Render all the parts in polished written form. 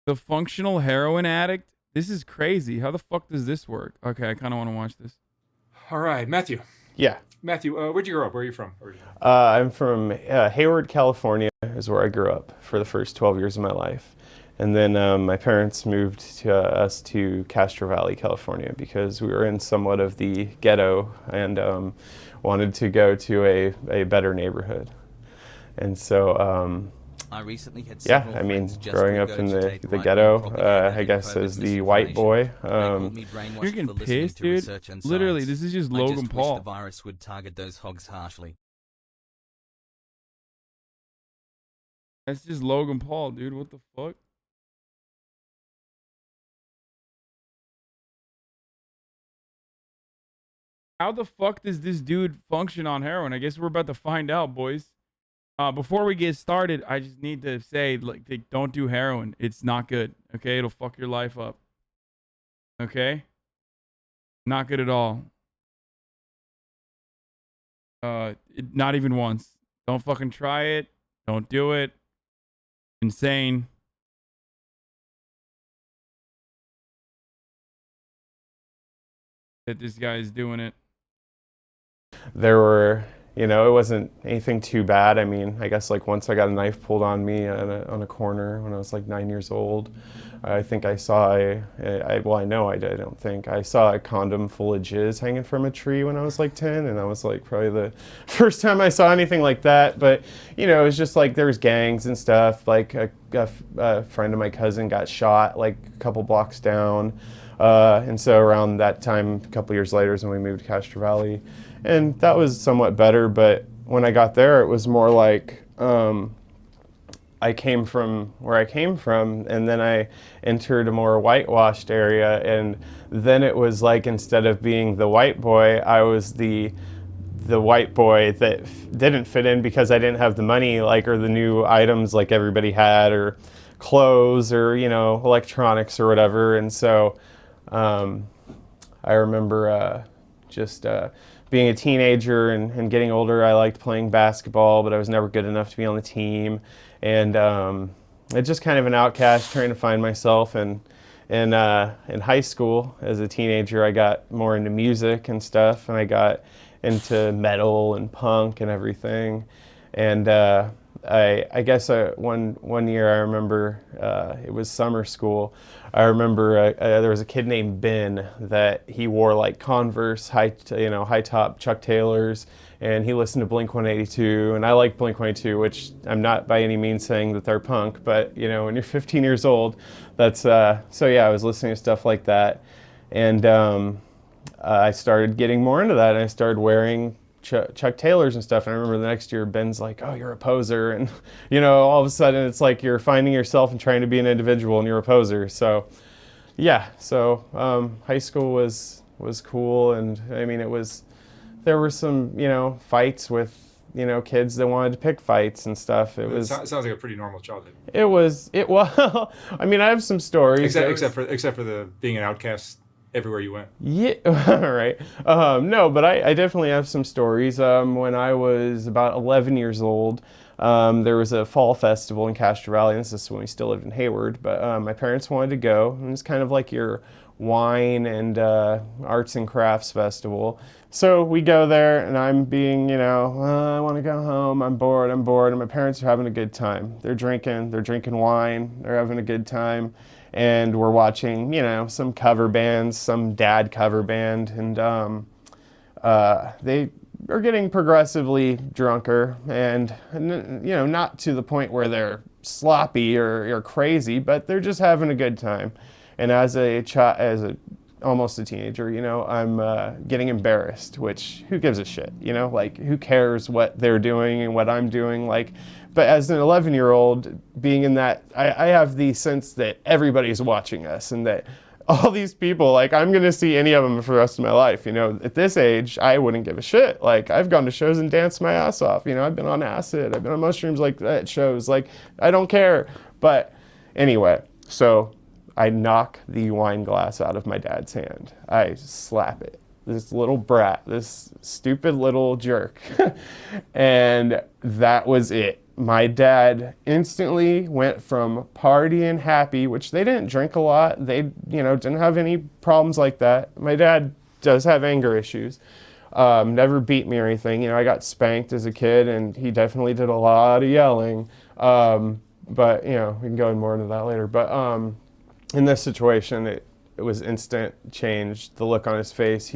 The functional heroin addict? This is crazy. How the fuck does this work? Okay, I kind of want to watch this. All right, Matthew. Yeah. Matthew, where'd you grow up? Where are you from? I'm from Hayward, California, is where I grew up for the first 12 years of my life. And then my parents moved us to Castro Valley, California, because we were in somewhat of the ghetto and wanted to go to a better neighborhood. And so, I recently had yeah, I mean, growing up in the ghetto, I guess as the white boy. You're getting pissed, dude. Literally, this is just Logan Paul. The virus would target those hogs harshly. That's just Logan Paul, dude. What the fuck? How the fuck does this dude function on heroin? I guess we're about to find out, boys. Before we get started, I just need to say, like, don't do heroin. It's not good. Okay, it'll fuck your life up. Okay, not good at all. Not even once. Don't fucking try it. Don't do it. Insane. That this guy is doing it. There were, you know, it wasn't anything too bad. I mean, I guess like once I got a knife pulled on me on a corner when I was like 9 years old. I think I saw well, I know I did, I don't think. I saw a condom full of jizz hanging from a tree when I was like 10, and that was like probably the first time I saw anything like that. But, you know, it was just like there was gangs and stuff. Like a friend of my cousin got shot like a couple blocks down. And so around that time, a couple years later is when we moved to Castro Valley. And that was somewhat better, but when I got there, it was more like I came from where I came from, and then I entered a more whitewashed area, and then it was like instead of being the white boy, I was the white boy that didn't fit in because I didn't have the money, like, or the new items like everybody had, or clothes, or, you know, electronics or whatever. And so I remember just being a teenager and getting older. I liked playing basketball, but I was never good enough to be on the team. And it's just kind of an outcast trying to find myself. And in high school, as a teenager, I got more into music and stuff, and I got into metal and punk and everything. And I guess one year I remember it was summer school. I remember there was a kid named Ben that he wore like Converse high top Chuck Taylors, and he listened to Blink-182, and I like Blink-182, which I'm not by any means saying that they're punk, but you know, when you're 15 years old, that's so yeah, I was listening to stuff like that, and I started getting more into that, and I started wearing Chuck Taylors and stuff. And I remember the next year Ben's like, "Oh, you're a poser," and you know, all of a sudden it's like you're finding yourself and trying to be an individual, and you're a poser. So yeah, so high school was cool, and I mean, there were some, you know, fights with, you know, kids that wanted to pick fights and stuff. It sounds like a pretty normal childhood. Well, I mean, I have some stories. Except for the being an outcast everywhere you went. Yeah, right. No, but I definitely have some stories. When I was about 11 years old, there was a fall festival in Castro Valley. This is when we still lived in Hayward, but my parents wanted to go. And it's kind of like your wine and arts and crafts festival. So we go there, and I'm being, you know, I want to go home. I'm bored. And my parents are having a good time. They're drinking wine. They're having a good time. And we're watching, you know, some cover bands, some dad cover band, and they are getting progressively drunker, and you know, not to the point where they're sloppy or crazy, but they're just having a good time. And as almost a teenager, you know, I'm getting embarrassed, which who gives a shit, you know, like who cares what they're doing and what I'm doing, like. But as an 11-year-old, being in that, I have the sense that everybody's watching us, and that all these people, like, I'm going to see any of them for the rest of my life. You know, at this age, I wouldn't give a shit. Like, I've gone to shows and danced my ass off. You know, I've been on acid. I've been on mushrooms, like, at shows. Like, I don't care. But anyway, so I knock the wine glass out of my dad's hand. I slap it. This little brat, this stupid little jerk. And that was it. my dad instantly went from partying happy, which they didn't drink a lot. They, didn't have any problems like that. My dad does have anger issues. Never beat me or anything. I got spanked as a kid, and he definitely did a lot of yelling. But, we can go more into that later. But in this situation, it was instant change. The look on his face,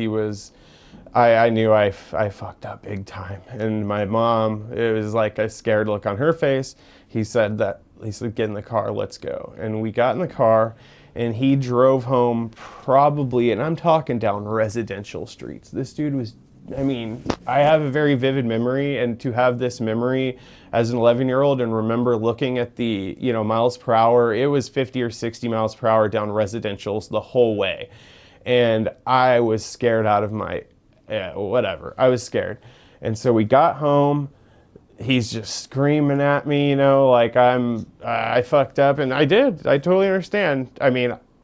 I knew I fucked up big time. And my mom, it was like a scared look on her face. He said, get in the car, let's go. And we got in the car, and he drove home probably, and I'm talking down residential streets. This dude was, I have a very vivid memory, and to have this memory as an 11-year-old and remember looking at the, miles per hour, it was 50 or 60 miles per hour down residentials the whole way. And I was scared out of my, whatever. I was scared. And so we got home. He's just screaming at me, like I fucked up. And I did. I totally understand.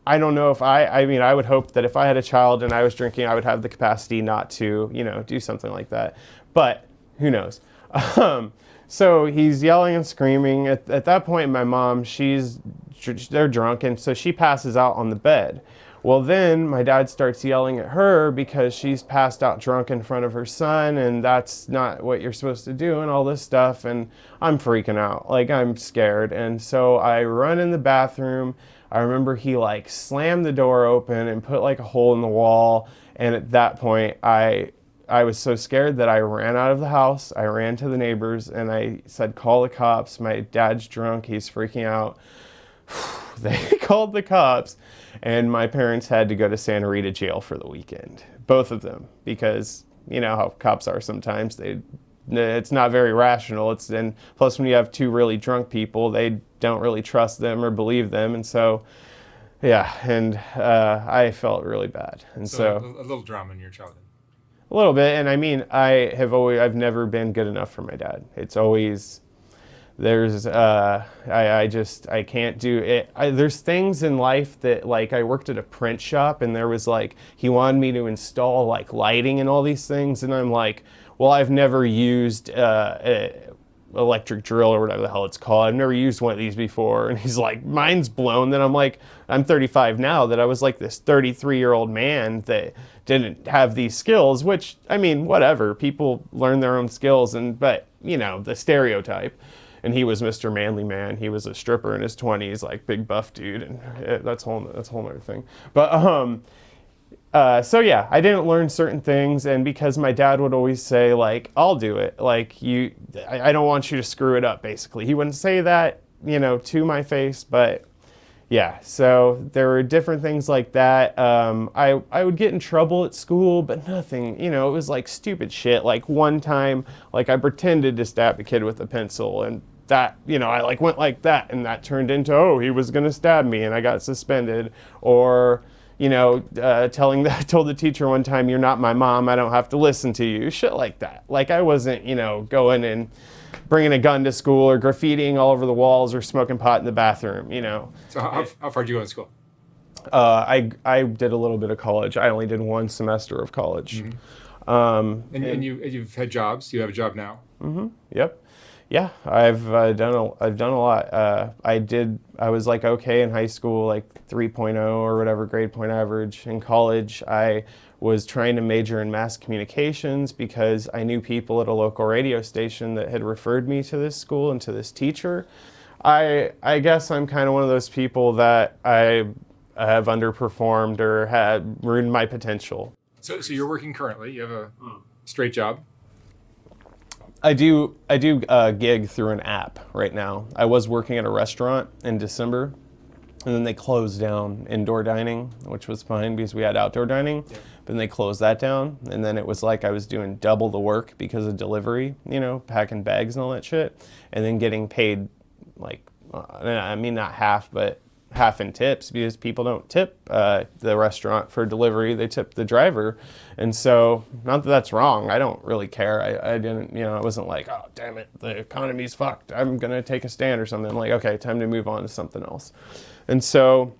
I don't know if I would hope that if I had a child and I was drinking, I would have the capacity not to, do something like that. But who knows? So he's yelling and screaming. At that point, my mom, they're drunk, and so she passes out on the bed. Well, then my dad starts yelling at her because she's passed out drunk in front of her son, and that's not what you're supposed to do, and all this stuff. And I'm freaking out. Like, I'm scared. And so I run in the bathroom. I remember he slammed the door open and put a hole in the wall. And at that point, I was so scared that I ran out of the house. I ran to the neighbors and I said, call the cops. My dad's drunk. He's freaking out. They called the cops, and my parents had to go to Santa Rita jail for the weekend. Both of them, because you know how cops are sometimes. It's not very rational. And plus when you have two really drunk people, they don't really trust them or believe them. And so, yeah, and I felt really bad. And so a little drama in your childhood. A little bit. And I've never been good enough for my dad. It's always, I can't do it. There's things in life that I worked at a print shop, and there was he wanted me to install lighting and all these things. And I'm like, well, I've never used electric drill or whatever the hell it's called. I've never used one of these before. And he's like, mind's blown. Then I'm like, I'm 35 now, that I was this 33-year-old man that didn't have these skills, which, whatever. People learn their own skills, but, the stereotype. And he was Mr. Manly Man. He was a stripper in his 20s, big buff dude. And that's a whole other thing. But, so yeah, I didn't learn certain things, and because my dad would always say, I'll do it. I don't want you to screw it up, basically. He wouldn't say that, to my face, but yeah. So there were different things like that. I would get in trouble at school, but nothing, it was stupid shit. One time, I pretended to stab a kid with a pencil, and that, I went like that, and that turned into, oh, he was gonna stab me, and I got suspended. Or told the teacher one time, you're not my mom, I don't have to listen to you, shit like that. I wasn't, going and bringing a gun to school or graffitiing all over the walls or smoking pot in the bathroom, So how far did you go to school? I did a little bit of college. I only did one semester of college. Mm-hmm. And you've had jobs. You have a job now. Mm-hmm. Yep. Yeah, I've done a lot. I was okay in high school, 3.0 or whatever grade point average. In college, I was trying to major in mass communications because I knew people at a local radio station that had referred me to this school and to this teacher. I guess I'm kind of one of those people that I have underperformed or had ruined my potential. So you're working currently. You have a straight job. I do a gig through an app right now. I was working at a restaurant in December, and then they closed down indoor dining, which was fine because we had outdoor dining. Yeah. But then they closed that down, and then it was I was doing double the work because of delivery, packing bags and all that shit, and then getting paid not half, but half in tips because people don't tip the restaurant for delivery. They tip the driver. And so, not that that's wrong. I don't really care. I didn't, I wasn't oh, damn it, the economy's fucked. I'm going to take a stand or something. I'm okay, time to move on to something else. And so,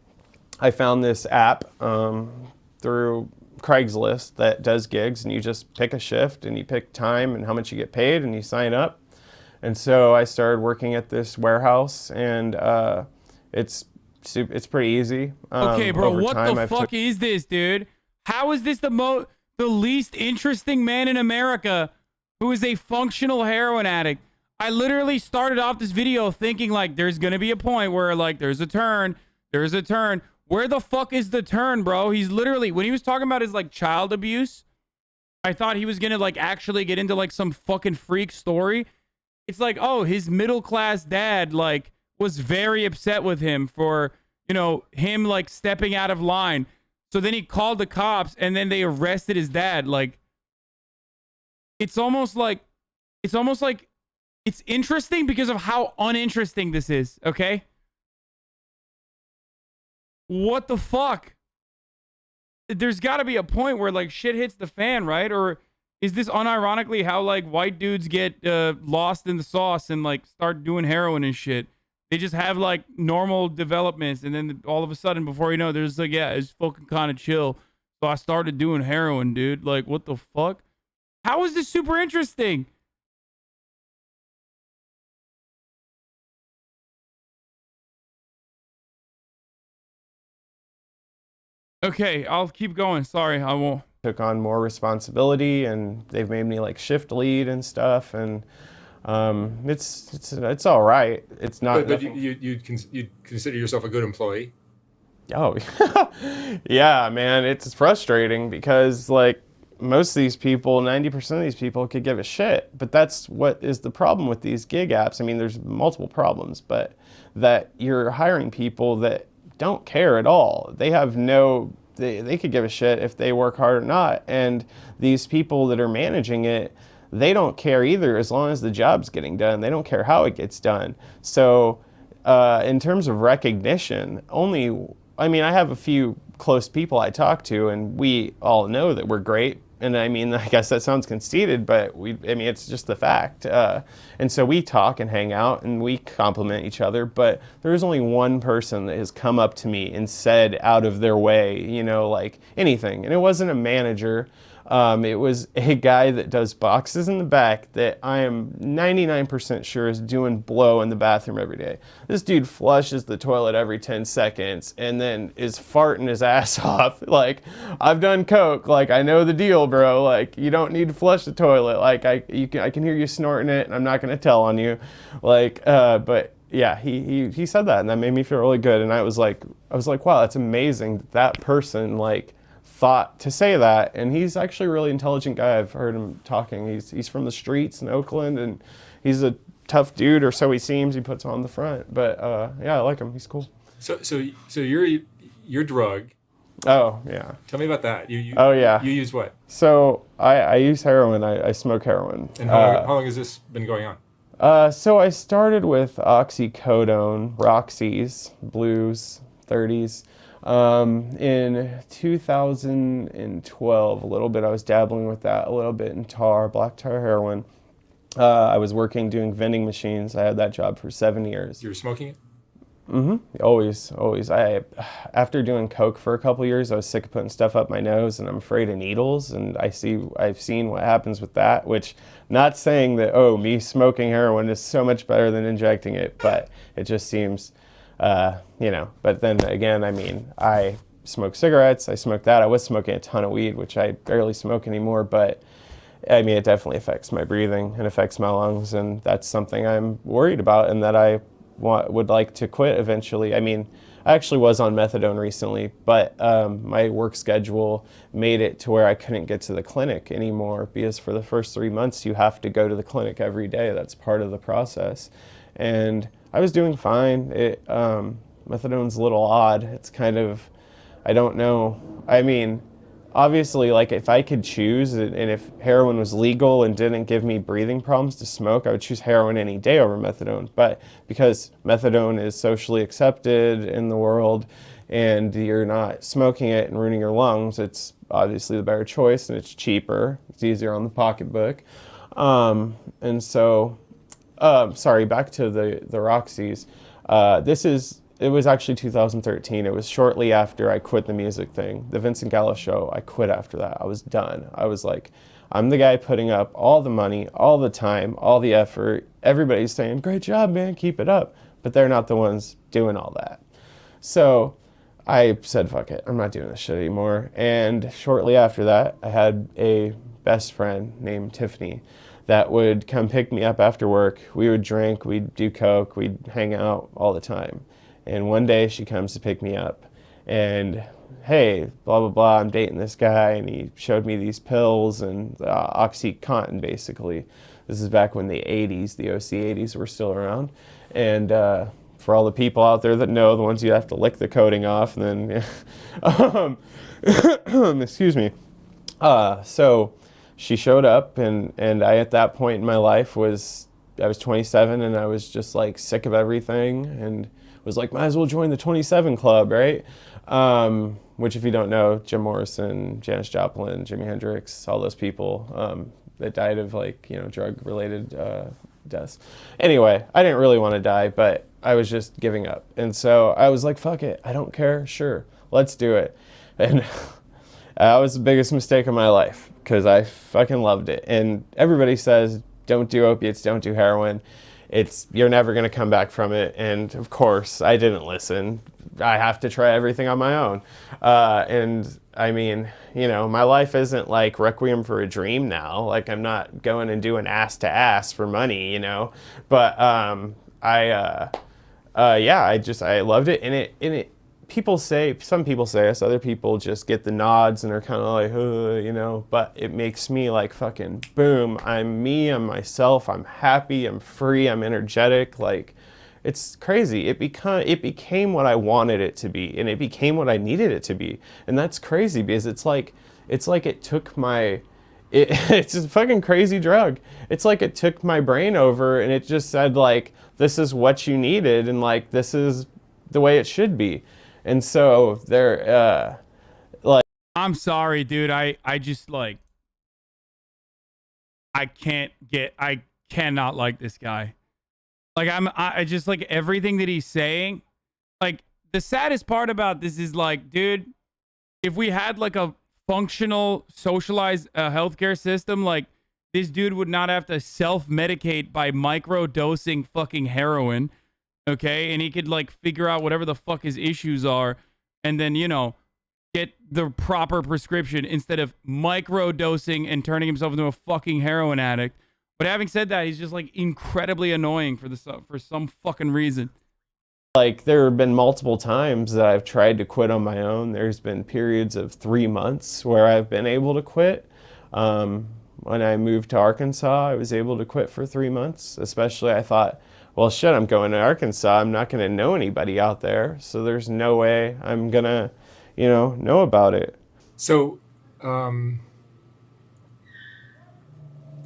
I found this app through Craigslist that does gigs, and you just pick a shift and you pick time and how much you get paid and you sign up. And so I started working at this warehouse, and it's pretty easy. Okay, bro, over what time, the fuck is this, dude? How is this the least interesting man in America who is a functional heroin addict? I literally started off this video thinking like there's gonna be a point where like there's a turn. Where the fuck is the turn, bro? He's literally, when he was talking about his like child abuse, I thought he was gonna like actually get into like some fucking freak story. It's like, oh, his middle class dad like was very upset with him for, you know, him like stepping out of line. So then he called the cops and then they arrested his dad. Like, it's almost like it's interesting because of how uninteresting this is, okay? What the fuck? There's got to be a point where like shit hits the fan, right? Or is this unironically how like white dudes get lost in the sauce and like start doing heroin and shit? They just have like normal developments, and then all of a sudden, before you know, there's like, yeah, it's fucking kind of chill. So I started doing heroin, dude. Like, what the fuck? How is this super interesting? Okay, I'll keep going. Sorry, I won't. Took on more responsibility, and they've made me like shift lead and stuff, and it's all right. It's not. But you'd consider yourself a good employee. Oh, yeah, man. It's frustrating because like most of these people, 90% of these people could give a shit. But that's what is the problem with these gig apps. I mean, there's multiple problems, but that you're hiring people that don't care at all. They have they could give a shit if they work hard or not. And these people that are managing it, they don't care either as long as the job's getting done. They don't care how it gets done. So in terms of recognition, I have a few close people I talk to, and we all know that we're great. And I mean, I guess that sounds conceited, but it's just the fact. And so we talk and hang out and we compliment each other, but there's only one person that has come up to me and said out of their way, you know, like anything. And it wasn't a manager. It was a guy that does boxes in the back that I am 99% sure is doing blow in the bathroom every day. This dude flushes the toilet every 10 seconds and then is farting his ass off. Like, I've done coke. Like, I know the deal, bro. Like, you don't need to flush the toilet. Like, I can hear you snorting it, and I'm not gonna tell on you. Like, but yeah, he said that, and that made me feel really good. And I was like, wow, that's amazing that person like thought to say that. And he's actually a really intelligent guy. I've heard him talking. He's from the streets in Oakland, and he's a tough dude, or so he seems. He puts on the front. But yeah, I like him. He's cool. So your drug. Oh yeah. Tell me about that. Oh yeah. You use what? So I use heroin. I smoke heroin. And how long has this been going on? So I started with oxycodone, Roxy's, blues, 30s. In 2012, a little bit, I was dabbling with that a little bit in black tar heroin. I was working doing vending machines. I had that job for 7 years. You were smoking it? Mm-hmm. Always. After doing coke for a couple years, I was sick of putting stuff up my nose, and I'm afraid of needles. And I've seen what happens with that. Which, not saying that me smoking heroin is so much better than injecting it, but it just seems. But then again, I mean, I smoke cigarettes, I smoke that. I was smoking a ton of weed, which I barely smoke anymore, but I mean, it definitely affects my breathing and affects my lungs, and that's something I'm worried about and that I would like to quit eventually. I mean, I actually was on methadone recently, but my work schedule made it to where I couldn't get to the clinic anymore, because for the first 3 months, you have to go to the clinic every day. That's part of the process. And I was doing fine. Methadone's a little odd. It's kind of, I don't know. I mean, obviously, like if I could choose, and if heroin was legal and didn't give me breathing problems to smoke, I would choose heroin any day over methadone. But because methadone is socially accepted in the world and you're not smoking it and ruining your lungs, it's obviously the better choice, and it's cheaper. It's easier on the pocketbook. And so... sorry, back to the Roxy's. It was actually 2013. It was shortly after I quit the music thing. The Vincent Gallo show, I quit after that. I was done. I was like, I'm the guy putting up all the money, all the time, all the effort. Everybody's saying, great job, man, keep it up. But they're not the ones doing all that. So I said, fuck it, I'm not doing this shit anymore. And shortly after that, I had a best friend named Tiffany that would come pick me up after work. We would drink, we'd do coke, we'd hang out all the time. And one day she comes to pick me up and, hey, blah, blah, blah, I'm dating this guy, and he showed me these pills and OxyContin, basically. This is back when the 80s, the OC 80s were still around. And for all the people out there that know, the ones you have to lick the coating off, and then, excuse me. So she showed up, and I, at that point in my life, I was 27, and I was just like sick of everything, and was like, might as well join the 27 Club, right? Which, if you don't know, Jim Morrison, Janis Joplin, Jimi Hendrix, all those people that died of drug-related deaths. Anyway, I didn't really want to die, but I was just giving up. And so I was like, fuck it, I don't care, sure, let's do it. And that was the biggest mistake of my life, because I fucking loved it. And everybody says, don't do opiates, don't do heroin. You're never going to come back from it. And of course, I didn't listen. I have to try everything on my own. And I mean, my life isn't like Requiem for a Dream now. Like, I'm not going and doing ass to ass for money, But I loved it. And some people say this, other people just get the nods and are kind of like, but it makes me like fucking boom. I'm me, I'm myself, I'm happy, I'm free, I'm energetic. Like, it's crazy. It became what I wanted it to be, and it became what I needed it to be. And that's crazy, because it's like it took it's a fucking crazy drug. It's like it took my brain over, and it just said like, this is what you needed, and like, this is the way it should be. And so I'm sorry, dude. I just like, I cannot like this guy. Like, I just like everything that he's saying. Like, the saddest part about this is like, dude, if we had like a functional, socialized healthcare system, like, this dude would not have to self-medicate by micro-dosing fucking heroin, okay? And he could like figure out whatever the fuck his issues are, and then, get the proper prescription instead of micro-dosing and turning himself into a fucking heroin addict. But having said that, he's just like incredibly annoying for some fucking reason. Like, there have been multiple times that I've tried to quit on my own. There's been periods of 3 months where I've been able to quit. When I moved to Arkansas, I was able to quit for 3 months. Especially, I thought, well, shit, I'm going to Arkansas. I'm not going to know anybody out there. So there's no way I'm going to, know about it. So,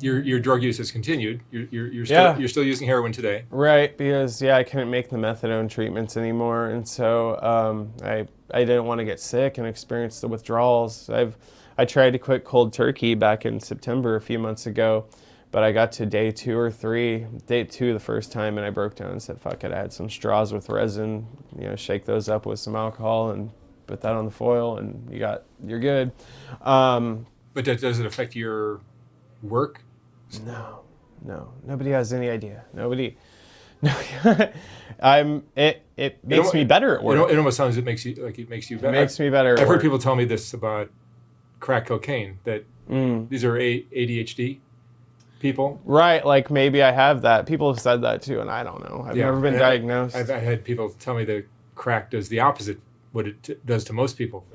your drug use has continued. You're still using heroin today. Right, because I couldn't make the methadone treatments anymore, and so I didn't want to get sick and experience the withdrawals. I tried to quit cold turkey back in September a few months ago, but I got to day 2 or 3, day 2 the first time, and I broke down and said, fuck it. I had some straws with resin, shake those up with some alcohol and put that on the foil, and you're good. But does it affect your work? No, nobody has any idea. Nobody. It makes me better at work. It almost sounds it makes you better. It makes me better. I've heard people tell me this about crack cocaine, that these are ADHD people. Right, like maybe I have that. People have said that too, and I don't know. I've never been diagnosed. I've had people tell me that crack does the opposite what it does to most people.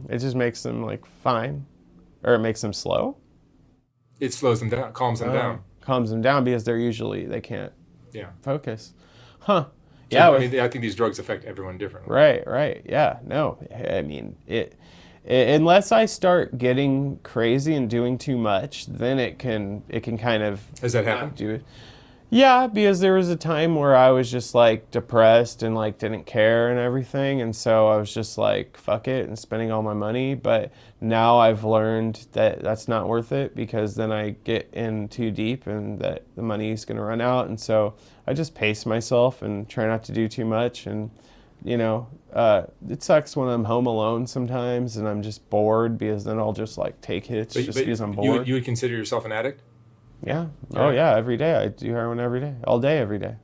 It just makes them like fine, or it makes them slow. It slows them down, calms them down. Calms them down because they can't focus. Huh. So, Yeah. I think these drugs affect everyone differently. Right. Yeah. No. I mean, unless I start getting crazy and doing too much, then it can kind of. Has that happened? Do it. Yeah, because there was a time where I was just like depressed and like didn't care and everything, and so I was just like fuck it and spending all my money. But now I've learned that that's not worth it, because then I get in too deep and that the money's going to run out, and so I just pace myself and try not to do too much, and you know, it sucks when I'm home alone sometimes and I'm just bored, because then I'll just like take hits just because I'm bored. You would consider yourself an addict? Yeah. Oh yeah, every day. I do heroin every day. All day, every day.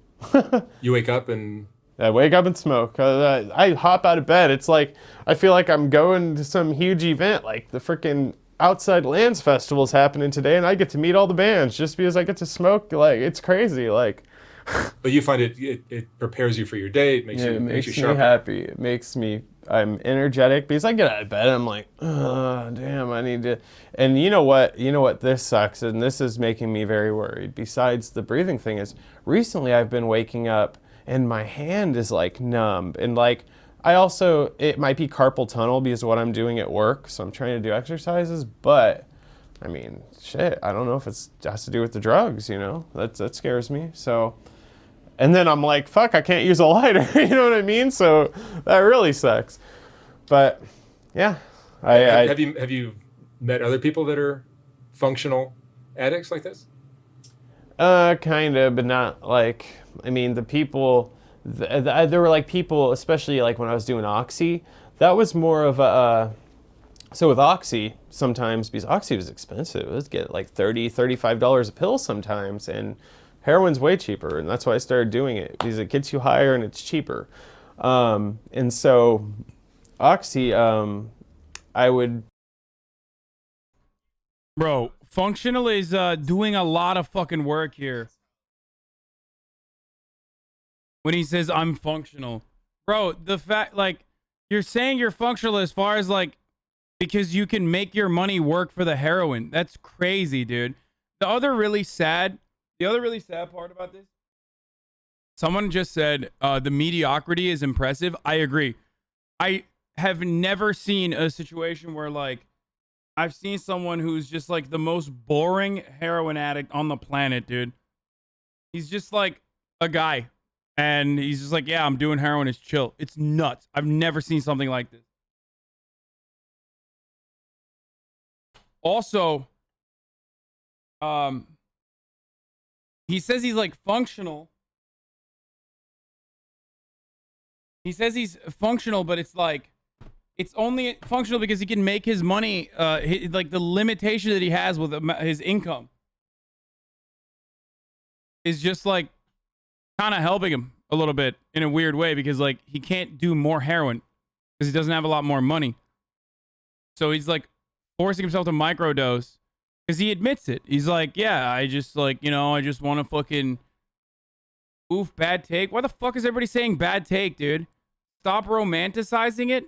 You wake up and... I wake up and smoke. I hop out of bed. It's like, I feel like I'm going to some huge event, like the freaking Outside Lands Festival's happening today, and I get to meet all the bands just because I get to smoke. Like, it's crazy. Like, but you find it prepares you for your day. It makes you makes me sharper. happy. It makes me, I'm energetic because I get out of bed. I'm like, oh, damn, I need to. And you know what? This sucks, and this is making me very worried. Besides the breathing thing, is recently I've been waking up and my hand is like numb, and like it might be carpal tunnel because of what I'm doing at work, so I'm trying to do exercises, but I mean, shit, I don't know if it has to do with the drugs, you know? That scares me. So, and then I'm like, fuck, I can't use a lighter, you know what I mean? So that really sucks. But yeah, have you met other people that are functional addicts like this? Kind of, but not like, I mean, the people, there were like people, especially like when I was doing Oxy, that was more of a, so with Oxy, sometimes, because Oxy was expensive, let's get like $30, $35 a pill sometimes, and heroin's way cheaper, and that's why I started doing it, because it gets you higher and it's cheaper. And so Oxy, I would... Bro, functional is doing a lot of fucking work here. When he says I'm functional. Bro, the fact, like, you're saying you're functional as far as, like, because you can make your money work for the heroin. That's crazy, dude. The other really sad part about this, someone just said the mediocrity is impressive. I agree. I have never seen a situation where, like, I've seen someone who's just like the most boring heroin addict on the planet, dude. He's just like a guy. And he's just like, yeah, I'm doing heroin. It's chill. It's nuts. I've never seen something like this. Also, he says he's like functional. He says he's functional, but it's like, it's only functional because he can make his money, like the limitation that he has with his income is just like kind of helping him a little bit in a weird way, because like he can't do more heroin because he doesn't have a lot more money. So he's like forcing himself to microdose because he admits it. He's like, yeah, I just like, you know, I just want to fucking oof, bad take. Why the fuck is everybody saying bad take, dude? Stop romanticizing it.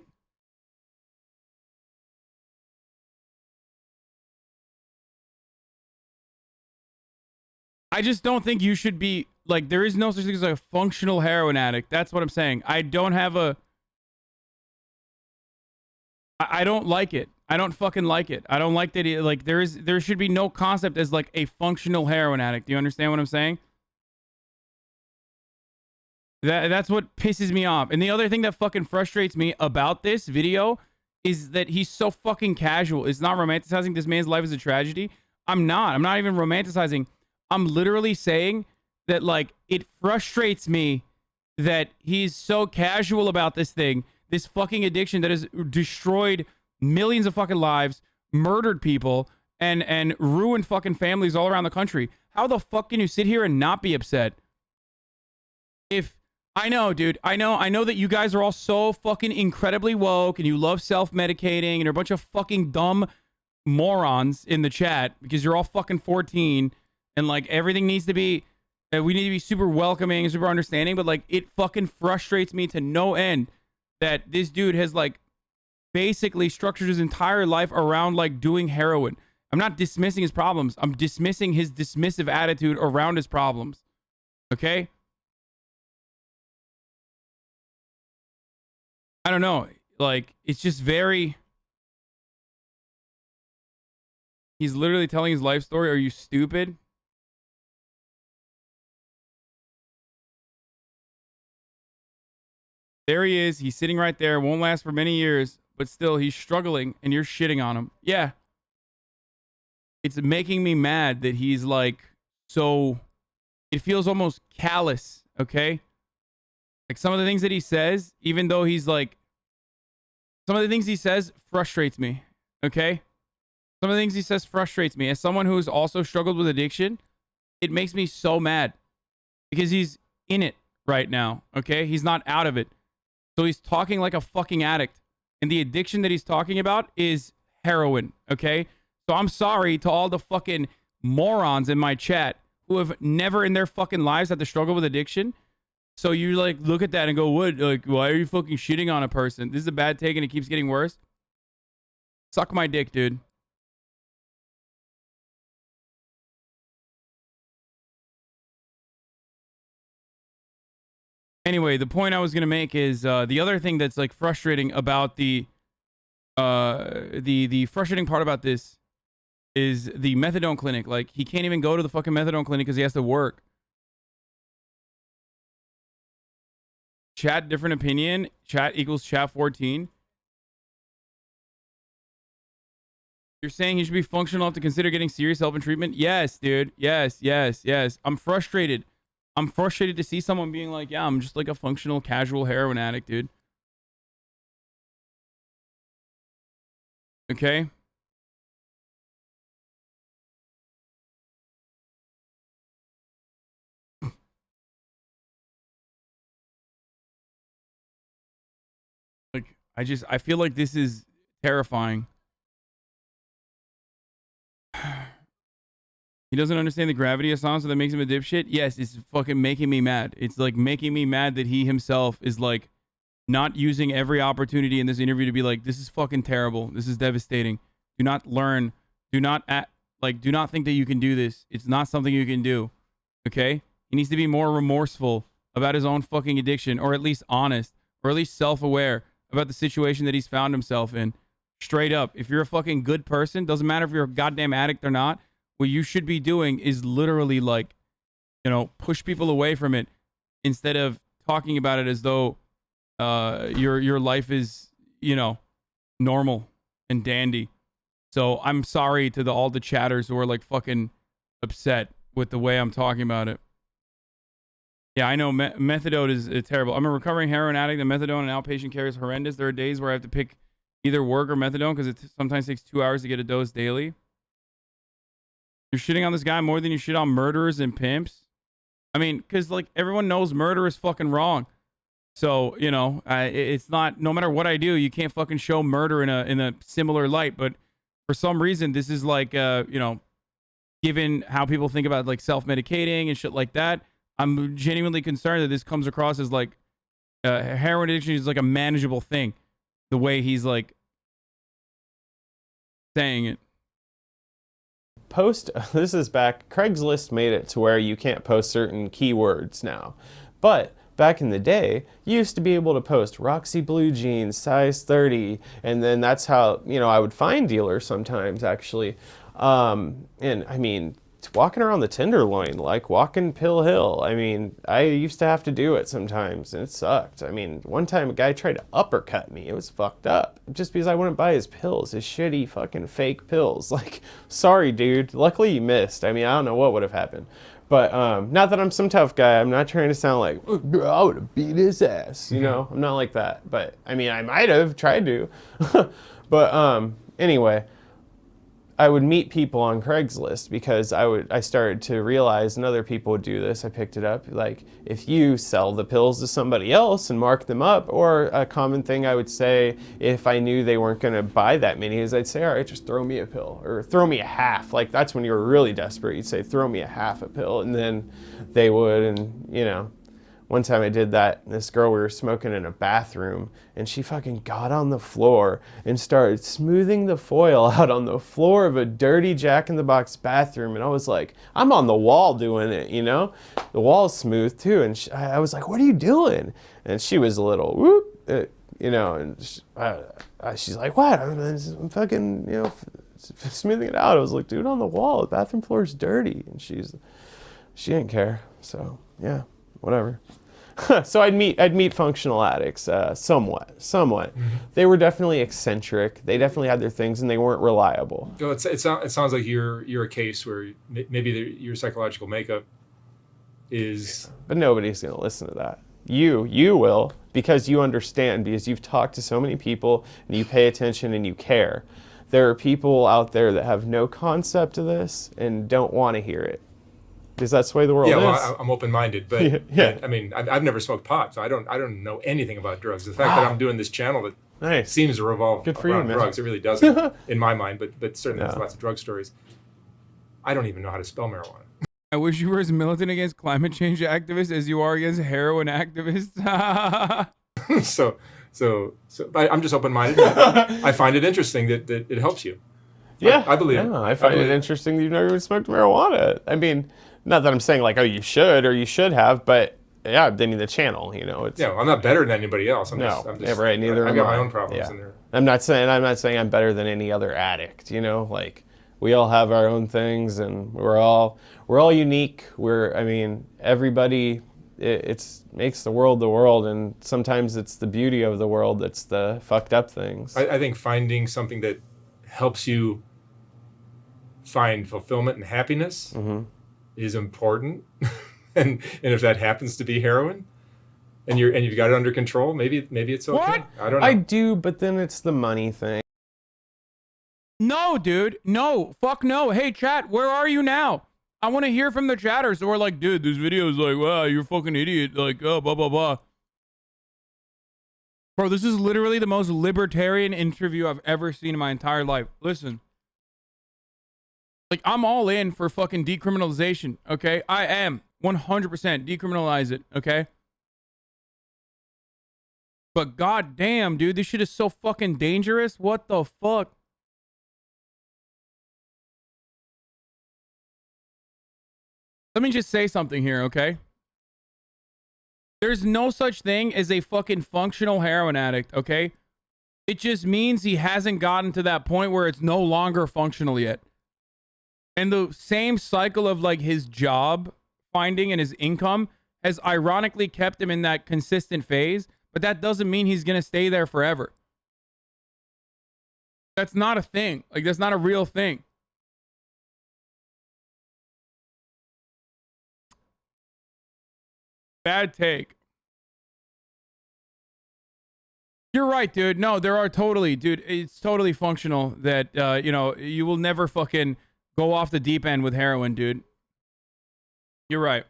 I just don't think you should be, like, there is no such thing as a functional heroin addict. That's what I'm saying. I don't have a... I don't like it. I don't fucking like it. I don't like that. Like, there should be no concept as, like, a functional heroin addict. Do you understand what I'm saying? That's what pisses me off. And the other thing that fucking frustrates me about this video is that he's so fucking casual. It's not romanticizing this man's life as a tragedy. I'm not even romanticizing. I'm literally saying that, like, it frustrates me that he's so casual about this thing, this fucking addiction that has destroyed millions of fucking lives, murdered people, and ruined fucking families all around the country. How the fuck can you sit here and not be upset? I know, dude, I know that you guys are all so fucking incredibly woke and you love self-medicating and you're a bunch of fucking dumb morons in the chat because you're all fucking 14 and, like, everything needs to be, we need to be super welcoming and super understanding, but, like, it fucking frustrates me to no end that this dude has, like, basically structured his entire life around, like, doing heroin. I'm not dismissing his problems. I'm dismissing his dismissive attitude around his problems. Okay? I don't know. Like, it's just very... He's literally telling his life story. Are you stupid? There he is. He's sitting right there. Won't last for many years, but still, he's struggling, and you're shitting on him. Yeah. It's making me mad that he's, like, so... It feels almost callous, okay? Like some of the things that he says, even though he's like, some of the things he says frustrates me. Okay? Some of the things he says frustrates me. As someone who's also struggled with addiction, it makes me so mad because he's in it right now. Okay? He's not out of it. So he's talking like a fucking addict. And the addiction that he's talking about is heroin. Okay? So I'm sorry to all the fucking morons in my chat who have never in their fucking lives had to struggle with addiction. So you like look at that and go, what? Like, why are you fucking shitting on a person? This is a bad take and it keeps getting worse. Suck my dick, dude. Anyway, the point I was gonna make is the other thing that's like frustrating about the frustrating part about this is the methadone clinic. Like he can't even go to the fucking methadone clinic because he has to work. Chat different opinion. Chat equals chat 14. You're saying he should be functional enough to consider getting serious help and treatment? Yes, dude. Yes, yes, yes. I'm frustrated. I'm frustrated to see someone being like, yeah, I'm just like a functional, casual heroin addict, dude. Okay? Like, I feel like this is terrifying. He doesn't understand the gravity of Hasan, so that makes him a dipshit? Yes, it's fucking making me mad. It's like making me mad that he himself is like not using every opportunity in this interview to be like, this is fucking terrible. This is devastating. Do not learn. Do not do not think that you can do this. It's not something you can do. Okay? He needs to be more remorseful about his own fucking addiction, or at least honest, or at least self-aware about the situation that he's found himself in. Straight up. If you're a fucking good person, doesn't matter if you're a goddamn addict or not, what you should be doing is literally like, you know, push people away from it instead of talking about it as though your life is, you know, normal and dandy. So I'm sorry to all the chatters who are like fucking upset with the way I'm talking about it. Yeah, I know methadone is terrible. I'm a recovering heroin addict, and methadone and outpatient care is horrendous. There are days where I have to pick either work or methadone because it sometimes takes 2 hours to get a dose daily. You're shitting on this guy more than you shit on murderers and pimps. I mean, because like everyone knows murder is fucking wrong. So, you know, it's not, no matter what I do, you can't fucking show murder in a similar light. But for some reason, this is like, you know, given how people think about like self-medicating and shit like that, I'm genuinely concerned that this comes across as like heroin addiction is like a manageable thing. The way he's like saying it. This is back, Craigslist made it to where you can't post certain keywords now. But back in the day, you used to be able to post Roxy blue jeans, size 30, and then that's how, you know, I would find dealers sometimes actually. And I mean, walking around the Tenderloin, like walking Pill Hill. I mean, I used to have to do it sometimes, and it sucked. I mean, one time a guy tried to uppercut me. It was fucked up. Just because I wouldn't buy his pills, his shitty fucking fake pills. Like, sorry, dude. Luckily you missed. I mean, I don't know what would have happened. But not that I'm some tough guy. I'm not trying to sound like, oh, bro, I would have beat his ass. You know, I'm not like that. But, I mean, I might have tried to. But anyway, I would meet people on Craigslist because I started to realize, and other people would do this, I picked it up, like if you sell the pills to somebody else and mark them up, or a common thing I would say if I knew they weren't going to buy that many is I'd say, all right, just throw me a pill, or throw me a half. Like that's when you were really desperate. You'd say, throw me a half a pill, and then they would, and you know. One time I did that, this girl, we were smoking in a bathroom, and she fucking got on the floor and started smoothing the foil out on the floor of a dirty Jack in the Box bathroom. And I was like, I'm on the wall doing it, you know? The wall's smooth too. And I was like, what are you doing? And she was a little, whoop, you know, and she's like, what? I'm fucking, you know, smoothing it out. I was like, dude, on the wall, the bathroom floor is dirty. And she didn't care. So yeah, whatever. So I'd meet functional addicts, somewhat. Mm-hmm. They were definitely eccentric. They definitely had their things, and they weren't reliable. So it sounds like you're a case where maybe your psychological makeup is. But nobody's gonna listen to that. You will, because you understand, because you've talked to so many people and you pay attention and you care. There are people out there that have no concept of this and don't want to hear it. Because that's the way the world is. Well, I'm open-minded, but yeah. I mean, I've never smoked pot, so I don't know anything about drugs. The fact that I'm doing this channel that seems to revolve around drugs, it really doesn't in my mind, but certainly there's lots of drug stories. I don't even know how to spell marijuana. I wish you were as militant against climate change activists as you are against heroin activists. so I'm just open-minded. I find it interesting that it helps you. Yeah, I believe it. I find it interesting that you've never even smoked marijuana. I mean, not that I'm saying like, oh, you should or you should have, but yeah, they need the channel, you know. It's, I'm not better than anybody else. I'm just, right, neither I've am got I. my own problems in there. I'm not saying I'm better than any other addict, you know, like we all have our own things and we're all unique. Everybody, it makes the world, and sometimes it's the beauty of the world that's the fucked up things. I think finding something that helps you find fulfillment and happiness is important. and if that happens to be heroin and you've got it under control, maybe it's okay. What? I don't know. I do, but then it's the money thing. No, dude. No. Fuck no. Hey, chat, where are you now? I want to hear from the chatters who are like, dude, this video is like, wow, you're a fucking idiot. Like, oh, blah, blah, blah. Bro, this is literally the most libertarian interview I've ever seen in my entire life. Listen. Like, I'm all in for fucking decriminalization, okay? I am. 100% decriminalize it, okay? But goddamn, dude, this shit is so fucking dangerous. What the fuck? Let me just say something here, okay? There's no such thing as a fucking functional heroin addict, okay? It just means he hasn't gotten to that point where it's no longer functional yet. And the same cycle of like his job finding and his income has ironically kept him in that consistent phase, but that doesn't mean he's going to stay there forever. That's not a thing. Like, that's not a real thing. Bad take. You're right, dude. No, there are totally, dude. It's totally functional that, you will never fucking go off the deep end with heroin, dude. You're right.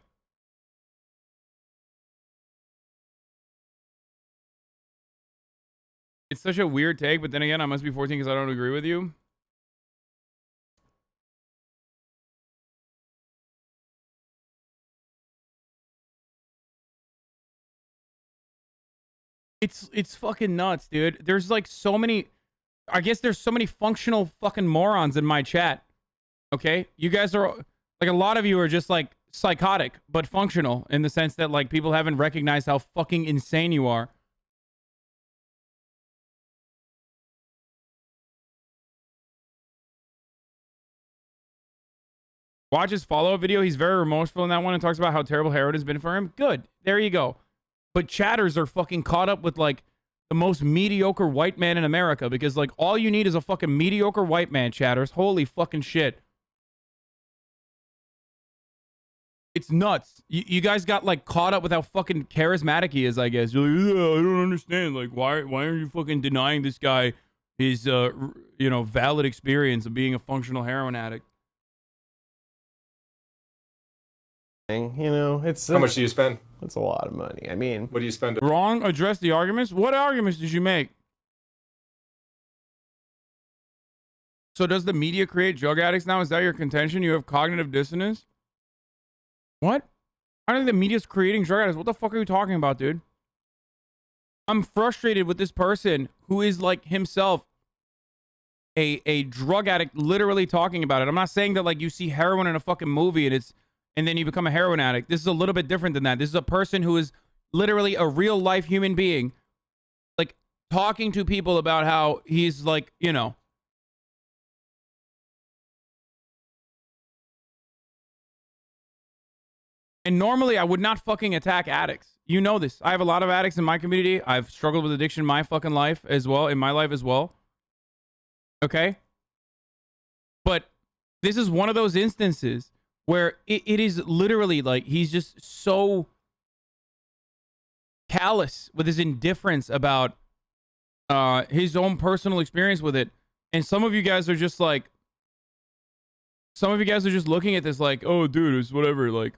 It's such a weird take, but then again, I must be 14 because I don't agree with you. It's fucking nuts, dude. There's like so many, I guess there's so many functional fucking morons in my chat. Okay? You guys are, like, a lot of you are just like psychotic, but functional in the sense that like people haven't recognized how fucking insane you are. Watch his follow-up video. He's very remorseful in that one and talks about how terrible heroin has been for him. Good. There you go. But chatters are fucking caught up with like the most mediocre white man in America because like all you need is a fucking mediocre white man, chatters. Holy fucking shit. It's nuts. You guys got like caught up with how fucking charismatic he is, I guess. You're like, yeah, I don't understand. Like, why are you fucking denying this guy his, valid experience of being a functional heroin addict? It's how much do you spend? It's a lot of money. I mean, what do you spend? Wrong. Address the arguments. What arguments did you make? So does the media create drug addicts now? Is that your contention? You have cognitive dissonance? What? I don't think the media's creating drug addicts. What the fuck are you talking about, dude? I'm frustrated with this person who is like himself a drug addict, literally talking about it. I'm not saying that like you see heroin in a fucking movie and then you become a heroin addict. This is a little bit different than that. This is a person who is literally a real life human being, like talking to people about how he's like, And normally I would not fucking attack addicts. You know this. I have a lot of addicts in my community. I've struggled with addiction in my fucking life as well, in my life as well. Okay? But this is one of those instances where it is literally like he's just so callous with his indifference about his own personal experience with it. And some of you guys are just like, looking at this like, oh, dude, it's whatever. Like,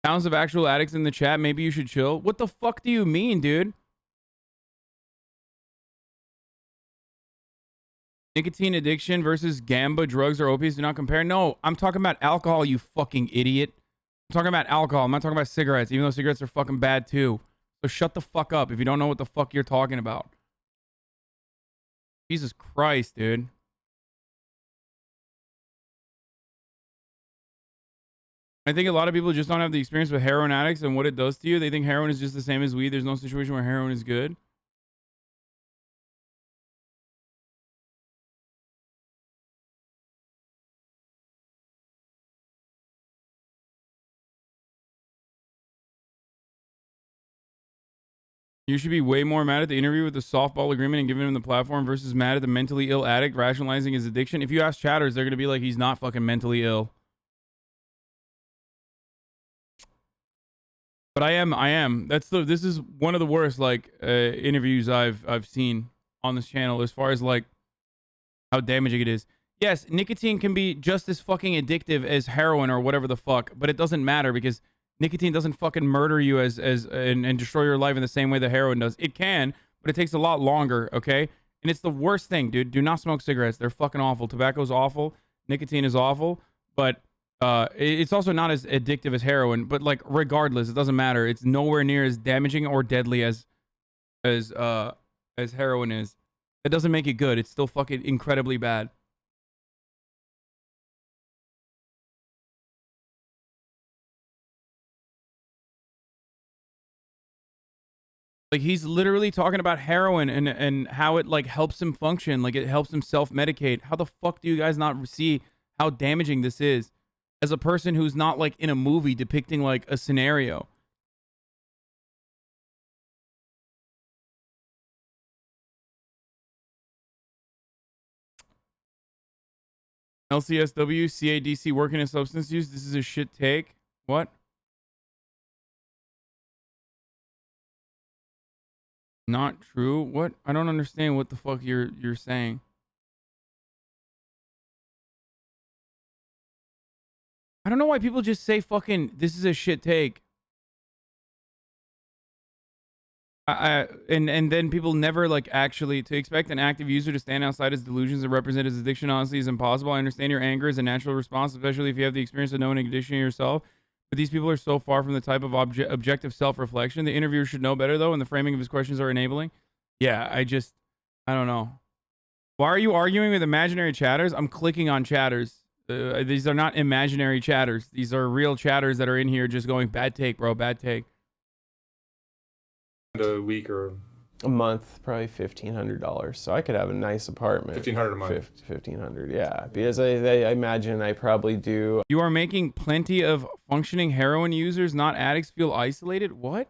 thousands of actual addicts in the chat. Maybe you should chill. What the fuck do you mean, dude? Nicotine addiction versus gamba, drugs, or opiates do not compare. No, I'm talking about alcohol, you fucking idiot. I'm talking about alcohol. I'm not talking about cigarettes, even though cigarettes are fucking bad too. So shut the fuck up if you don't know what the fuck you're talking about. Jesus Christ, dude. I think a lot of people just don't have the experience with heroin addicts and what it does to you. They think heroin is just the same as weed. There's no situation where heroin is good. You should be way more mad at the interview with the softball agreement and giving him the platform versus mad at the mentally ill addict rationalizing his addiction. If you ask chatters, they're going to be like, he's not fucking mentally ill. But I am. This is one of the worst like interviews I've seen on this channel as far as like how damaging it is. Yes, nicotine can be just as fucking addictive as heroin or whatever the fuck, but it doesn't matter because nicotine doesn't fucking murder you and destroy your life in the same way that heroin does. It can, but it takes a lot longer, okay? And it's the worst thing, dude. Do not smoke cigarettes. They're fucking awful. Tobacco's awful. Nicotine is awful. But it's also not as addictive as heroin. But, like, regardless, it doesn't matter. It's nowhere near as damaging or deadly as heroin is. It doesn't make it good. It's still fucking incredibly bad. Like, he's literally talking about heroin and how it, like, helps him function. Like, it helps him self-medicate. How the fuck do you guys not see how damaging this is? As a person who's not, like, in a movie depicting, like, a scenario. LCSW, CADC working in substance use. This is a shit take. What? Not true. What? I don't understand what the fuck you're saying. I don't know why people just say fucking this is a shit take. And then people never like actually to expect an active user to stand outside his delusions and represent his addiction honestly is impossible. I understand your anger is a natural response, especially if you have the experience of knowing addiction yourself. But these people are so far from the type of objective self-reflection. The interviewer should know better, though, and the framing of his questions are enabling. Yeah, I don't know. Why are you arguing with imaginary chatters? I'm clicking on chatters. These are not imaginary chatters. These are real chatters that are in here just going, bad take, bro, bad take. A week or a month, probably $1,500. So I could have a nice apartment. $1,500 a month. $1,500, yeah. Because I imagine I probably do. You are making plenty of functioning heroin users, not addicts, feel isolated. What?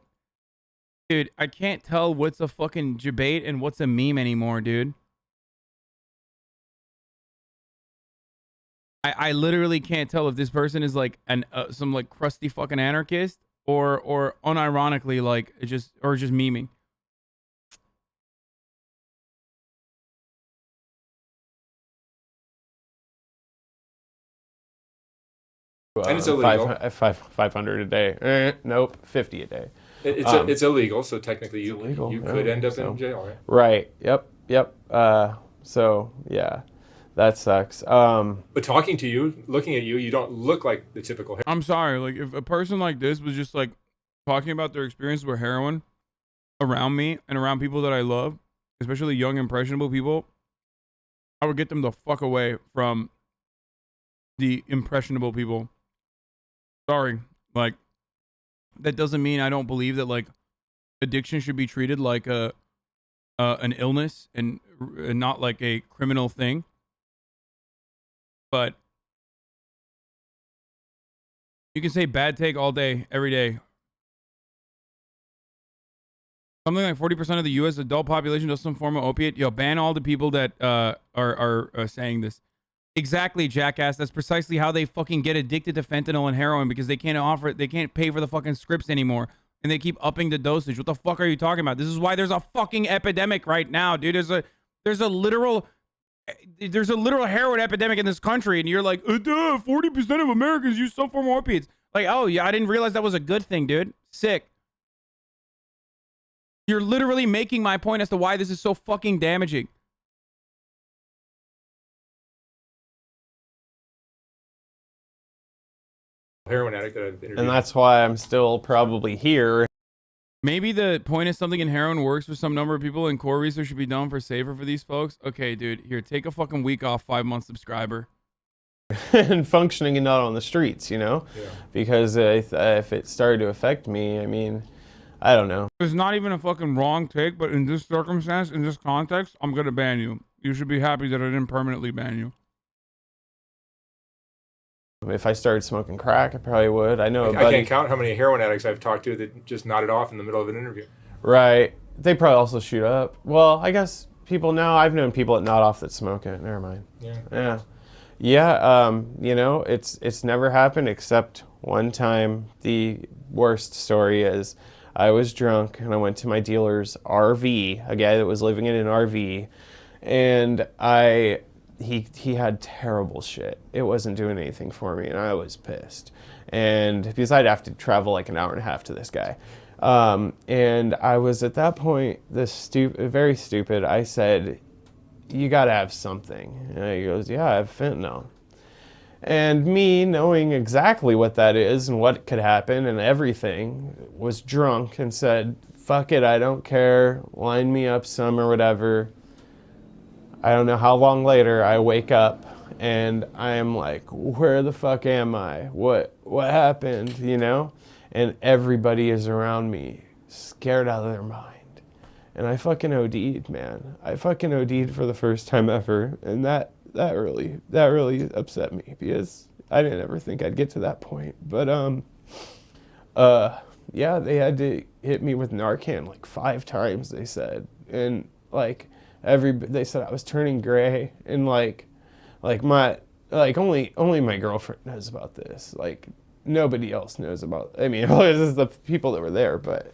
Dude, I can't tell what's a fucking debate and what's a meme anymore, dude. I literally can't tell if this person is like some like crusty fucking anarchist or unironically like just memeing. And it's illegal. 500 a day. Nope, 50 a day. It's illegal, so technically you could end up in jail, right? Right. Yep. So yeah, that sucks. But talking to you, looking at you, you don't look like the typical. I'm sorry. Like if a person like this was just like talking about their experience with heroin around me and around people that I love, especially young impressionable people, I would get them the fuck away from the impressionable people. Sorry, like that doesn't mean I don't believe that like addiction should be treated like an illness and not like a criminal thing. But you can say bad take all day, every day. Something like 40% of the U.S. adult population does some form of opiate. Yo, ban all the people that are saying this. Exactly, jackass. That's precisely how they fucking get addicted to fentanyl and heroin because they can't pay for the fucking scripts anymore. and they keep upping the dosage. What the fuck are you talking about? This is why there's a fucking epidemic right now, dude. There's a literal heroin epidemic in this country, and you're like, 40% of Americans use some form of opiates. Like, oh yeah, I didn't realize that was a good thing, dude. Sick. You're literally making my point as to why this is so fucking damaging. Heroin addict that I've interviewed. And that's why I'm still probably here. Maybe the point is something in heroin works for some number of people and core research should be done for safer for these folks. Okay, dude, here, take a fucking week off, 5-month subscriber. And functioning and not on the streets, you know? Yeah. Because if it started to affect me, I mean, I don't know. It's not even a fucking wrong take, but in this circumstance, in this context, I'm gonna ban you. You should be happy that I didn't permanently ban you. If I started smoking crack, I probably would. I know I can't count how many heroin addicts I've talked to that just nodded off in the middle of an interview. Right. They probably also shoot up. Well, I guess people now, I've known people that nod off that smoke it. Never mind. Yeah. Yeah, you know, it's never happened except one time. The worst story is I was drunk and I went to my dealer's RV, a guy that was living in an RV, and he had terrible shit. It wasn't doing anything for me, and I was pissed. And because I'd have to travel like an hour and a half to this guy. And I was at that point, very stupid. I said, you gotta have something. And he goes, yeah, I have fentanyl. And me knowing exactly what that is and what could happen and everything, was drunk and said, fuck it, I don't care, line me up some or whatever. I don't know how long later I wake up and I am like, where the fuck am I? What happened, you know? And everybody is around me, scared out of their mind. And I fucking OD'd, man. I fucking OD'd for the first time ever, and that really upset me because I didn't ever think I'd get to that point. But yeah, they had to hit me with Narcan like 5 times, they said, and like they said I was turning gray, and like only my girlfriend knows about this. Like nobody else knows about. I mean, this is the people that were there, but.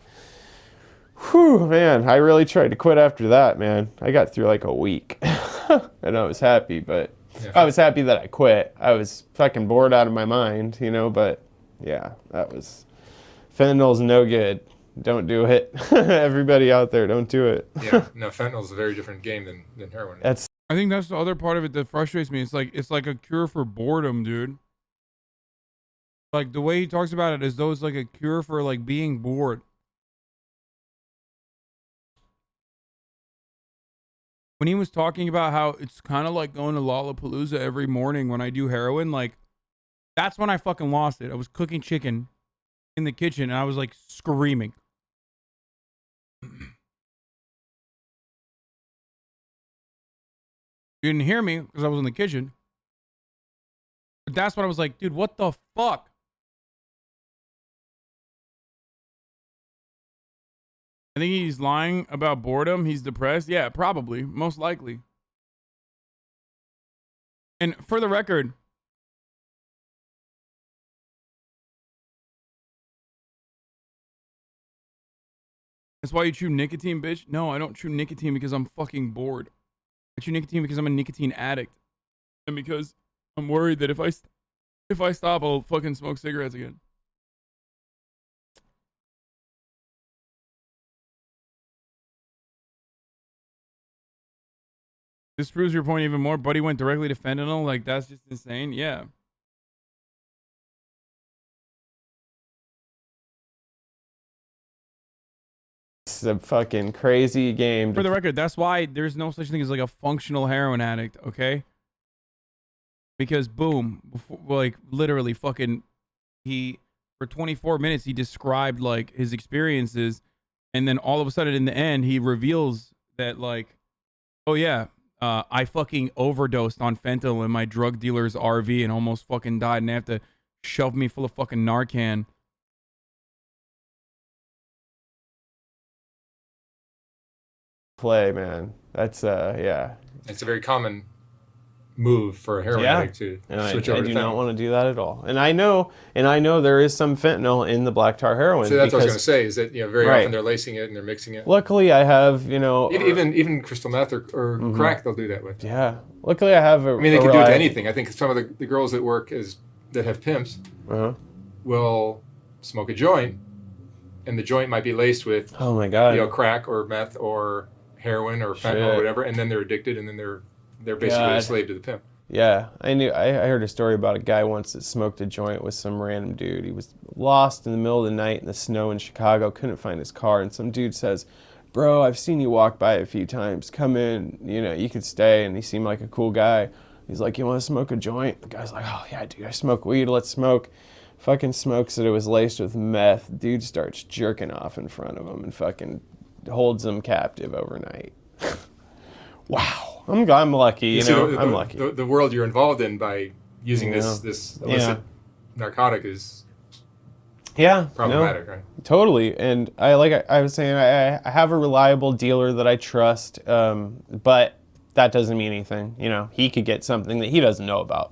Whew, man, I really tried to quit after that, man. I got through like a week, and I was happy, but Yeah. I was happy that I quit. I was fucking bored out of my mind, you know, but yeah, fentanyl's no good. Don't do it. Everybody out there, don't do it. Yeah, no, fentanyl's a very different game than heroin. I think that's the other part of it that frustrates me. It's like a cure for boredom, dude. Like the way he talks about it as though it's like a cure for like being bored. When he was talking about how it's kind of like going to Lollapalooza every morning when I do heroin, like, that's when I fucking lost it. I was cooking chicken in the kitchen and I was like screaming. You didn't hear me because I was in the kitchen. But that's when I was like, dude, what the fuck? I think he's lying about boredom. He's depressed. Yeah, probably. Most likely. And for the record, that's why you chew nicotine, bitch? No, I don't chew nicotine because I'm fucking bored. I chew nicotine because I'm a nicotine addict. And because I'm worried that if I stop, I'll fucking smoke cigarettes again. This proves your point even more. Buddy went directly to fentanyl. Like, that's just insane. Yeah. It's a fucking crazy game. For the record, that's why there's no such thing as like a functional heroin addict, okay? Because boom, like literally fucking for 24 minutes he described like his experiences, and then all of a sudden in the end he reveals that like, oh yeah, I fucking overdosed on fentanyl in my drug dealer's RV and almost fucking died, and they have to shove me full of fucking Narcan. Play, man. That's yeah. It's a very common move for a heroin addict to switch over I to do fentanyl. not want to do that at all. And I know there is some fentanyl in the black tar heroin. So that's what I was going to say, is that very Right. often they're lacing it and they're mixing it. Luckily, I have even crystal meth or crack they'll do that with. Yeah. Luckily, I have a. I mean, they can do it to anything. I think some of the girls that work that have pimps will smoke a joint, and the joint might be laced with oh my god, crack or meth or heroin or fentanyl or whatever, and then they're addicted, and then they're basically a slave to the pimp. Yeah, I heard a story about a guy once that smoked a joint with some random dude. He was lost in the middle of the night in the snow in Chicago, couldn't find his car, and some dude says, "Bro, I've seen you walk by a few times. Come in, you could stay." And he seemed like a cool guy. He's like, "You want to smoke a joint?" The guy's like, "Oh yeah, dude, I smoke weed. Let's smoke." Fucking smokes it. It was laced with meth. Dude starts jerking off in front of him and fucking holds him captive overnight. Wow, I'm lucky. I'm lucky. The world you're involved in by using this illicit narcotic is problematic, right? Totally. And I was saying, I have a reliable dealer that I trust, but that doesn't mean anything. He could get something that he doesn't know about.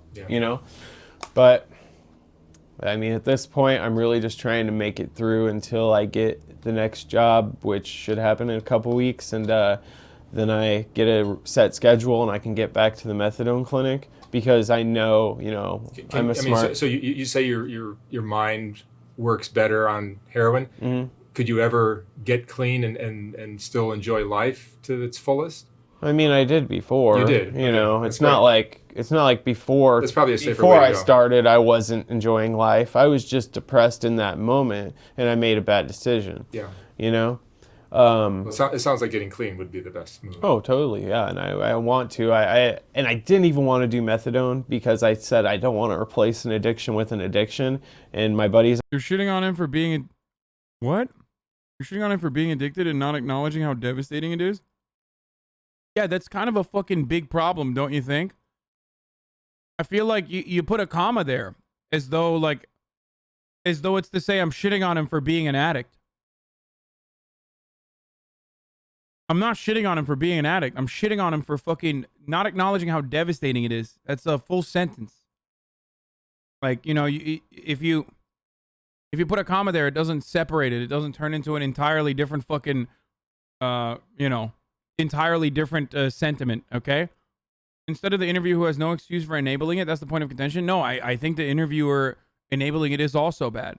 But I mean, at this point, I'm really just trying to make it through until I get the next job, which should happen in a couple weeks, and then I get a set schedule and I can get back to the methadone clinic, because I know, I'm smart. So you say your mind works better on heroin. Mm-hmm. Could you ever get clean and still enjoy life to its fullest? I mean, I did before. You did. It's not like before. That's probably a safer before way to I go. started, I wasn't enjoying life. I was just depressed in that moment, and I made a bad decision. Yeah. Well, it sounds like getting clean would be the best move. Oh, totally, yeah, and I want to. I didn't even want to do methadone because I said I don't want to replace an addiction with an addiction. And my buddies, you're shitting on him for being what? You're shitting on him for being addicted and not acknowledging how devastating it is? Yeah, that's kind of a fucking big problem, don't you think? I feel like you put a comma there as though it's to say I'm shitting on him for being an addict. I'm not shitting on him for being an addict. I'm shitting on him for fucking not acknowledging how devastating it is. That's a full sentence. If you put a comma there, it doesn't separate it. It doesn't turn into an entirely different fucking, entirely different sentiment, okay? Instead of the interviewer who has no excuse for enabling it, that's the point of contention. No, I think the interviewer enabling it is also bad.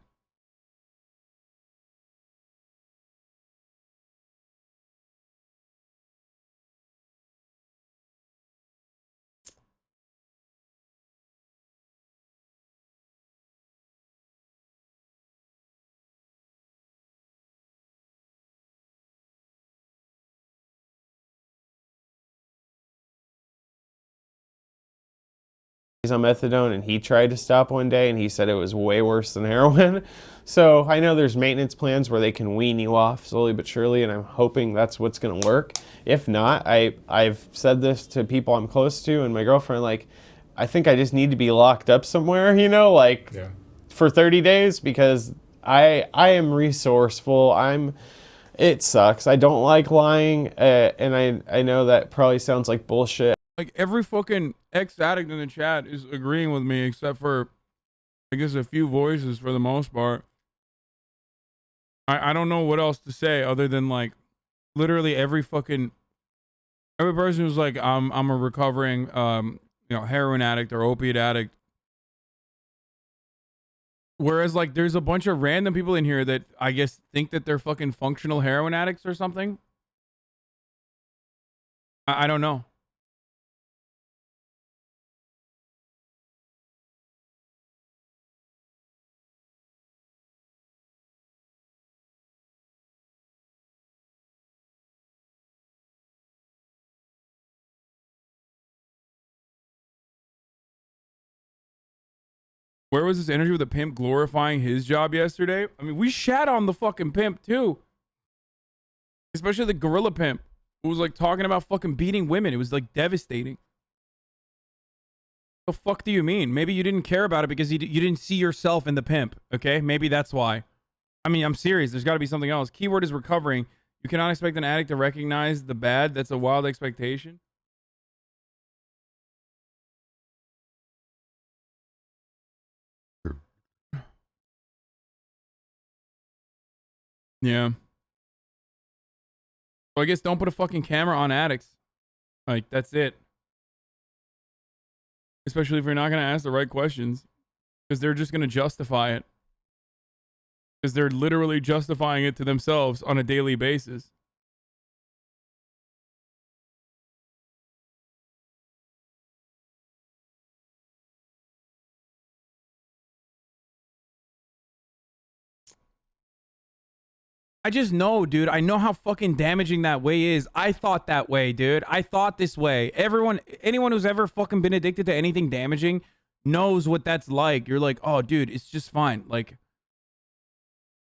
on methadone, and he tried to stop one day, and he said it was way worse than heroin. So I know there's maintenance plans where they can wean you off slowly but surely, and I'm hoping that's what's going to work. If not, I've said this to people I'm close to and my girlfriend, I think I just need to be locked up somewhere, for 30 days, because I am resourceful. It sucks. I don't like lying, and I know that probably sounds like bullshit. Like, every fucking ex-addict in the chat is agreeing with me, except for, I guess, a few voices for the most part. I don't know what else to say other than, literally every person who's like, I'm a recovering, heroin addict or opiate addict. Whereas, there's a bunch of random people in here that I guess think that they're fucking functional heroin addicts or something. I don't know. Where was this interview with the pimp glorifying his job yesterday? I mean, we shat on the fucking pimp too. Especially the gorilla pimp who was talking about fucking beating women. It was devastating. What the fuck do you mean? Maybe you didn't care about it because you didn't see yourself in the pimp, okay? Maybe that's why. I mean, I'm serious. There's got to be something else. Keyword is recovering. You cannot expect an addict to recognize the bad. That's a wild expectation. Yeah. So I guess don't put a fucking camera on addicts. Like, that's it. Especially if you're not going to ask the right questions. Because they're just going to justify it. Because they're literally justifying it to themselves on a daily basis. I just know, dude. I know how fucking damaging that way is. I thought that way, dude. I thought this way. Anyone who's ever fucking been addicted to anything damaging knows what that's like. You're like, oh, dude, it's just fine. Like,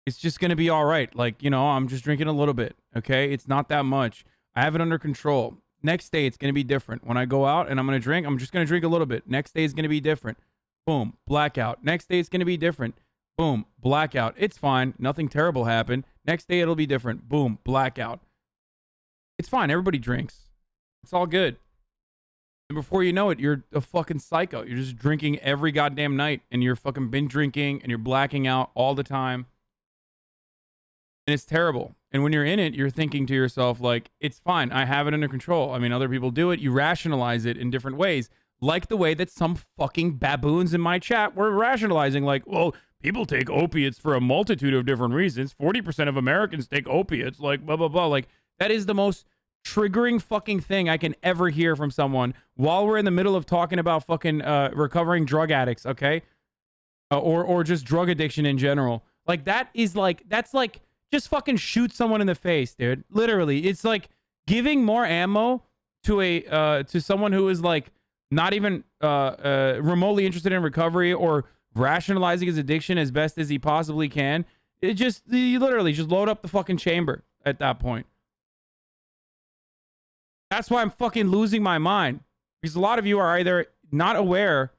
it's just gonna be all right. Like, you know, I'm just drinking a little bit. Okay, it's not that much. I have it under control. Next day, it's gonna be different. When I go out and I'm gonna drink, I'm just gonna drink a little bit. Next day is gonna be different. Boom, blackout. Next day, it's gonna be different. Boom, blackout. It's fine. Nothing terrible happened. Next day, it'll be different. Boom, blackout. It's fine. Everybody drinks. It's all good. And before you know it, you're a fucking psycho. You're just drinking every goddamn night. And you're fucking binge drinking. And you're blacking out all the time. And it's terrible. And when you're in it, you're thinking to yourself, like, it's fine. I have it under control. I mean, other people do it. You rationalize it in different ways. Like the way that some fucking baboons in my chat were rationalizing, like, well, people take opiates for a multitude of different reasons. 40% of Americans take opiates, like, blah, blah, blah. Like, that is the most triggering fucking thing I can ever hear from someone while we're in the middle of talking about fucking recovering drug addicts, okay? Or just drug addiction in general. Like, that's like, just fucking shoot someone in the face, dude. Literally. It's like giving more ammo to someone who is, like, not even remotely interested in recovery or rationalizing his addiction as best as he possibly can. You literally just load up the fucking chamber at that point. That's why I'm fucking losing my mind. Because a lot of you are either not aware.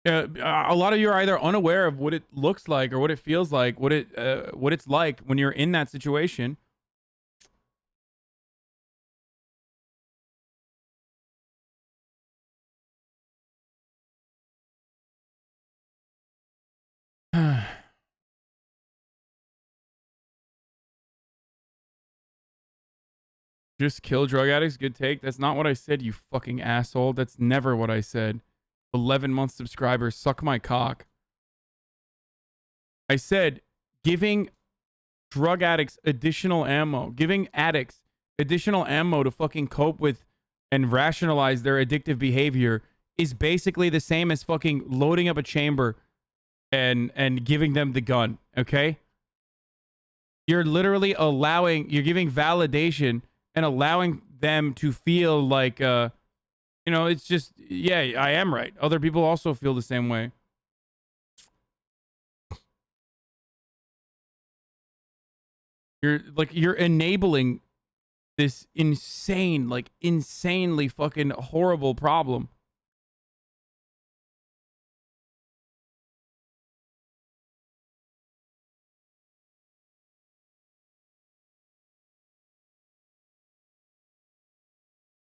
A lot of you are either unaware of what it looks like or what it feels like, what it's like when you're in that situation. Just kill drug addicts. Good take. That's not what I said, you fucking asshole. That's never what I said. 11-month subscribers. Suck my cock. I said giving drug addicts additional ammo. Giving addicts additional ammo to fucking cope with and rationalize their addictive behavior is basically the same as fucking loading up a chamber and giving them the gun. Okay? You're literally you're giving validation and allowing them to feel like, you know, it's just, yeah, I am right. Other people also feel the same way. You're enabling this insane, like, insanely fucking horrible problem.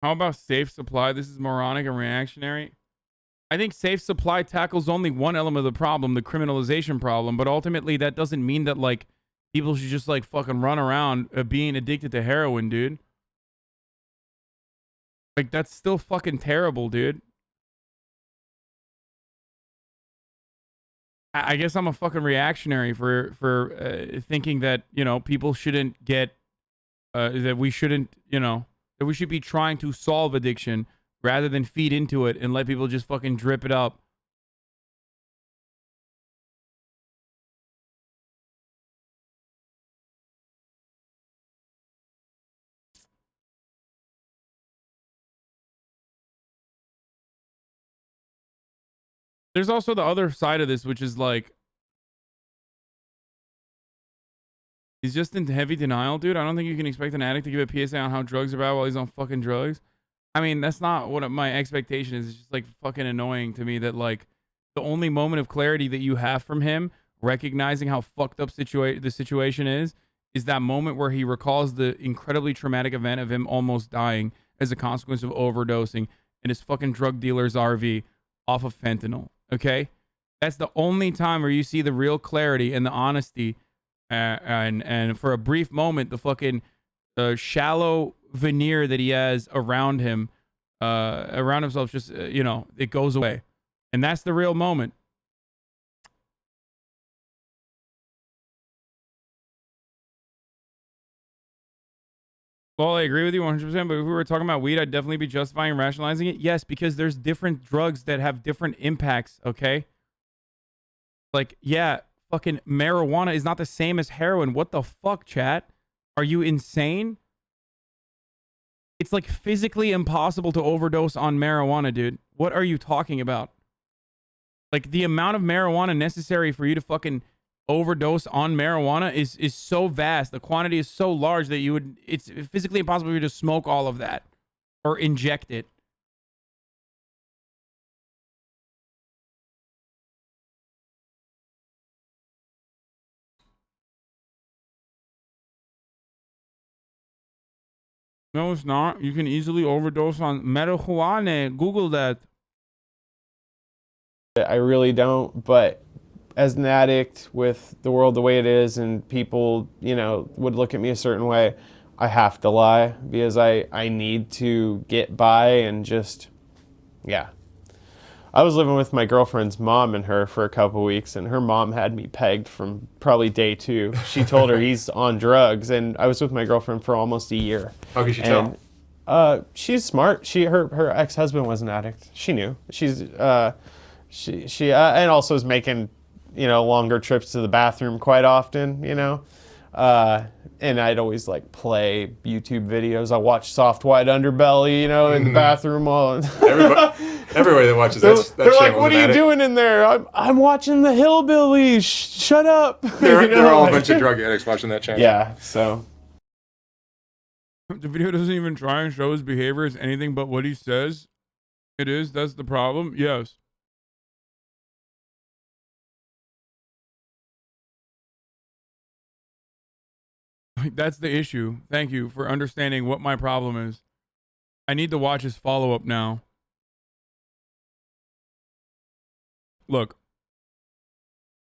How about safe supply? This is moronic and reactionary. I think safe supply tackles only one element of the problem, the criminalization problem. But ultimately, that doesn't mean that, like, people should just, like, fucking run around being addicted to heroin, dude. Like, that's still fucking terrible, dude. I guess I'm a fucking reactionary for thinking that, you know, people shouldn't get, that we shouldn't, you know, that we should be trying to solve addiction rather than feed into it and let people just fucking drip it up. There's also the other side of this, which is like, he's just in heavy denial, dude. I don't think you can expect an addict to give a PSA on how drugs are bad while he's on fucking drugs. I mean, that's not what my expectation is. It's just, like, fucking annoying to me that, like, the only moment of clarity that you have from him, recognizing how fucked up the situation is that moment where he recalls the incredibly traumatic event of him almost dying as a consequence of overdosing in his fucking drug dealer's RV off of fentanyl. Okay? That's the only time where you see the real clarity and the honesty, and for a brief moment, the fucking shallow veneer that he has around him, around himself, just you know, it goes away, and that's the real moment. Well, I agree with you 100%, but if we were talking about weed, I'd definitely be justifying and rationalizing it. Yes, because there's different drugs that have different impacts, okay? Like, yeah, fucking marijuana is not the same as heroin. What the fuck, chat? Are you insane? It's like physically impossible to overdose on marijuana, dude. What are you talking about? Like, the amount of marijuana necessary for you to fucking overdose on marijuana is so vast. The quantity is so large that it's physically impossible for you to smoke all of that or inject it. No, it's not. You can easily overdose on marijuana. Google that. I really don't, but as an addict with the world the way it is and people, you know, would look at me a certain way, I have to lie because I need to get by and just, yeah. I was living with my girlfriend's mom and her for a couple weeks, and her mom had me pegged from probably day 2. She told her he's on drugs, and I was with my girlfriend for almost a year. How could she tell? She's smart. Her ex-husband was an addict. She knew. She and also is making, you know, longer trips to the bathroom quite often, you know. And I'd always like play YouTube videos. I watch Soft White Underbelly, you know, in the bathroom while Everybody that watches that they're channel like, "What is are an you addict." doing in there?" I'm watching the Hillbillies. Shut up. They're all a bunch of drug addicts watching that channel. Yeah. So the video doesn't even try and show his behavior as anything but what he says it is. That's the problem. Yes. That's the issue. Thank you for understanding what my problem is. I need to watch his follow-up now. Look,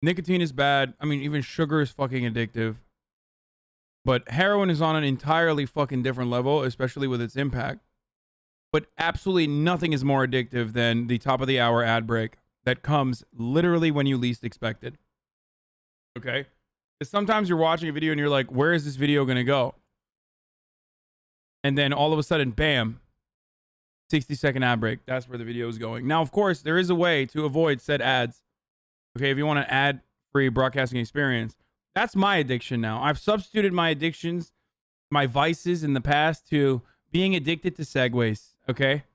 nicotine is bad. I mean, even sugar is fucking addictive. But heroin is on an entirely fucking different level, especially with its impact. But absolutely nothing is more addictive than the top of the hour ad break that comes literally when you least expect it. Okay? Sometimes you're watching a video and you're like, where is this video going to go? And then all of a sudden, bam, 60-second ad break. That's where the video is going. Now, of course, there is a way to avoid said ads. Okay, if you want an ad-free broadcasting experience. That's my addiction now. I've substituted my addictions, my vices in the past to being addicted to segues. Okay?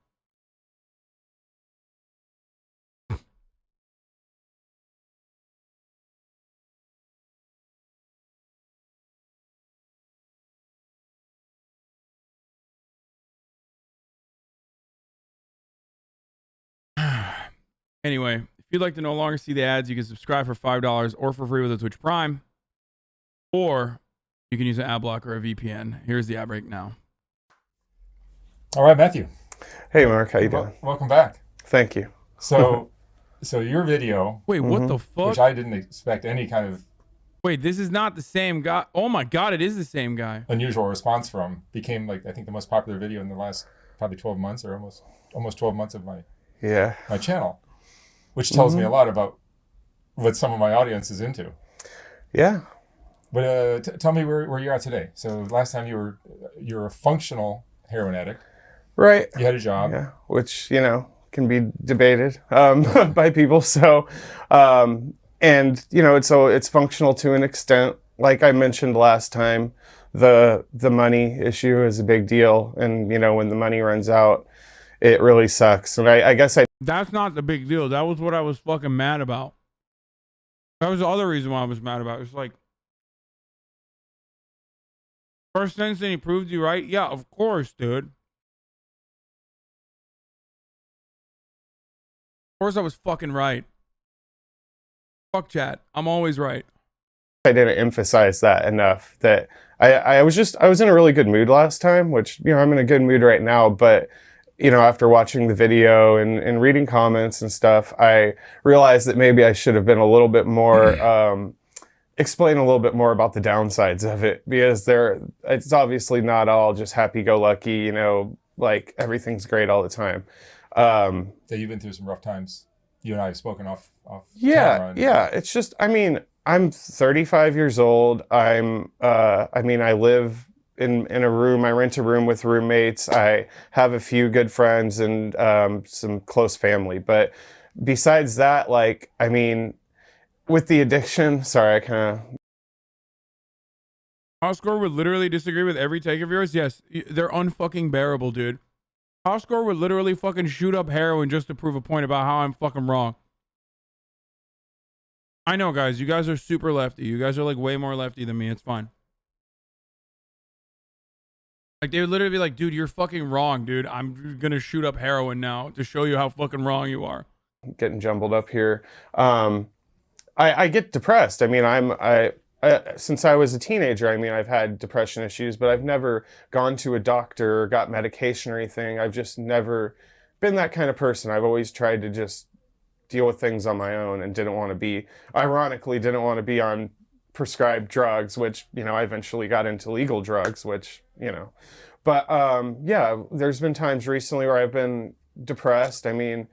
Anyway, if you'd like to no longer see the ads, you can subscribe for $5 or for free with a Twitch Prime. Or you can use an ad blocker or a VPN. Here's the ad break now. All right, Matthew. hey, Mark, how you doing? Welcome back. Thank you. So your video, Wait, what the fuck? which I didn't expect any kind of Wait, this is not the same guy. Oh my God, it is the same guy. unusual response from, became like I think the most popular video in the last probably 12 months or almost 12 months of my channel, which tells me a lot about what some of my audience is into. Yeah. But tell me where you're at today. So last time you're a functional heroin addict. Right. You had a job. Yeah. Which, you know, can be debated by people. So, and you know, it's functional to an extent. Like I mentioned last time, the money issue is a big deal, and you know, when the money runs out, it really sucks. And I guess That's not the big deal. That was what I was fucking mad about. That was the other reason why I was mad about it. It's like, first sentence, he proved you right. Yeah, of course, dude. Of course I was fucking right. Fuck chat. I'm always right. I didn't emphasize that enough. That I was in a really good mood last time, which, you know, I'm in a good mood right now, but you know, after watching the video and reading comments and stuff, I realized that maybe I should have been a little bit more, explain a little bit more about the downsides of it, because it's obviously not all just happy-go-lucky, you know, like everything's great all the time. So you've been through some rough times. You and I have spoken off Yeah, camera. yeah. It's just, I mean, I'm 35 years old. I mean, I live in a room. I rent a room with roommates. I have a few good friends and some close family. But besides that, like, I mean, with the addiction, sorry, I kind of... Oscar would literally disagree with every take of yours. Yes, they're unfucking bearable, dude. Oscar would literally fucking shoot up heroin just to prove a point about how I'm fucking wrong. I know, guys. You guys are super lefty. You guys are like way more lefty than me. It's fine. Like, they would literally be like, dude, you're fucking wrong, dude. I'm gonna shoot up heroin now to show you how fucking wrong you are. Getting jumbled up here. I get depressed. I mean, since I was a teenager, I mean, I've had depression issues, but I've never gone to a doctor or got medication or anything. I've just never been that kind of person. I've always tried to just deal with things on my own and ironically didn't want to be on prescribed drugs, which, you know, I eventually got into legal drugs, which, you know, but yeah, there's been times recently where I've been depressed. I mean,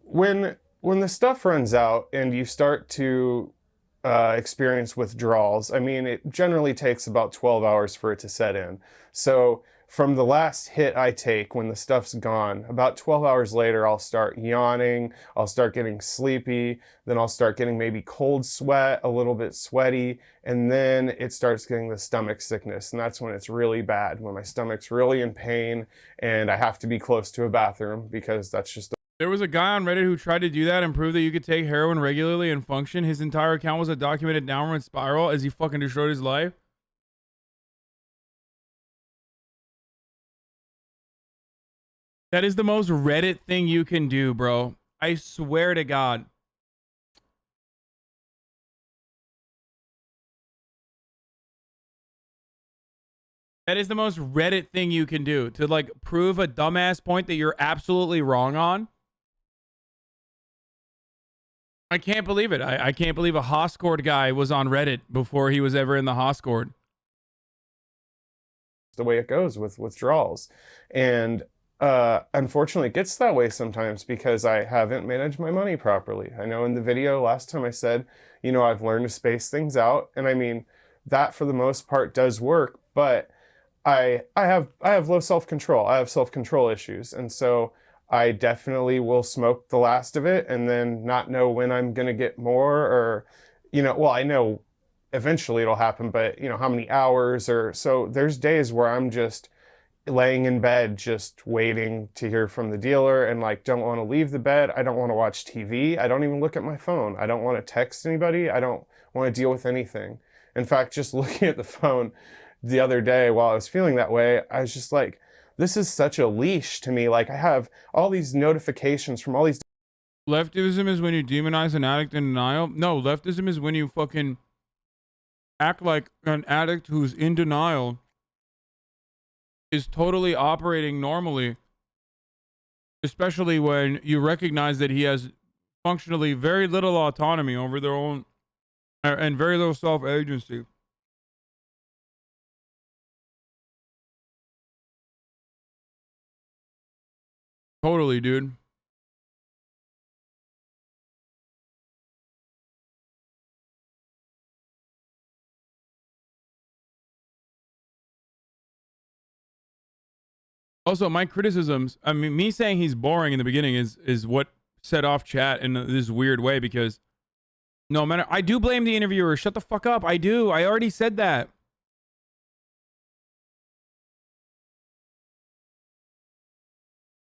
when the stuff runs out and you start to experience withdrawals, I mean, it generally takes about 12 hours for it to set in. So from the last hit I take, when the stuff's gone, about 12 hours later, I'll start yawning, I'll start getting sleepy, then I'll start getting maybe cold sweat, a little bit sweaty, and then it starts getting the stomach sickness. And that's when it's really bad, when my stomach's really in pain and I have to be close to a bathroom, because that's just... There was a guy on Reddit who tried to do that and prove that you could take heroin regularly and function. His entire account was a documented downward spiral as he fucking destroyed his life. That is the most Reddit thing you can do, bro. I swear to God. That is the most Reddit thing you can do, to like prove a dumbass point that you're absolutely wrong on. I can't believe it. I can't believe a Hoscord guy was on Reddit before he was ever in the Hoscord. The way it goes with withdrawals. And unfortunately, it gets that way sometimes because I haven't managed my money properly. I know in the video last time I said, you know, I've learned to space things out. And I mean, that for the most part does work, but I have low self-control. I have self-control issues. And so I definitely will smoke the last of it and then not know when I'm going to get more, or, you know, well, I know eventually it'll happen, but you know, how many hours, or so there's days where I'm just laying in bed, just waiting to hear from the dealer, and like, don't want to leave the bed. I don't want to watch TV. I don't even look at my phone. I don't want to text anybody. I don't want to deal with anything. In fact, just looking at the phone the other day while I was feeling that way, I was just like, this is such a leash to me. Like, I have all these notifications from all these... Leftism is when you demonize an addict in denial. No, leftism is when you fucking act like an addict who's in denial is totally operating normally. Especially when you recognize that he has functionally very little autonomy over their own and very little self-agency. Totally, dude. Also, my criticisms, I mean, me saying he's boring in the beginning is what set off chat in this weird way, because no matter, I do blame the interviewer. Shut the fuck up. I do. I already said that.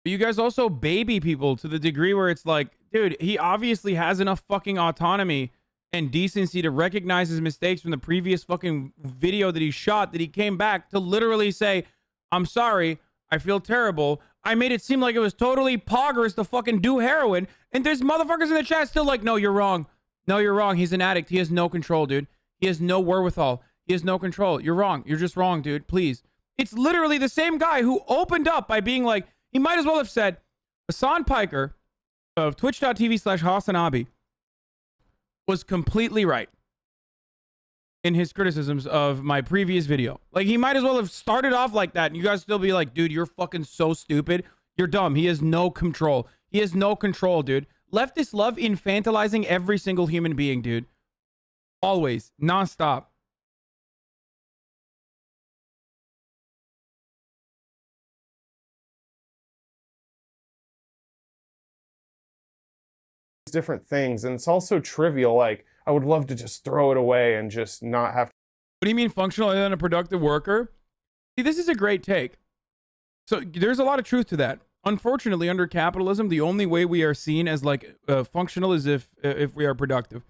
But you guys also baby people to the degree where it's like, dude, he obviously has enough fucking autonomy and decency to recognize his mistakes from the previous fucking video that he shot, that he came back to literally say, I'm sorry, I feel terrible. I made it seem like it was totally poggers to fucking do heroin. And there's motherfuckers in the chat still like, no, you're wrong. No, you're wrong. He's an addict. He has no control, dude. He has no wherewithal. He has no control. You're wrong. You're just wrong, dude. Please. It's literally the same guy who opened up by being like, He might as well have said, Hasan Piker of twitch.tv/HasanAbi was completely right in his criticisms of my previous video. Like, he might as well have started off like that, and you guys still be like, dude, you're fucking so stupid. You're dumb. He has no control. He has no control, dude. Leftists love infantilizing every single human being, dude. Always. Non-stop. Different things, and it's also trivial. Like, I would love to just throw it away and just not have to. What do you mean functional and a productive worker? See, this is a great take. So there's a lot of truth to that. Unfortunately, under capitalism, the only way we are seen as like functional is if we are productive.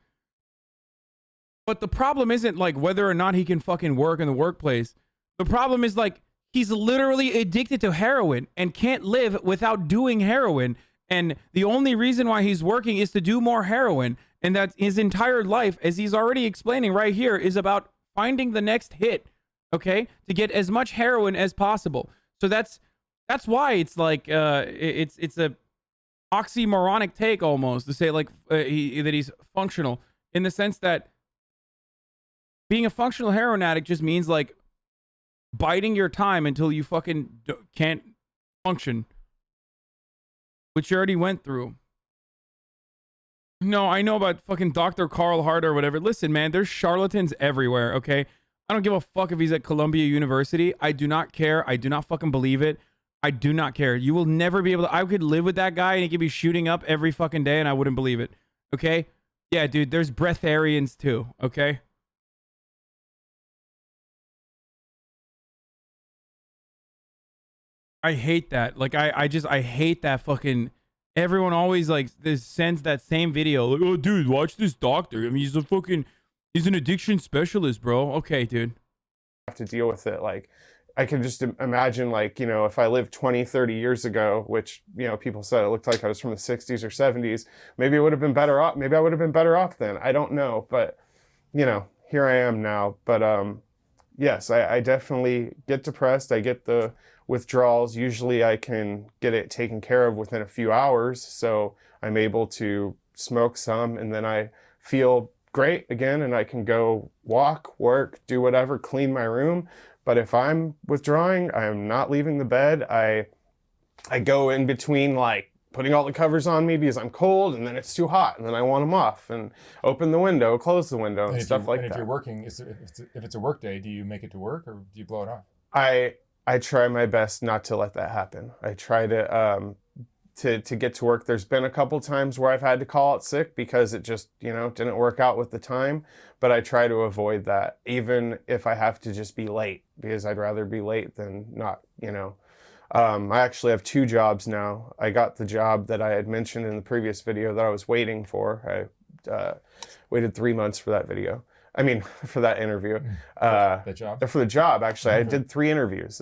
But the problem isn't like whether or not he can fucking work in the workplace. The problem is like he's literally addicted to heroin and can't live without doing heroin. And the only reason why he's working is to do more heroin. And that his entire life, as he's already explaining right here, is about finding the next hit, okay? To get as much heroin as possible. So that's why it's like, it's a oxymoronic take almost to say like that he's functional, in the sense that being a functional heroin addict just means like biding your time until you fucking can't function. Which you already went through. No, I know about fucking Dr. Carl Hart or whatever. Listen, man, there's charlatans everywhere, okay? I don't give a fuck if he's at Columbia University. I do not care. I do not fucking believe it. I do not care. You will never be able to... I could live with that guy and he could be shooting up every fucking day and I wouldn't believe it, okay? Yeah, dude, there's breatharians too, okay? I hate that. Like, I hate that fucking... Everyone always, like, sends that same video. Like, oh, dude, watch this doctor. I mean, he's an addiction specialist, bro. Okay, dude. Have to deal with it. Like, I can just imagine, like, you know, if I lived 20, 30 years ago, which, you know, people said it looked like I was from the 60s or 70s, maybe it would have been better off. Maybe I would have been better off then. I don't know. But, you know, here I am now. But, yes, I definitely get depressed. I get the withdrawals. Usually I can get it taken care of within a few hours. So I'm able to smoke some and then I feel great again and I can go walk, work, do whatever, clean my room. But if I'm withdrawing, I'm not leaving the bed. I go in between like putting all the covers on me because I'm cold and then it's too hot and then I want them off and open the window, close the window and stuff like that. And if you're working, if it's a work day, do you make it to work or do you blow it off? I try my best not to let that happen. I try to get to work. There's been a couple times where I've had to call out sick because it just, you know, didn't work out with the time, but I try to avoid that, even if I have to just be late, because I'd rather be late than not, you know. I actually have 2 jobs now. I got the job that I had mentioned in the previous video that I was waiting for. I waited 3 months for that video. I mean, for that interview. The job? For the job, actually. I did 3 interviews.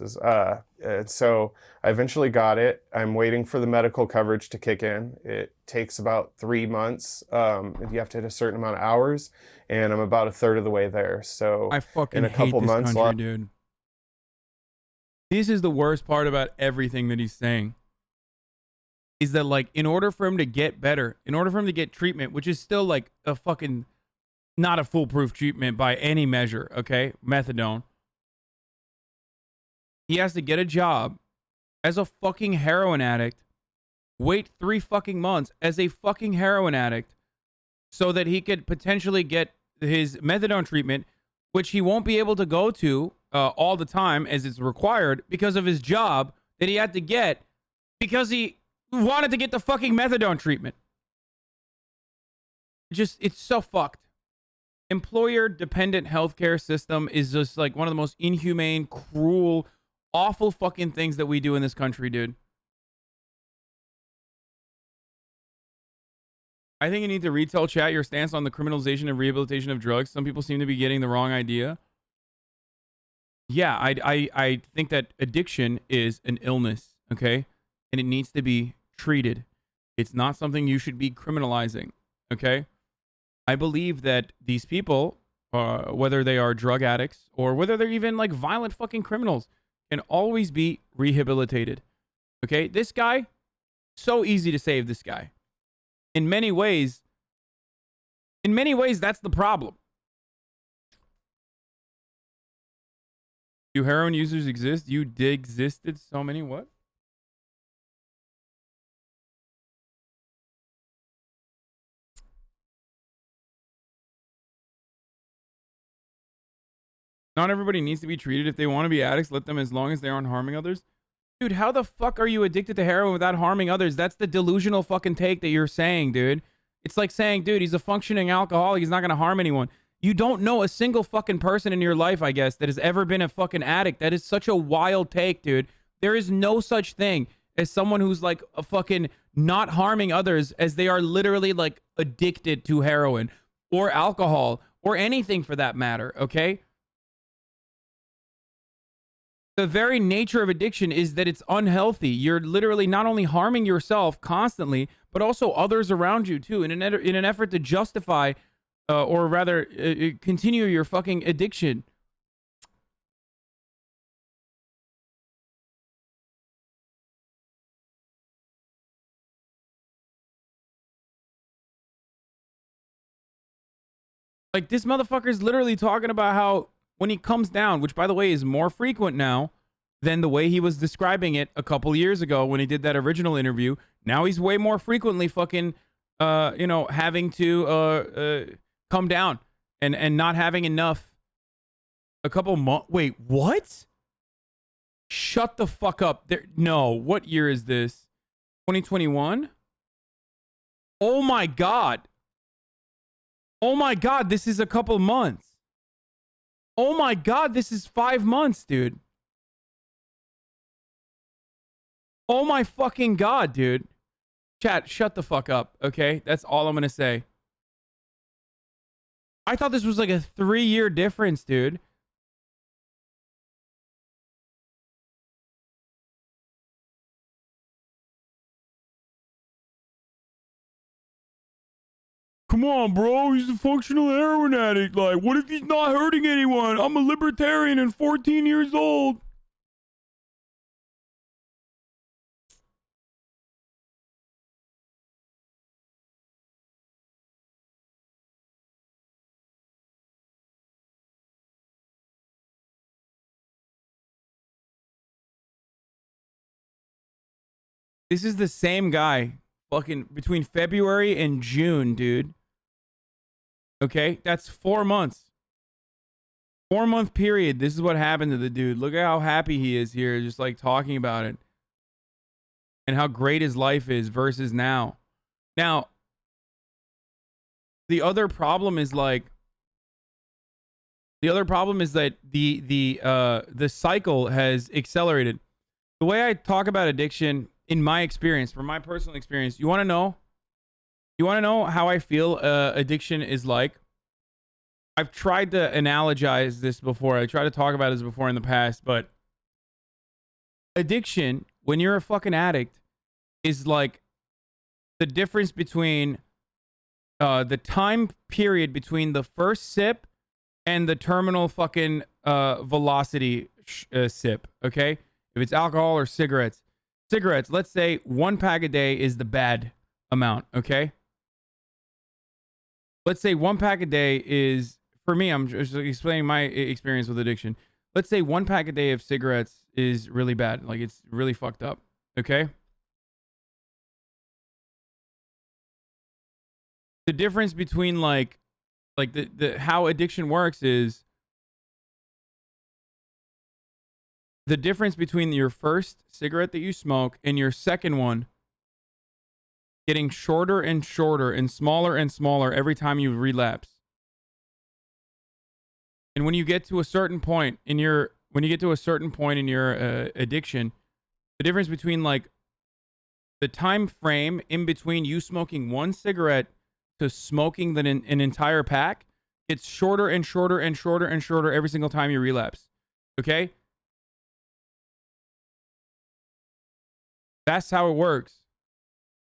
So I eventually got it. I'm waiting for the medical coverage to kick in. It takes about 3 months. You have to hit a certain amount of hours, and I'm about a third of the way there. So I fucking in a couple hate this months, country, dude. This is the worst part about everything that he's saying. Is that, like, in order for him to get better, in order for him to get treatment, which is still like a fucking... not a foolproof treatment by any measure, okay? Methadone. He has to get a job as a fucking heroin addict, wait 3 fucking months as a fucking heroin addict so that he could potentially get his methadone treatment, which he won't be able to go to all the time as it's required because of his job that he had to get because he wanted to get the fucking methadone treatment. It's so fucked. Employer-dependent healthcare system is just like one of the most inhumane, cruel, awful fucking things that we do in this country, dude. I think you need to retail chat your stance on the criminalization and rehabilitation of drugs. Some people seem to be getting the wrong idea. Yeah, I think that addiction is an illness, okay? And it needs to be treated. It's not something you should be criminalizing, okay? I believe that these people, whether they are drug addicts or whether they're even like violent fucking criminals, can always be rehabilitated. Okay, this guy, so easy to save this guy. In many ways, that's the problem. Do heroin users exist? You existed so many what? Not everybody needs to be treated. If they want to be addicts, let them as long as they aren't harming others. Dude, how the fuck are you addicted to heroin without harming others? That's the delusional fucking take that you're saying, dude. It's like saying, dude, he's a functioning alcoholic. He's not going to harm anyone. You don't know a single fucking person in your life, I guess, that has ever been a fucking addict. That is such a wild take, dude. There is no such thing as someone who's like a fucking not harming others as they are literally like addicted to heroin or alcohol or anything for that matter, okay? The very nature of addiction is that it's unhealthy. You're literally not only harming yourself constantly, but also others around you too, in an effort to justify, or rather, continue your fucking addiction. Like, this motherfucker's literally talking about how when he comes down, which by the way is more frequent now than the way he was describing it a couple years ago when he did that original interview. Now he's way more frequently fucking, having to come down and not having enough. A couple months. Wait, what? Shut the fuck up. No, what year is this? 2021? Oh my God. Oh my God, this is a couple months. Oh my God, this is 5 months, dude. Oh my fucking God, dude. Chat, shut the fuck up, okay? That's all I'm gonna say. I thought this was like a 3-year difference, dude. Come on, bro. He's a functional heroin addict. Like, what if he's not hurting anyone? I'm a libertarian and 14 years old. This is the same guy fucking between February and June, dude. Okay, that's 4 months. 4-month period. This is what happened to the dude. Look at how happy he is here, just like talking about it. And how great his life is versus now. Now, the other problem is like, that the cycle has accelerated. The way I talk about addiction, in my experience, from my personal experience, you want to know? You want to know how I feel addiction is like? I've tried to analogize this before. I tried to talk about this before in the past, but addiction, when you're a fucking addict, is like the difference between the time period between the first sip and the terminal fucking velocity sip, okay? If it's alcohol or cigarettes. Cigarettes, let's say 1 pack a day is the bad amount, okay? Let's say 1 pack a day is, for me, I'm just explaining my experience with addiction. Let's say 1 pack a day of cigarettes is really bad. Like, it's really fucked up, okay? The difference between like the how addiction works is the difference between your first cigarette that you smoke and your second one getting shorter and shorter and smaller every time you relapse. And when you get to a certain point in your addiction, the difference between like the time frame in between you smoking 1 cigarette to smoking an entire pack, it's shorter and shorter and shorter and shorter every single time you relapse. Okay? That's how it works.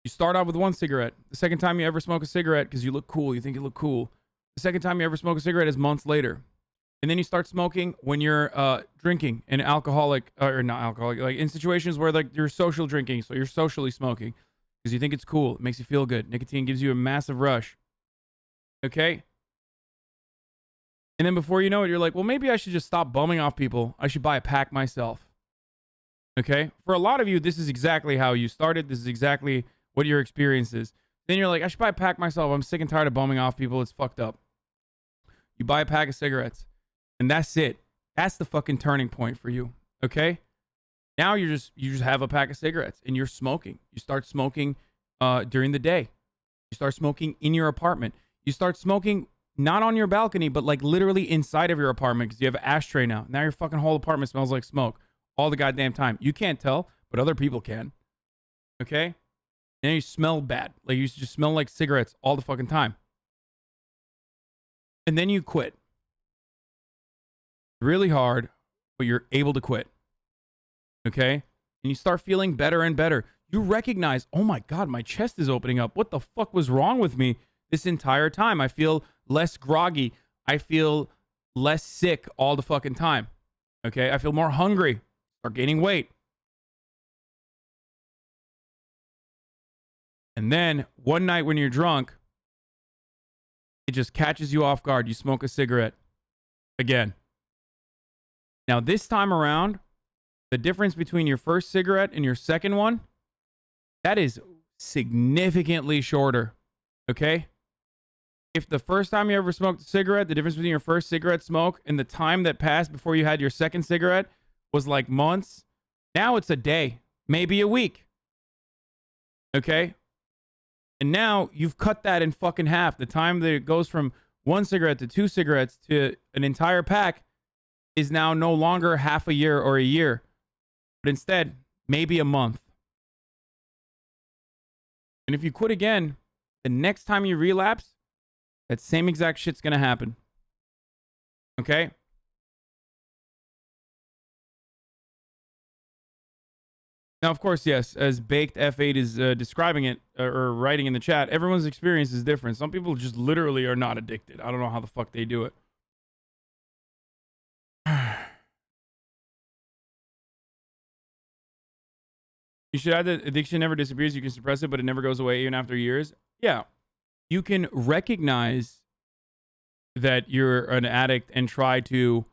You start off with 1 cigarette. The second time you ever smoke a cigarette, because you look cool, you think you look cool. The second time you ever smoke a cigarette is months later. And then you start smoking when you're drinking and alcoholic, or not alcoholic, like in situations where like you're social drinking, so you're socially smoking because you think it's cool. It makes you feel good. Nicotine gives you a massive rush. Okay? And then before you know it, you're like, well, maybe I should just stop bumming off people. I should buy a pack myself. Okay? For a lot of you, this is exactly how you started. This is exactly what your experience is. Then you're like, I should buy a pack myself. I'm sick and tired of bumming off people. It's fucked up. You buy a pack of cigarettes. And that's it. That's the fucking turning point for you. Okay? Now you just have a pack of cigarettes and you're smoking. You start smoking during the day. You start smoking in your apartment. You start smoking not on your balcony, but like literally inside of your apartment because you have an ashtray now. Now your fucking whole apartment smells like smoke all the goddamn time. You can't tell, but other people can. Okay? And you smell bad. Like you just smell like cigarettes all the fucking time. And then you quit. Really hard, but you're able to quit. Okay? And you start feeling better and better. You recognize, oh my God, my chest is opening up. What the fuck was wrong with me this entire time? I feel less groggy. I feel less sick all the fucking time. Okay? I feel more hungry. Start gaining weight. And then one night when you're drunk, it just catches you off guard. You smoke a cigarette again. Now, this time around, the difference between your first cigarette and your second one, that is significantly shorter, okay? If the first time you ever smoked a cigarette, the difference between your first cigarette smoke and the time that passed before you had your second cigarette was like months, now it's a day, maybe a week, okay? And now you've cut that in fucking half. The time that it goes from one cigarette to two cigarettes to an entire pack is now no longer half a year or a year, but instead, maybe a month. And if you quit again, the next time you relapse, that same exact shit's gonna happen. Okay? Now, of course, yes, as Baked F8 is describing it or writing in the chat, everyone's experience is different. Some people just literally are not addicted. I don't know how the fuck they do it. You should add that addiction never disappears. You can suppress it, but it never goes away even after years. Yeah. You can recognize that you're an addict and try to...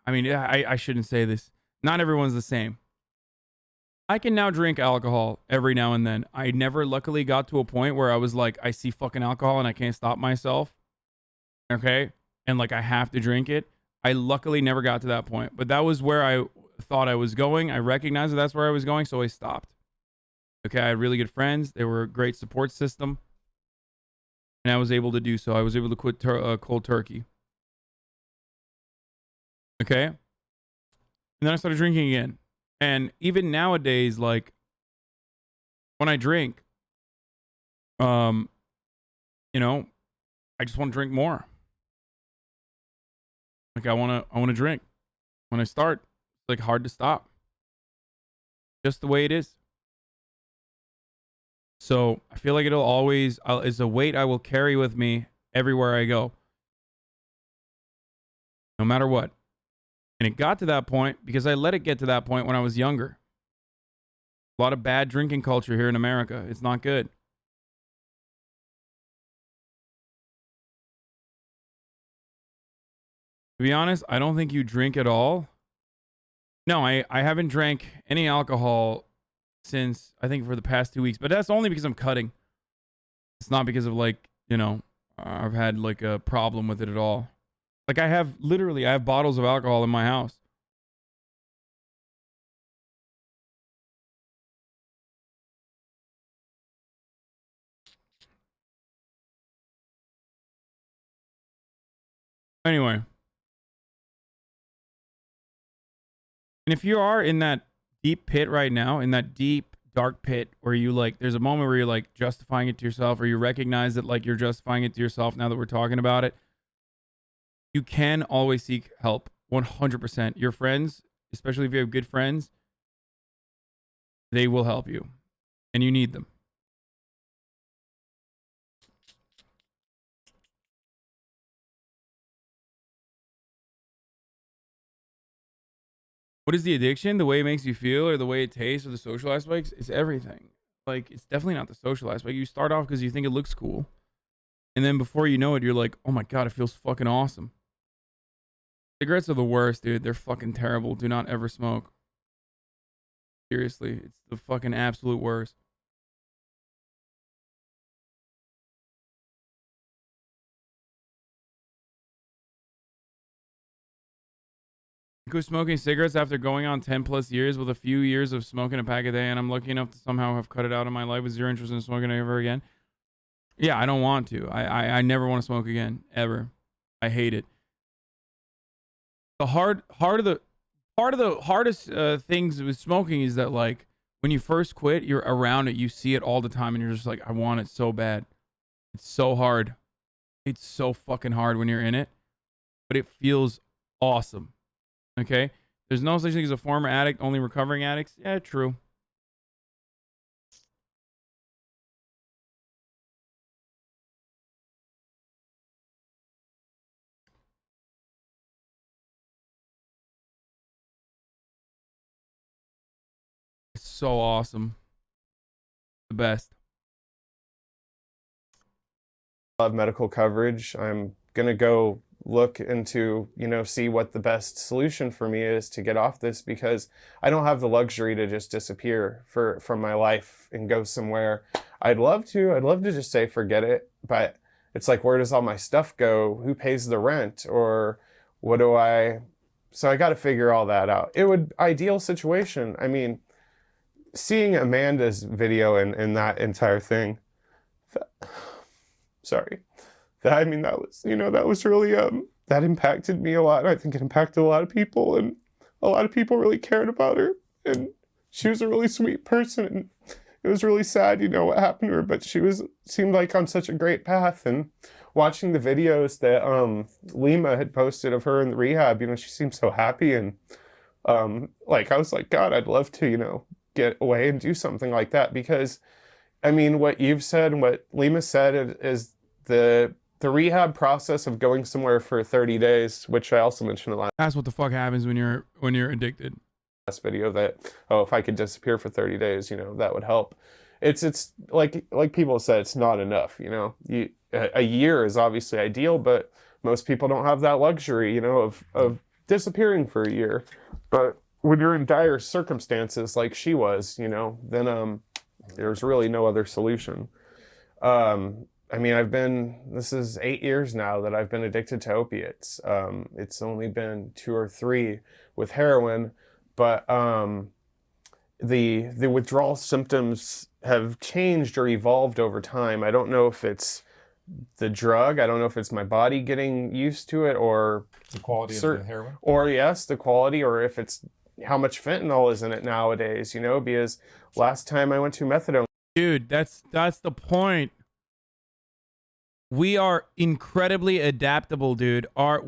I mean, I shouldn't say this. Not everyone's the same. I can now drink alcohol every now and then. I never luckily got to a point where I was like, I see fucking alcohol and I can't stop myself. Okay? And like I have to drink it. I luckily never got to that point. But that was where I thought I was going. I recognized that that's where I was going, so I stopped. Okay, I had really good friends. They were a great support system. And I was able to do so. I was able to quit cold turkey. Okay? And then I started drinking again. And even nowadays, like, when I drink, you know, I just want to drink more. Like, I want to drink. When I start, it's like hard to stop. Just the way it is. So I feel like it'll always, it's a weight I will carry with me everywhere I go. No matter what. And it got to that point because I let it get to that point when I was younger. A lot of bad drinking culture here in America. It's not good. To be honest, I don't think you drink at all. No, I haven't drank any alcohol since, I think, for the past 2 weeks. But that's only because I'm cutting. It's not because of, like, you know, I've had, like, a problem with it at all. Like, I have bottles of alcohol in my house. Anyway. And if you are in that deep pit right now, in that deep, dark pit where you, like, there's a moment where you're, like, justifying it to yourself, or you recognize that, like, you're justifying it to yourself now that we're talking about it, you can always seek help. 100%. Your friends, especially if you have good friends, they will help you. And you need them. What is the addiction? The way it makes you feel, or the way it tastes, or the social aspects? It's everything. Like, it's definitely not the social aspect. You start off because you think it looks cool. And then before you know it, you're like, oh my God, it feels fucking awesome. Cigarettes are the worst, dude. They're fucking terrible. Do not ever smoke. Seriously, it's the fucking absolute worst. Quit smoking cigarettes after going on 10 plus years with a few years of smoking a pack a day, and I'm lucky enough to somehow have cut it out of my life with zero interest in smoking ever again. Yeah, I don't want to. I never want to smoke again, ever. I hate it. The part of the hardest things with smoking is that, like, when you first quit, you're around it, you see it all the time, and you're just like, I want it so bad. It's so hard. It's so fucking hard when you're in it, but it feels awesome. Okay? There's no such thing as a former addict, only recovering addicts. Yeah, true. It's so awesome. The best. I have medical coverage. I'm going to go look into, see what the best solution for me is to get off this, because I don't have the luxury to just disappear from my life and go somewhere. I'd love to just say forget it, but it's like, where does all my stuff go? Who pays the rent? Or what do I... So I got to figure all that out. Ideal situation. I mean, seeing Amanda's video and that entire thing, sorry. That was really, that impacted me a lot. I think it impacted a lot of people, and a lot of people really cared about her. And she was a really sweet person, and it was really sad, what happened to her, but seemed like on such a great path. And watching the videos that Lima had posted of her in the rehab, she seemed so happy. And I was like, God, I'd love to, get away and do something like that. Because, I mean, what you've said and what Lima said is the rehab process of going somewhere for 30 days, which I also mentioned a lot. That's what the fuck happens when you're addicted. Last video that, if I could disappear for 30 days, that would help. It's like people said, it's not enough, a year is obviously ideal, but most people don't have that luxury, of disappearing for a year. But when you're in dire circumstances like she was, then there's really no other solution. I mean, this is 8 years now that I've been addicted to opiates. It's only been 2 or 3 with heroin, but the withdrawal symptoms have changed or evolved over time. I don't know if it's the drug. I don't know if it's my body getting used to it, or the quality of the heroin, or yes, the quality, or if it's how much fentanyl is in it nowadays. Because last time I went to methadone. Dude, that's the point. We are incredibly adaptable, dude. Our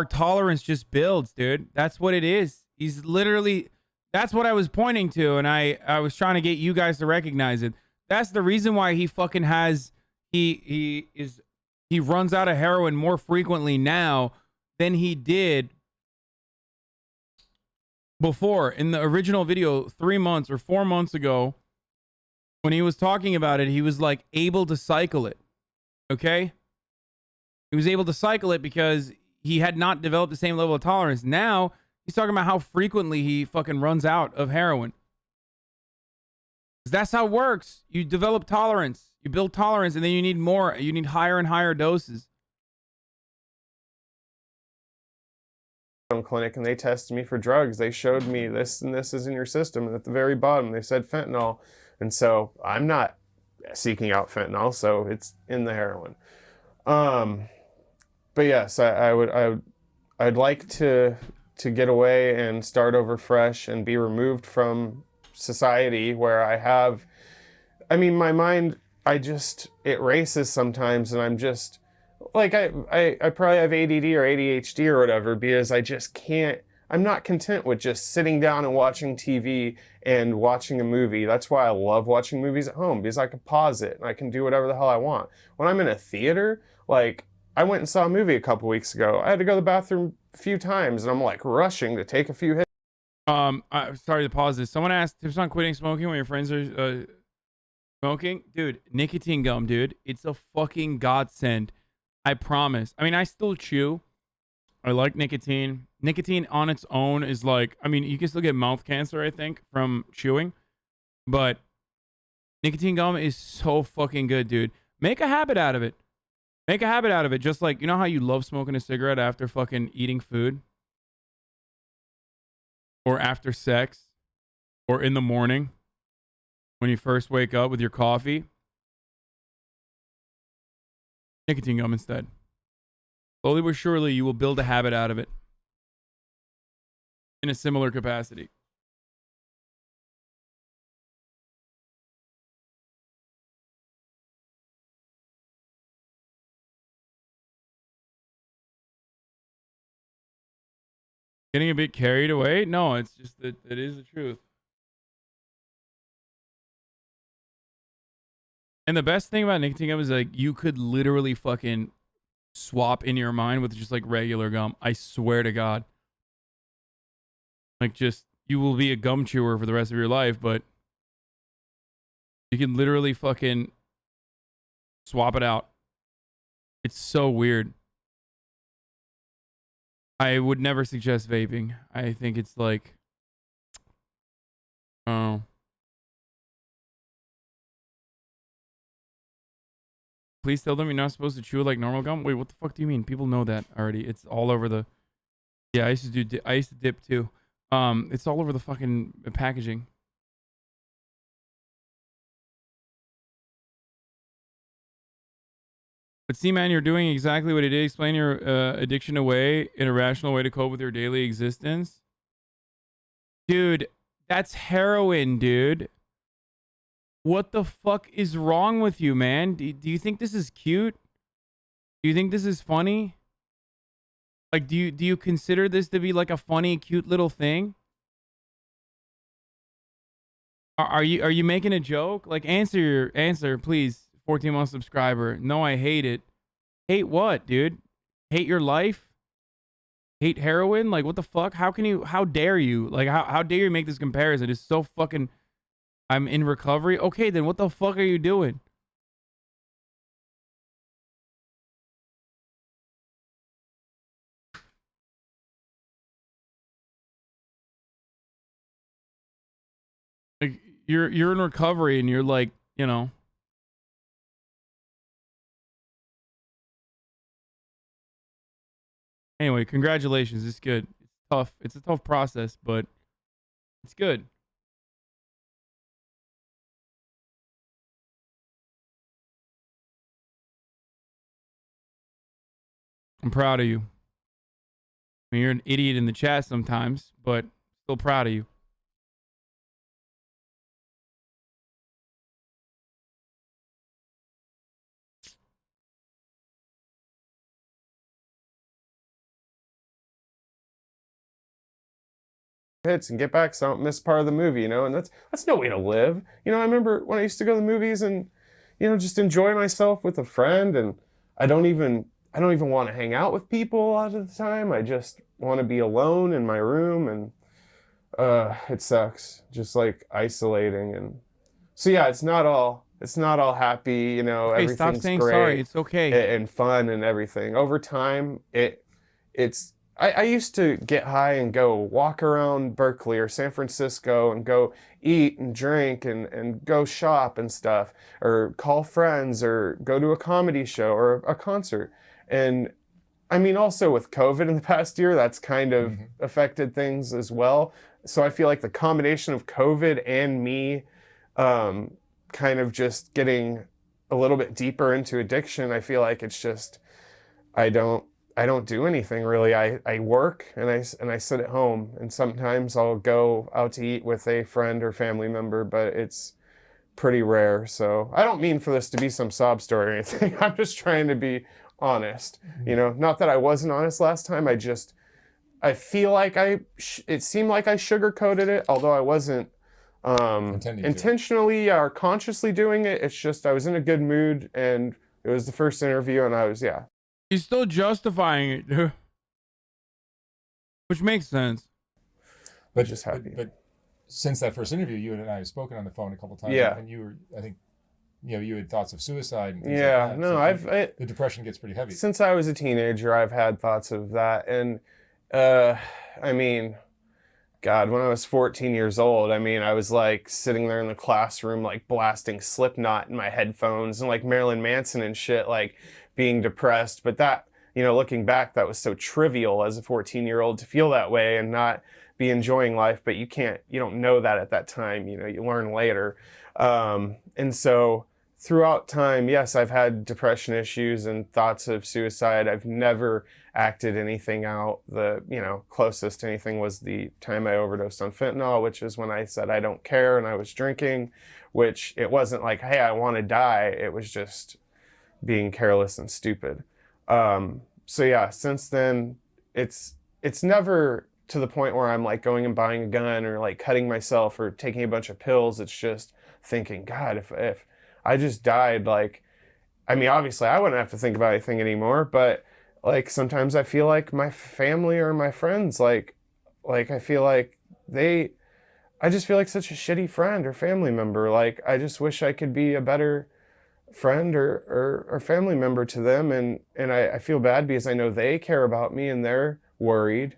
tolerance just builds, dude. That's what it is. That's what I was pointing to, and I was trying to get you guys to recognize it. That's the reason why he fucking he runs out of heroin more frequently now than he did before. In the original video 3 months or 4 months ago, when he was talking about it, he was like able to cycle it. Okay? He was able to cycle it because he had not developed the same level of tolerance. Now he's talking about how frequently he fucking runs out of heroin. That's how it works. You develop tolerance. You build tolerance, and then you need more. You need higher and higher doses. Clinic, and they tested me for drugs. They showed me this and this is in your system, and at the very bottom they said fentanyl. And so I'm not seeking out fentanyl, so it's in the heroin. But yes, I'd like to get away and start over fresh and be removed from society where my mind, it races sometimes, and I'm just like, I probably have ADD or ADHD or whatever, because I just can't, I'm not content with just sitting down and watching TV and watching a movie. That's why I love watching movies at home, because I can pause it and I can do whatever the hell I want. When I'm in a theater, like, I went and saw a movie a couple weeks ago. I had to go to the bathroom a few times, and I'm like rushing to take a few hits. Sorry to pause this. Someone asked tips on quitting smoking when your friends are smoking. Dude, nicotine gum, dude. It's a fucking godsend. I promise. I mean, I still chew. I like nicotine. Nicotine on its own is like, I mean, you can still get mouth cancer, I think, from chewing. But nicotine gum is so fucking good, dude. Make a habit out of it. Make a habit out of it. Just like, you know how you love smoking a cigarette after fucking eating food? Or after sex? Or in the morning? When you first wake up with your coffee? Nicotine gum instead. Slowly but surely, you will build a habit out of it. In a similar capacity. Getting a bit carried away? No, it's just that it is the truth. And the best thing about nicotine gum is like you could literally fucking swap in your mind with just like regular gum. I swear to God. Like just you will be a gum chewer for the rest of your life, but you can literally fucking swap it out. It's so weird. I would never suggest vaping. I think it's like, oh. Please tell them you're not supposed to chew like normal gum. Wait, what the fuck do you mean? People know that already. It's all over the. Yeah, I used to do. I used to dip too. It's all over the fucking packaging. But see, man, you're doing exactly what it is. Explain your addiction away in a rational way to cope with your daily existence. Dude, that's heroin, dude. What the fuck is wrong with you, man? Do you think this is cute? Do you think this is funny? Like, do you consider this to be like a funny, cute little thing? Are you making a joke? Like, answer, please. 14-month subscriber. No, I hate it. Hate what, dude? Hate your life? Hate heroin? Like, what the fuck? How dare you? Like, how dare you make this comparison? It's so fucking... I'm in recovery? Okay, then what the fuck are you doing? Like, you're in recovery and you're like, you know... Anyway, congratulations. It's good. It's tough. It's a tough process, but it's good. I'm proud of you. I mean, you're an idiot in the chat sometimes, but still proud of you. Hits and get back so I don't miss part of the movie, you know, and that's no way to live. You know, I remember when I used to go to the movies and, you know, just enjoy myself with a friend, and I don't even want to hang out with people a lot of the time. I just want to be alone in my room, and it sucks. Just like isolating. And so yeah, it's not all happy, you know, Okay, everything's stop saying great sorry. It's okay. and fun and everything. Over time, I used to get high and go walk around Berkeley or San Francisco and go eat and drink and go shop and stuff, or call friends or go to a comedy show or a concert. And I mean, also with COVID in the past year, that's kind of affected things as well. So I feel like the combination of COVID and me kind of just getting a little bit deeper into addiction, I feel like it's just, I don't do anything really. I work and I sit at home, and sometimes I'll go out to eat with a friend or family member, but it's pretty rare. So I don't mean for this to be some sob story or anything. I'm just trying to be honest. You know, not that I wasn't honest last time. I feel like it seemed like I sugarcoated it, although I wasn't intentionally or consciously doing it. It's just I was in a good mood, and it was the first interview, and I was, yeah. He's still justifying it, dude. Which makes sense. But Just happy. But since that first interview, you and I have spoken on the phone a couple times. Yeah. And you were, I think, you had thoughts of suicide and things Yeah, like that. no, So the depression gets pretty heavy. Since I was a teenager, I've had thoughts of that. And, I mean, God, when I was 14 years old, I mean, I was like sitting there in the classroom, like blasting Slipknot in my headphones and like Marilyn Manson and shit, like being depressed. But that, looking back, that was so trivial as a 14-year-old to feel that way and not be enjoying life. But you don't know that at that time, you learn later. And so throughout time, yes, I've had depression issues and thoughts of suicide. I've never acted anything out. The, closest to anything was the time I overdosed on fentanyl, which is when I said I don't care and I was drinking, which it wasn't like, hey, I want to die. It was just being careless and stupid. So yeah, since then, it's never to the point where I'm like going and buying a gun or like cutting myself or taking a bunch of pills. It's just thinking, God, if I just died, like, I mean, obviously I wouldn't have to think about anything anymore, but like sometimes I feel like my family or my friends, like I feel like I just feel like such a shitty friend or family member. Like, I just wish I could be a better friend or family member to them. And I feel bad because I know they care about me and they're worried,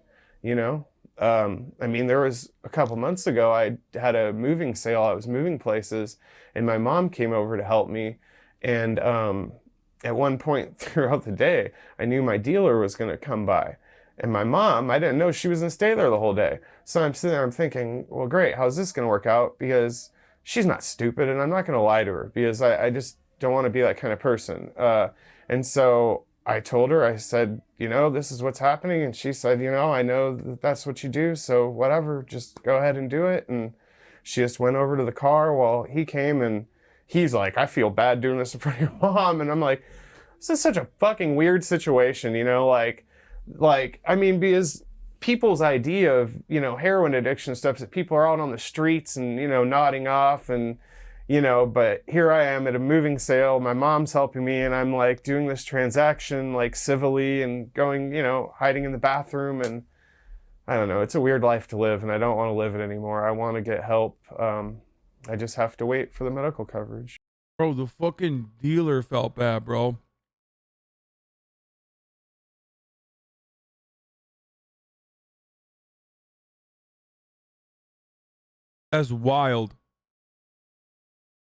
I mean, there was a couple months ago, I had a moving sale. I was moving places and my mom came over to help me. And at one point throughout the day, I knew my dealer was going to come by. And my mom, I didn't know she was going to stay there the whole day. So I'm sitting there, I'm thinking, well, great, how's this going to work out? Because she's not stupid and I'm not going to lie to her because I just don't want to be that kind of person. And so I told her, I said, this is what's happening. And she said, I know that's what you do. So whatever, just go ahead and do it. And she just went over to the car while he came and he's like, I feel bad doing this in front of your mom. And I'm like, this is such a fucking weird situation, I mean, because people's idea of, heroin addiction stuff is that people are out on the streets and, nodding off and, but here I am at a moving sale. My mom's helping me and I'm like doing this transaction like civilly and going, hiding in the bathroom. And I don't know, it's a weird life to live and I don't want to live it anymore. I want to get help. I just have to wait for the medical coverage. Bro, the fucking dealer felt bad, bro. That's wild.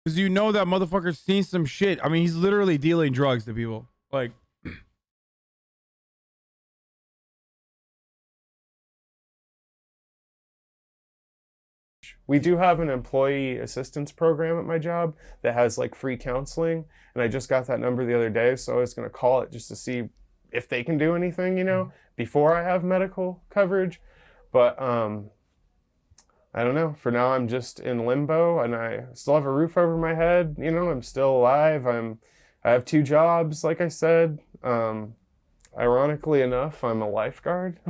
Because that motherfucker's seen some shit. I mean, he's literally dealing drugs to people. Like, we do have an employee assistance program at my job that has like free counseling. And I just got that number the other day. So I was going to call it just to see if they can do anything, before I have medical coverage. But, I don't know. For now, I'm just in limbo and I still have a roof over my head. I'm still alive. I have 2 jobs, like I said. Ironically enough, I'm a lifeguard.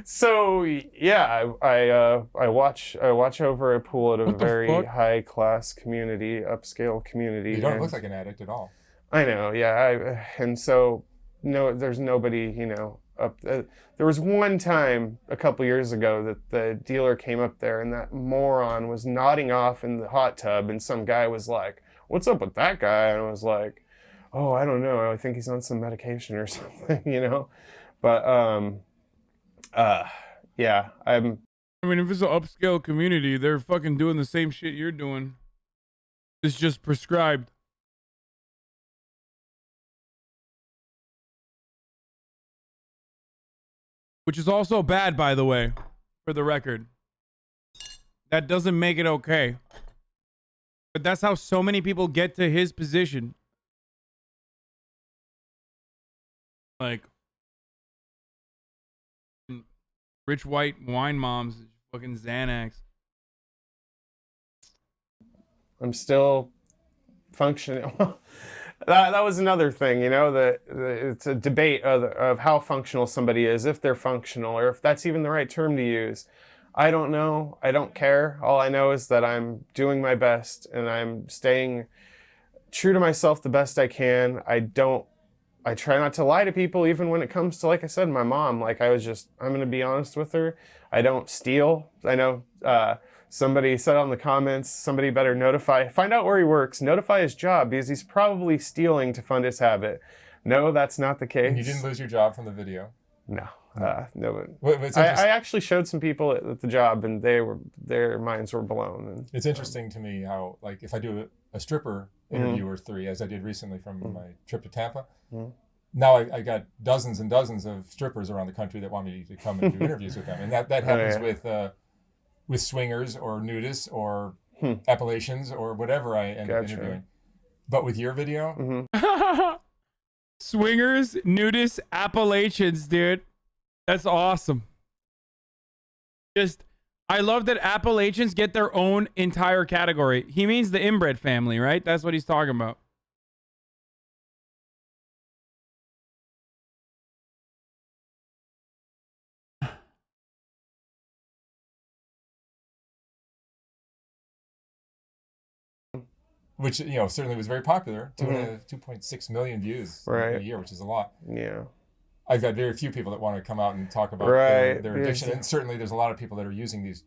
So yeah, I watch over a pool at a very high class community, upscale community. You don't look like an addict at all. I know, yeah. And so there's nobody, there was one time a couple years ago that the dealer came up there and that moron was nodding off in the hot tub and some guy was like, what's up with that guy? And I was like, oh, I don't know. I think he's on some medication or something, But, yeah, I mean, if it's an upscale community, they're fucking doing the same shit you're doing. It's just prescribed. Which is also bad, by the way, for the record. That doesn't make it okay. But that's how so many people get to his position. Like, rich white wine moms, fucking Xanax. I'm still functioning. That was another thing, it's a debate of how functional somebody is, if they're functional, or if that's even the right term to use. I don't know. I don't care. All I know is that I'm doing my best and I'm staying true to myself the best I can. I try not to lie to people, even when it comes to, like I said, my mom. Like, I'm going to be honest with her. I don't steal. I know somebody said on the comments, somebody better find out where he works, notify his job, because he's probably stealing to fund his habit. No, that's not the case. And you didn't lose your job from the video? No. No. I I actually showed some people at the job, and their minds were blown. And it's interesting to me how, like, if I do a stripper interview or 3, as I did recently from my trip to Tampa, now I got dozens and dozens of strippers around the country that want me to come and do interviews with them, and that happens with swingers or nudists or Appalachians or whatever I end up interviewing. But with your video, swingers, nudists, Appalachians, dude. That's awesome. I love that Appalachians get their own entire category. He means the inbred family, right? That's what he's talking about. which certainly was very popular. 2.6 million views in a year, which is a lot. Yeah. I've got very few people that want to come out and talk about their addiction, and certainly there's a lot of people that are using these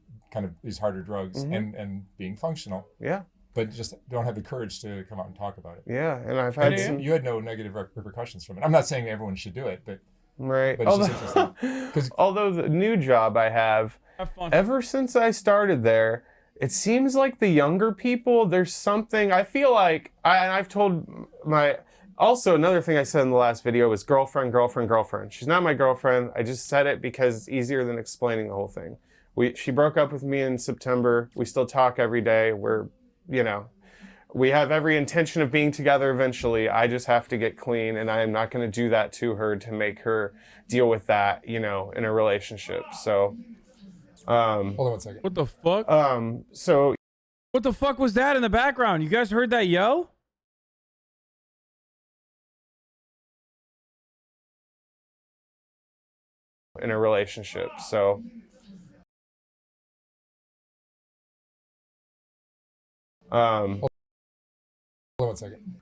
harder drugs and being functional. Yeah. But just don't have the courage to come out and talk about it. Yeah, and I've had you had no negative repercussions from it. I'm not saying everyone should do it, but right. But it's just interesting. Although the new job I have ever since I started there, it seems like the younger people, there's something, I feel like, I've told also another thing I said in the last video was girlfriend. She's not my girlfriend. I just said it because it's easier than explaining the whole thing. She broke up with me in September. We still talk every day. We have every intention of being together eventually. I just have to get clean, and I am not going to do that to her to make her deal with that, in a relationship. So, hold on one second. What the fuck? So what the fuck was that in the background? You guys heard that, yo? In a relationship. So, hold on one second.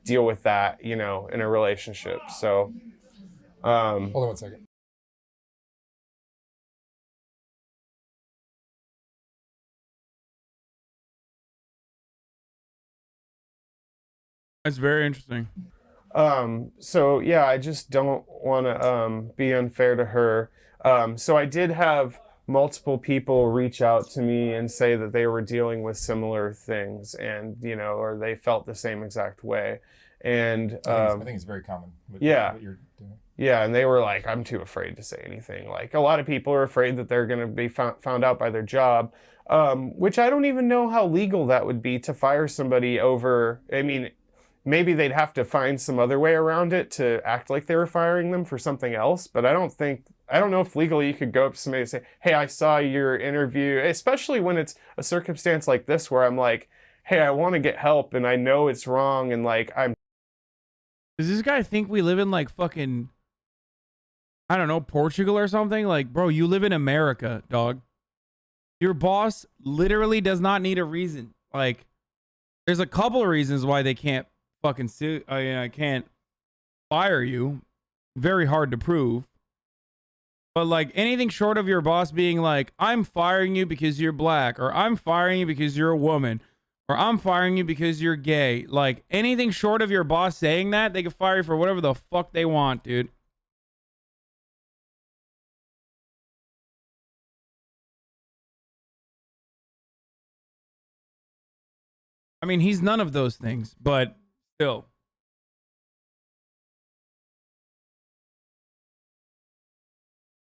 Deal with that, in a relationship. So, hold on one second. That's very interesting. So yeah, I just don't want to be unfair to her. So I did have multiple people reach out to me and say that they were dealing with similar things, and or they felt the same exact way. And I think it's very common with what you're doing. Yeah, and they were like, I'm too afraid to say anything. Like, a lot of people are afraid that they're going to be found out by their job, which I don't even know how legal that would be to fire somebody over. I mean, maybe they'd have to find some other way around it to act like they were firing them for something else. But I don't know if legally you could go up to somebody and say, hey, I saw your interview, especially when it's a circumstance like this where I'm like, hey, I want to get help and I know it's wrong. And like, Does this guy think we live in like fucking, I don't know, Portugal or something? Like, bro, you live in America, dog. Your boss literally does not need a reason. Like, there's a couple of reasons why they can't fucking sue. I can't fire you. Very hard to prove. But like, anything short of your boss being like, I'm firing you because you're black, or I'm firing you because you're a woman, or I'm firing you because you're gay. Like, anything short of your boss saying that, they can fire you for whatever the fuck they want, dude. I mean, he's none of those things, but still.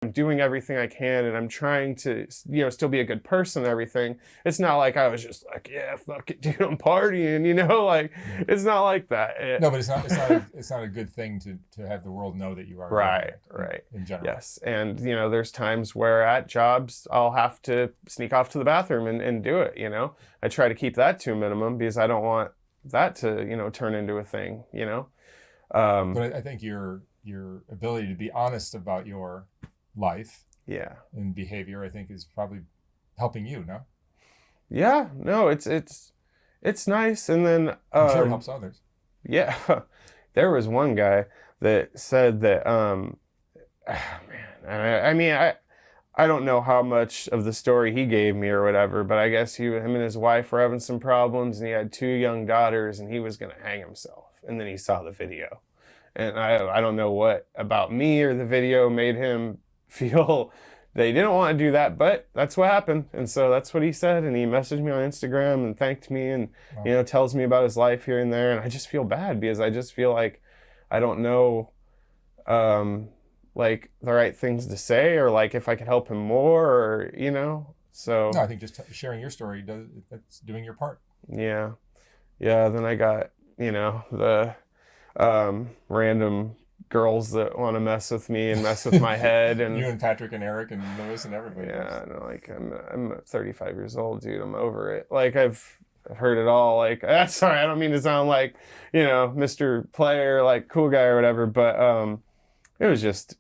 I'm doing everything I can and I'm trying to, still be a good person and everything. It's not like I was just like, yeah, fuck it, dude, I'm partying, like, it's not like that. No, but it's not a good thing to have the world know that you are. Right. In general. Yes. And, there's times where at jobs, I'll have to sneak off to the bathroom and do it, I try to keep that to a minimum because I don't want that to, turn into a thing, But I think your ability to be honest about your life and behavior, I think, is probably helping you, no? Yeah, no, it's nice. And then I'm sure it helps others. yeah, there was one guy that said that man, I mean I don't know how much of the story he gave me or whatever, but I guess him and his wife were having some problems, and he had 2 young daughters, and he was gonna hang himself. And then he saw the video, and I don't know what about me or the video made him feel that he didn't want to do that, but that's what happened. And so that's what he said, and he messaged me on Instagram and thanked me, and tells me about his life here and there, and I just feel bad because I just feel like I don't know like the right things to say, or like if I could help him more, or so No, I think just sharing your story that's doing your part. yeah. Then I got the random girls that want to mess with me and mess with my head, and You and Patrick and Eric and Lewis and everybody. yeah, no, like I'm 35 years old, dude. I'm over it. Like I've heard it all. Like sorry, I don't mean to sound like Mr. Player, like cool guy or whatever, but it was just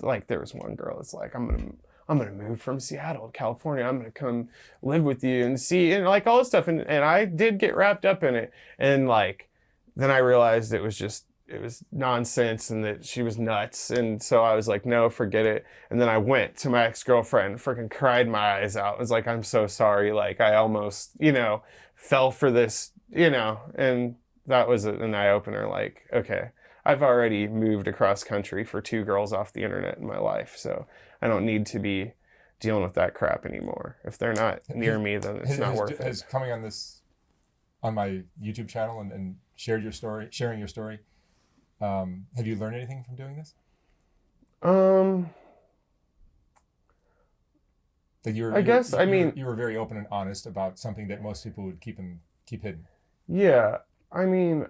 like there was one girl that's like, I'm gonna move from Seattle to California. I'm gonna come live with you and see, and like all this stuff, and I did get wrapped up in it, and like then I realized it was nonsense and that she was nuts, and so I was like, no, forget it. And then I went to my ex-girlfriend, freaking cried my eyes out. I was like, I'm so sorry, like I almost fell for this, and that was an eye-opener. Like, okay, I've already moved across country for 2 girls off the internet in my life, so I don't need to be dealing with that crap anymore. If they're not near me, then it's not worth it. Has coming on my YouTube channel and sharing your story, have you learned anything from doing this? That you were very open and honest about something that most people would keep hidden. Yeah, I mean,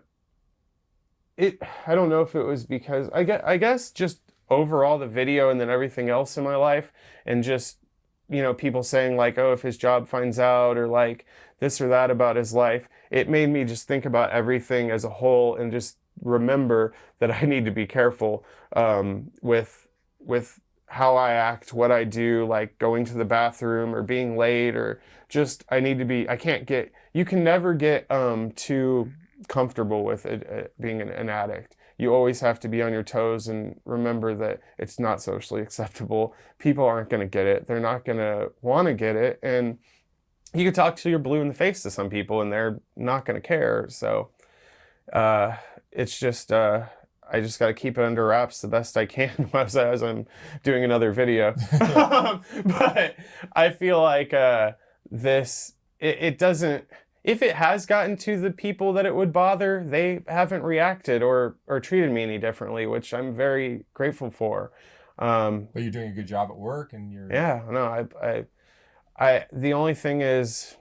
I don't know if it was because I guess just overall the video and then everything else in my life, and just people saying like, oh, if his job finds out, or like this or that about his life, it made me just think about everything as a whole, and just remember that I need to be careful with how I act, what I do, like going to the bathroom or being late, or just you can never get too comfortable with being an addict. You always have to be on your toes and remember that it's not socially acceptable. People aren't going to get it. They're not going to want to get it. And you can talk till you're blue in the face to some people and they're not going to care. So it's just, I just got to keep it under wraps the best I can as I'm doing another video. But I feel like it doesn't, if it has gotten to the people that it would bother, they haven't reacted or treated me any differently, which I'm very grateful for. But you're doing a good job at work, and you're... Yeah, no, I the only thing is,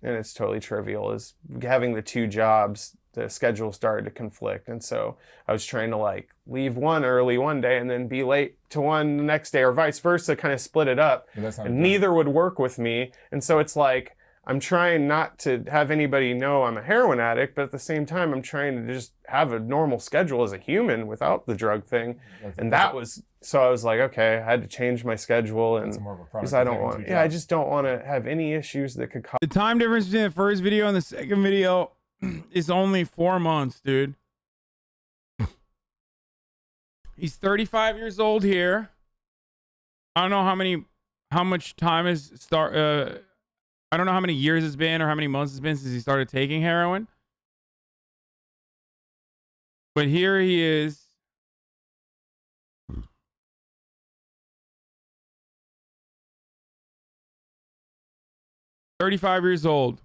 and it's totally trivial, is having the 2 jobs, the schedule started to conflict. And so I was trying to like leave one early one day and then be late to one the next day, or vice versa, kind of split it up. And neither would work with me. And so it's like, I'm trying not to have anybody know I'm a heroin addict, but at the same time, I'm trying to just have a normal schedule as a human without the drug thing. So I was like, okay, I had to change my schedule, and because I just don't want to have any issues that could cause. The time difference between the first video and the second video is only 4 months, dude. He's 35 years old here. I don't know how much time I don't know how many years it's been or how many months it's been since he started taking heroin. But here he is. "35 years old.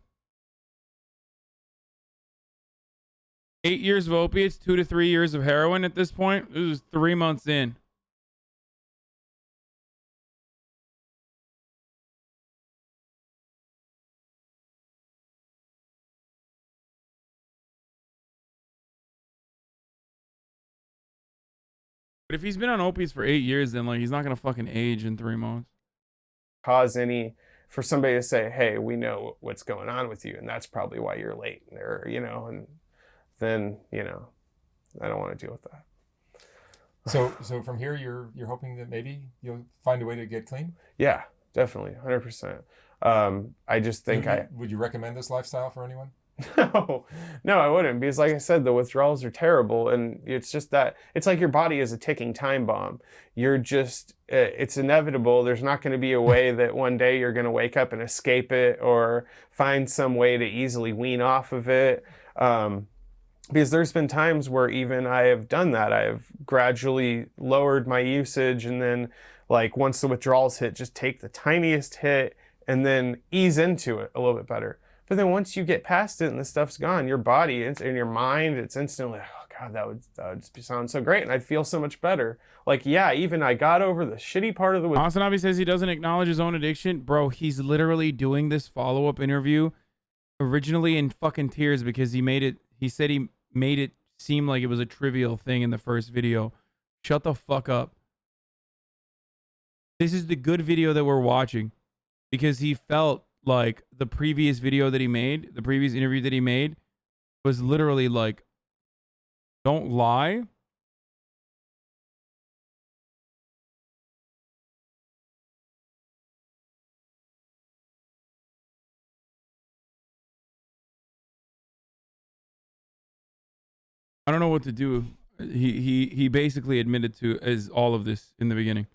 8 years of opiates, 2 to 3 years of heroin at this point. This is 3 months in. But if he's been on opiates for 8 years, then like he's not gonna fucking age in 3 months. Cause any for somebody to say, hey, we know what's going on with you, and that's probably why you're late, or and then I don't want to deal with that. So from here, you're hoping that maybe you'll find a way to get clean? Yeah, definitely, 100%. I just think Would you recommend this lifestyle for anyone? no, I wouldn't, because like I said, the withdrawals are terrible, and it's just that it's like your body is a ticking time bomb. You're just, it's inevitable. There's not going to be a way that one day you're going to wake up and escape it or find some way to easily wean off of it. Because there's been times where even I have done that. I have gradually lowered my usage, and then like once the withdrawals hit, just take the tiniest hit and then ease into it a little bit better. But then once you get past it and the stuff's gone, your body and your mind, it's instantly, oh God, that would sound so great. And I'd feel so much better. Like, yeah, even I got over the shitty part of the... HasanAbi says he doesn't acknowledge his own addiction. Bro, he's literally doing this follow-up interview originally in fucking tears because he said he made it seem like it was a trivial thing in the first video. Shut the fuck up. This is the good video that we're watching because he felt like the previous video that he made, the previous interview that he made was literally like, don't lie. I don't know what to do. He basically admitted to as all of this in the beginning.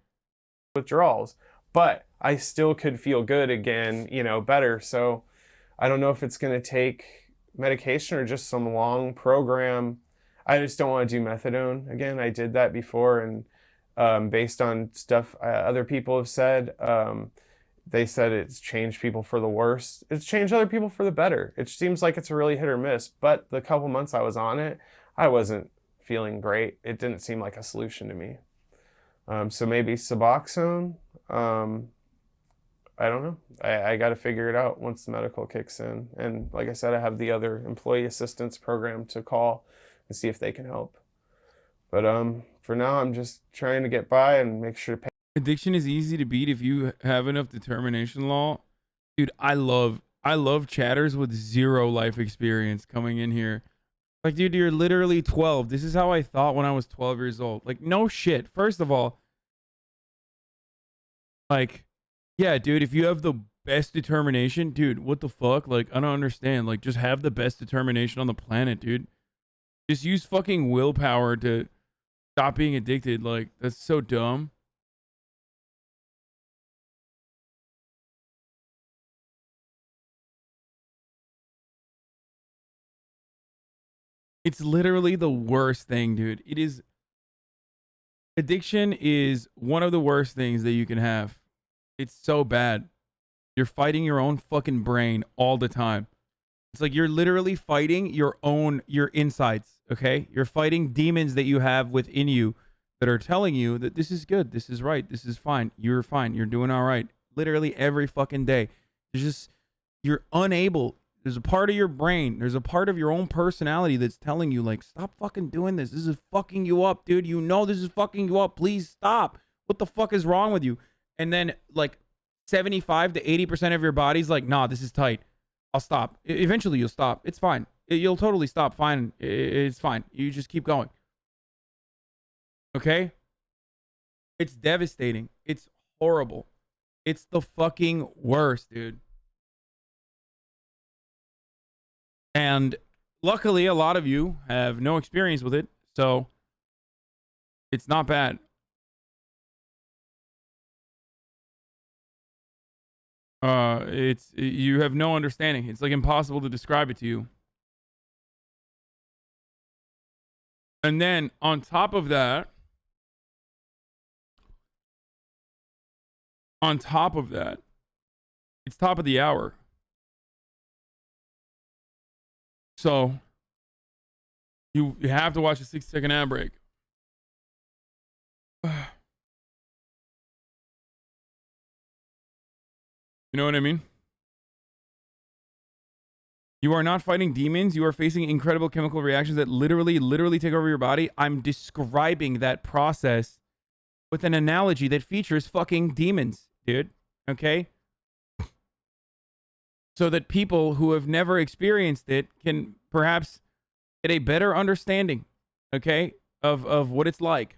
Withdrawals, but I still could feel good again, you know, better. So I don't know if it's going to take medication or just some long program. I just don't want to do methadone again. I did that before, and based on stuff other people have said, they said it's changed people for the worse. It's changed other people for the better. It seems like it's a really hit or miss, but the couple months I was on it, I wasn't feeling great. It didn't seem like a solution to me. So maybe Suboxone. I don't know. I got to figure it out once the medical kicks in. And like I said, I have the other employee assistance program to call and see if they can help. But for now, I'm just trying to get by and make sure to pay. Addiction is easy to beat if you have enough determination, Law. Dude, I love chatters with zero life experience coming in here. Like, dude, you're literally 12. This is how I thought when I was 12 years old. Like, no shit. First of all, like, yeah, dude, if you have the best determination, dude, what the fuck? Like, I don't understand. Like, just have the best determination on the planet, dude. Just use fucking willpower to stop being addicted. Like, that's so dumb. It's literally the worst thing, dude. It is. Addiction is one of the worst things that you can have. It's so bad. You're fighting your own fucking brain all the time. It's like you're literally fighting your insides, okay? You're fighting demons that you have within you that are telling you that this is good, this is right, this is fine, you're fine, you're doing all right. Literally every fucking day. You're unable. There's a part of your brain, there's a part of your own personality that's telling you, like, stop fucking doing this. This is fucking you up, dude. You know this is fucking you up. Please stop. What the fuck is wrong with you? And then, like, 75 to 80% of your body's like, nah, this is tight. I'll stop. Eventually, you'll stop. It's fine. You'll totally stop. Fine. It's fine. You just keep going. Okay? It's devastating. It's horrible. It's the fucking worst, dude. And luckily, a lot of you have no experience with it, so it's not bad. You have no understanding. It's like impossible to describe it to you. And then on top of that, it's top of the hour. So you have to watch a 6-second ad break. You know what I mean? You are not fighting demons. You are facing incredible chemical reactions that literally take over your body. I'm describing that process with an analogy that features fucking demons, dude. Okay? So that people who have never experienced it can perhaps get a better understanding, okay, of what it's like.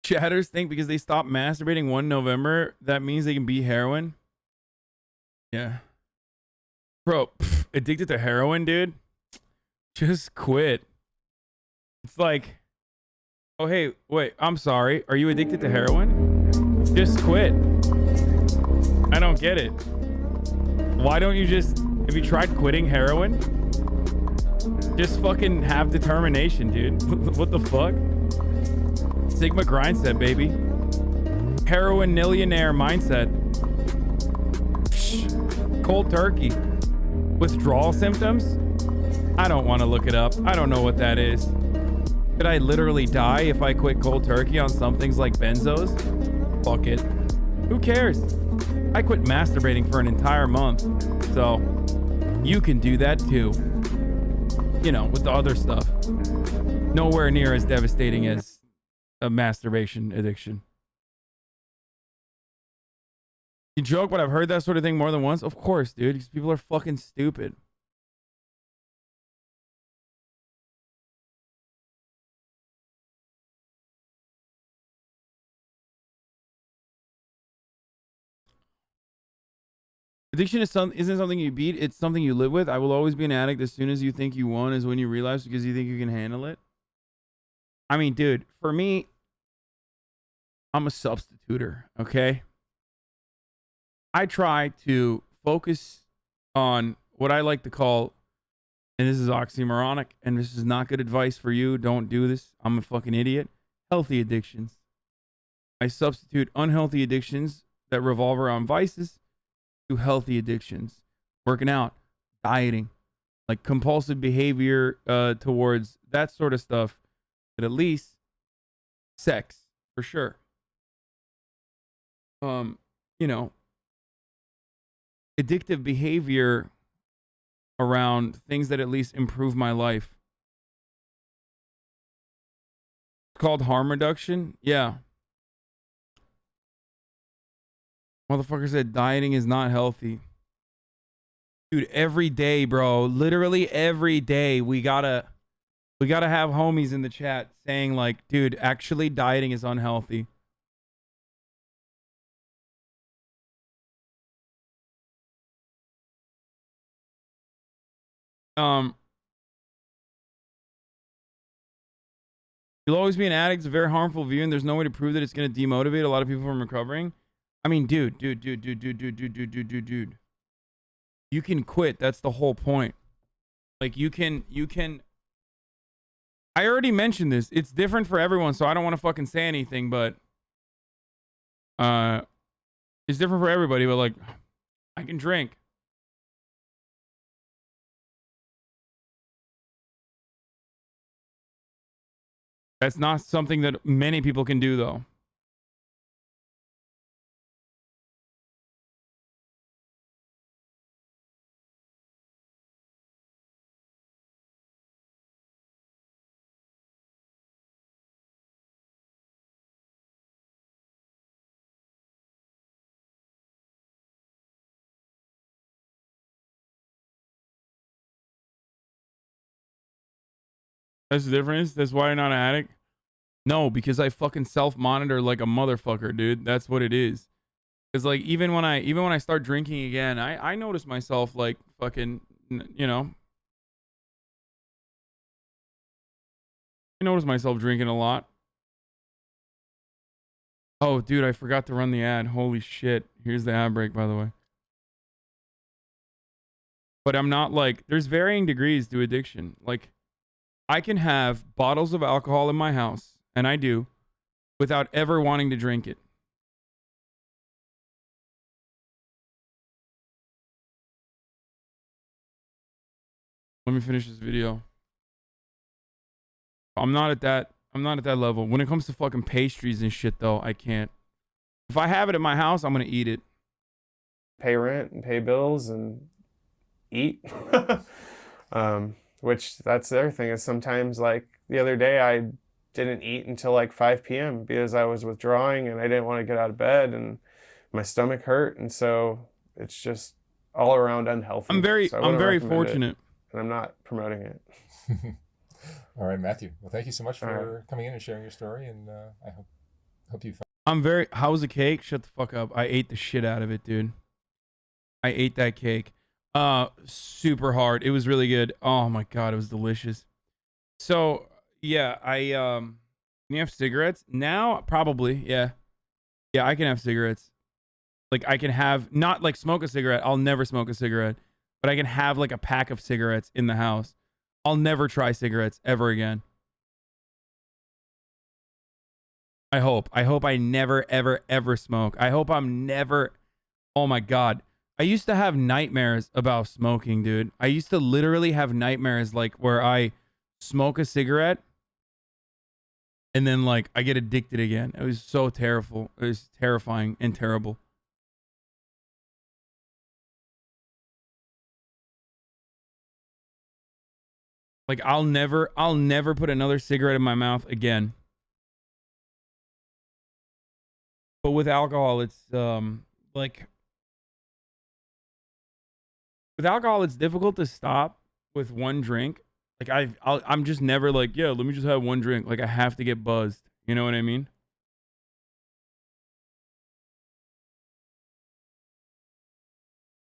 Chatters think because they stopped masturbating 1 November, that means they can beat heroin. Yeah. Bro, addicted to heroin, dude? Just quit. It's like, oh, hey, wait, I'm sorry. Are you addicted to heroin? Just quit. I don't get it. Why don't you just, have you tried quitting heroin? Just fucking have determination, dude. What the fuck? Sigma grindset, baby. Heroin millionaire mindset. Psh, cold turkey. Withdrawal symptoms? I don't want to look it up. I don't know what that is. Could I literally die if I quit cold turkey on some things like benzos? Fuck it. Who cares? I quit masturbating for an entire month. So, you can do that too. You know, with the other stuff. Nowhere near as devastating as a masturbation addiction. You joke, but I've heard that sort of thing more than once. Of course, dude, because people are fucking stupid. Addiction isn't something you beat. It's something you live with. I will always be an addict. As soon as you think you won is when you realize because you think you can handle it. I mean, dude, for me, I'm a substituter, okay? I try to focus on what I like to call, and this is oxymoronic, and this is not good advice for you. Don't do this. I'm a fucking idiot. Healthy addictions. I substitute unhealthy addictions that revolve around vices to healthy addictions. Working out, dieting, like compulsive behavior towards that sort of stuff. But at least sex, for sure. You know, addictive behavior around things that at least improve my life. It's called harm reduction. Yeah. Motherfucker said dieting is not healthy. Dude, every day, bro. Literally every day we gotta have homies in the chat saying like, dude, actually dieting is unhealthy. You'll always be an addict. It's a very harmful view, and there's no way to prove that it's going to demotivate a lot of people from recovering. I mean, dude. You can quit. That's the whole point. Like, you can. I already mentioned this. It's different for everyone, so I don't want to fucking say anything, but it's different for everybody, but like, I can drink. That's not something that many people can do, though. That's the difference? That's why you're not an addict? No, because I fucking self-monitor like a motherfucker, dude. That's what it is. Because like even when I start drinking again, I notice myself like fucking, you know. I notice myself drinking a lot. Oh, dude, I forgot to run the ad. Holy shit. Here's the ad break, by the way. But I'm not like, there's varying degrees to addiction. Like, I can have bottles of alcohol in my house, and I do, without ever wanting to drink it. Let me finish this video. I'm not at that level. When it comes to fucking pastries and shit, though, I can't. If I have it at my house, I'm gonna eat it. Pay rent and pay bills and eat. Which that's the other thing is sometimes like the other day I didn't eat until like 5 p.m. because I was withdrawing and I didn't want to get out of bed and my stomach hurt, and so it's just all around unhealthy. I'm very so I'm very fortunate. and I'm not promoting it. All right, Matthew. Well, thank you so much All for coming in and sharing your story, and I hope you. How was the cake? Shut the fuck up. I ate the shit out of it, dude. I ate that cake. Super hard. It was really good. Oh my god, it was delicious. So yeah, can you have cigarettes? Now probably, yeah. Yeah, I can have cigarettes. Like I can have not like smoke a cigarette. I'll never smoke a cigarette. But I can have like a pack of cigarettes in the house. I'll never try cigarettes ever again. I hope I never, ever, ever smoke. I hope I'm never. Oh my god. I used to have nightmares about smoking, dude. I used to literally have nightmares like where I smoke a cigarette and then like I get addicted again. It was so terrible. It was terrifying and terrible. Like I'll never put another cigarette in my mouth again. But with alcohol, it's like with alcohol, it's difficult to stop with one drink. Like I'm just never like, yeah, let me just have one drink. Like I have to get buzzed. You know what I mean?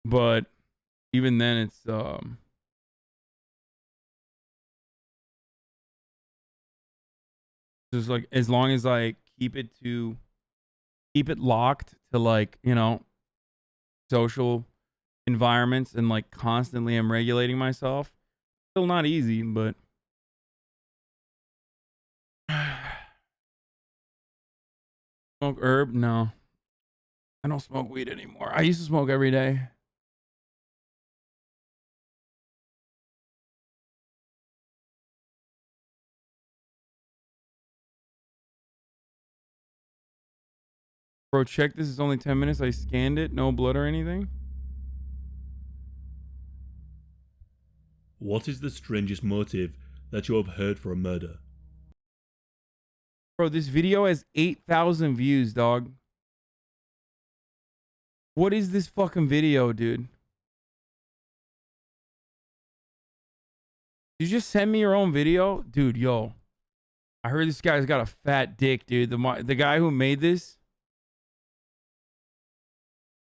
But even then, it's just like as long as I keep it locked to like, you know, social environments and like constantly I'm regulating myself. Still not easy, but smoke herb? No. I don't smoke weed anymore. I used to smoke every day. Bro, check this is only 10 minutes. I scanned it. No blood or anything. What is the strangest motive that you have heard for a murder? Bro, this video has 8,000 views, dog. What is this fucking video, dude? You just send me your own video? Dude, yo. I heard this guy's got a fat dick, dude. The guy who made this.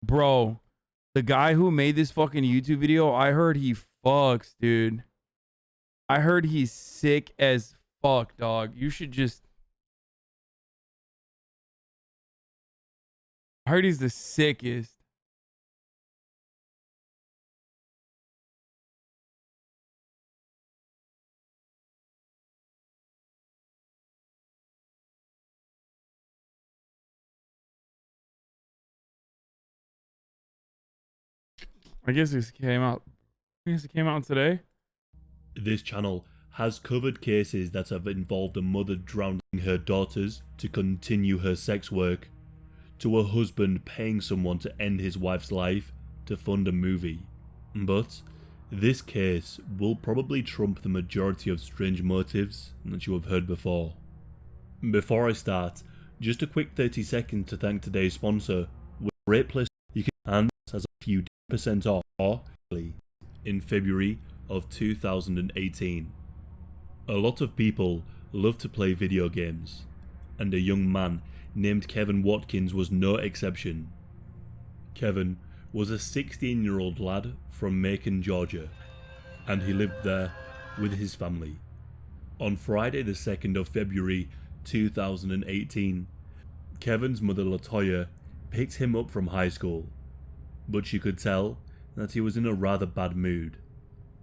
Bro, the guy who made this fucking YouTube video, I heard he fucks, dude. I heard he's sick as fuck, dog. You should just... I heard he's the sickest. I guess it came out. I guess it came out today. This channel has covered cases that have involved a mother drowning her daughters to continue her sex work, to a husband paying someone to end his wife's life to fund a movie. But this case will probably trump the majority of strange motives that you have heard before. Before I start, just a quick 30 seconds to thank today's sponsor. With a great place you can and has a few % off in February of 2018. A lot of people love to play video games, and a young man named Kevin Watkins was no exception. Kevin was a 16-year-old lad from Macon, Georgia, and he lived there with his family. On Friday the 2nd of February 2018, Kevin's mother LaToya picked him up from high school, but she could tell that he was in a rather bad mood.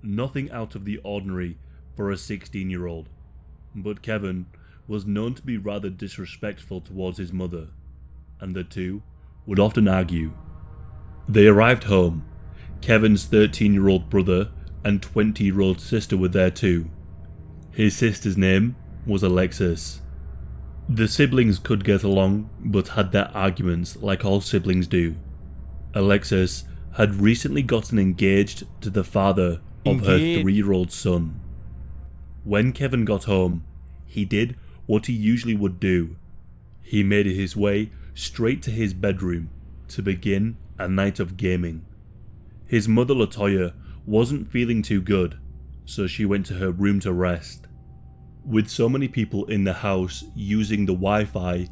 Nothing out of the ordinary for a 16-year-old, but Kevin was known to be rather disrespectful towards his mother, and the two would often argue. They arrived home. Kevin's 13-year-old brother and 20-year-old sister were there too. His sister's name was Alexus. The siblings could get along, but had their arguments like all siblings do. Alexus had recently gotten engaged to the father of her 3-year-old son. When Kevin got home, he did what he usually would do. He made his way straight to his bedroom to begin a night of gaming. His mother LaToya wasn't feeling too good, so she went to her room to rest. With so many people in the house using the Wi-Fi,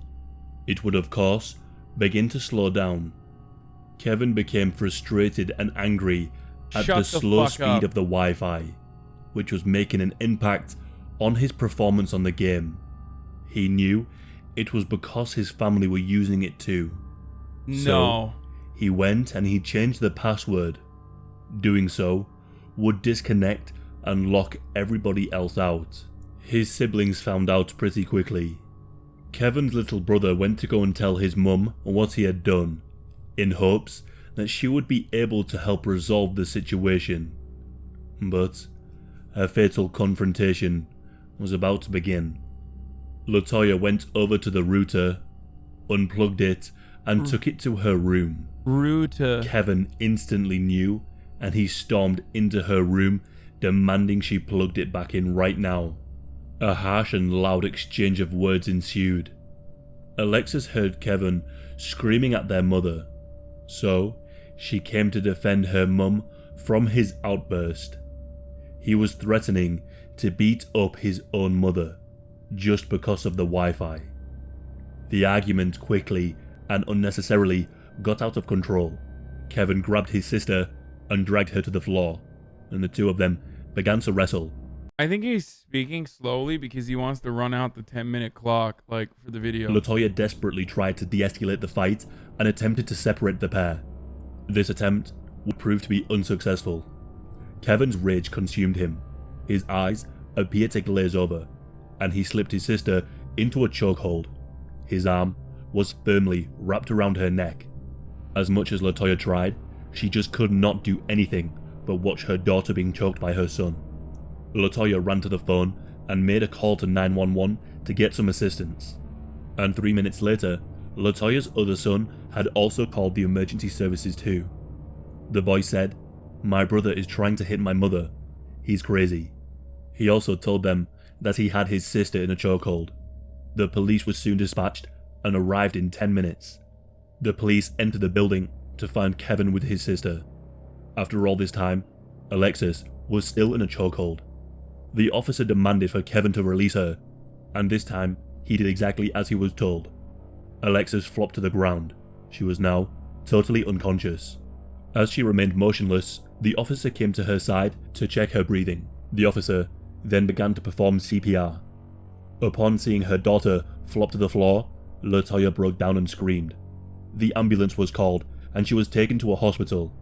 it would of course begin to slow down. Kevin became frustrated and angry at Shut the the slow fuck speed up. of the Wi-Fi, which was making an impact on his performance on the game. He knew it was because his family were using it too. No. So he went and he changed the password. Doing so would disconnect and lock everybody else out. His siblings found out pretty quickly. Kevin's little brother went to go and tell his mum what he had done, in hopes that she would be able to help resolve the situation. But a fatal confrontation was about to begin. LaToya went over to the router, unplugged it, and took it to her room. Router. Kevin instantly knew, and he stormed into her room, demanding she plugged it back in right now. A harsh and loud exchange of words ensued. Alexus heard Kevin screaming at their mother, so she came to defend her mum from his outburst. He was threatening to beat up his own mother, just because of the Wi-Fi. The argument quickly and unnecessarily got out of control. Kevin grabbed his sister and dragged her to the floor, and the two of them began to wrestle. I think he's speaking slowly because he wants to run out the 10-minute clock, like, for the video. LaToya desperately tried to de-escalate the fight and attempted to separate the pair. This attempt would prove to be unsuccessful. Kevin's rage consumed him. His eyes appeared to glaze over, and he slipped his sister into a chokehold. His arm was firmly wrapped around her neck. As much as LaToya tried, she just could not do anything but watch her daughter being choked by her son. LaToya ran to the phone and made a call to 911 to get some assistance. And 3 minutes later, LaToya's other son had also called the emergency services too. The boy said, "My brother is trying to hit my mother. He's crazy." He also told them that he had his sister in a chokehold. The police was soon dispatched and arrived in 10 minutes. The police entered the building to find Kevin with his sister. After all this time, Alexus was still in a chokehold. The officer demanded for Kevin to release her, and this time he did exactly as he was told. Alexus flopped to the ground. She was now totally unconscious. As she remained motionless, the officer came to her side to check her breathing. The officer then began to perform CPR. Upon seeing her daughter flop to the floor, LaToya broke down and screamed. The ambulance was called and she was taken to a hospital,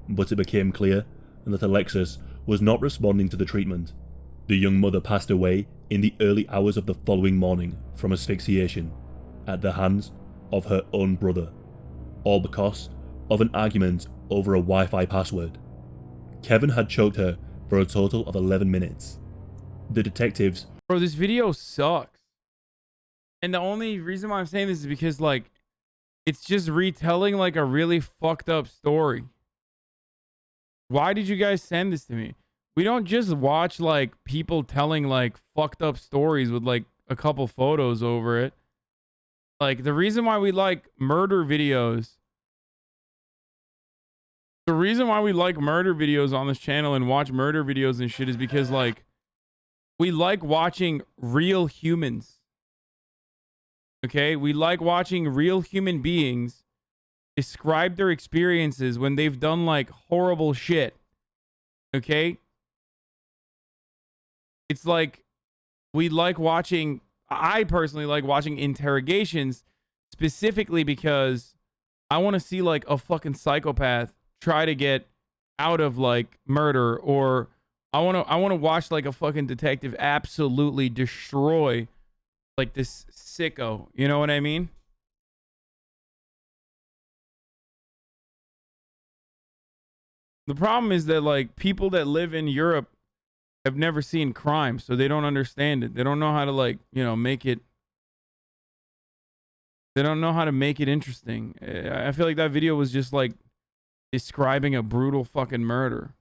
but it became clear that Alexus was not responding to the treatment. The young mother passed away in the early hours of the following morning from asphyxiation at the hands of her own brother, all because of an argument over a Wi-Fi password. Kevin had choked her for a total of 11 minutes. The detectives... Bro, this video sucks. And the only reason why I'm saying this is because, like, it's just retelling, like, a really fucked up story. Why did you guys send this to me? We don't just watch, like, people telling, like, fucked up stories with, like, a couple photos over it. Like, the reason why we like murder videos... The reason why we like murder videos on this channel and watch murder videos and shit is because, like, we like watching real humans. Okay? We like watching real human beings describe their experiences when they've done, like, horrible shit. Okay? It's like we like watching... I personally like watching interrogations specifically because I want to see, like, a fucking psychopath try to get out of, like, murder, or I want to watch, like, a fucking detective absolutely destroy, like, this sicko. You know what I mean? The problem is that, like, people that live in Europe have never seen crime, so they don't understand it. They don't know how to, like, you know, make it... They don't know how to make it interesting. I feel like that video was just, like, describing a brutal fucking murder.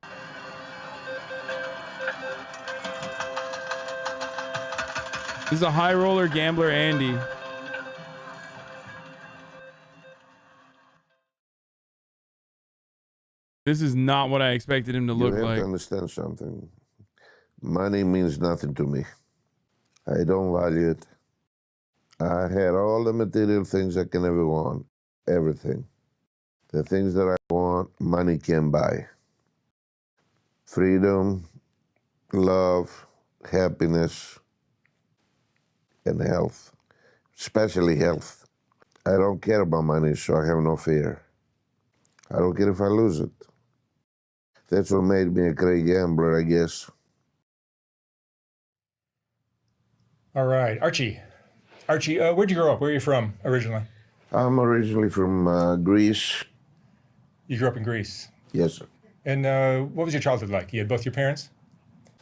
This is a high roller gambler, Andy. This is not what I expected him to look You have like. to understand something. Money means nothing to me. I don't value it. I had all the material things I can ever want, everything. The things that I want, money can buy. Freedom, love, happiness, and health, especially health. I don't care about money, so I have no fear. I don't care if I lose it. That's what made me a great gambler, I guess. All right, Archie. Archie, where'd you grow up? Where are you from originally? I'm originally from Greece. You grew up in Greece. Yes, sir. And what was your childhood like? You had both your parents?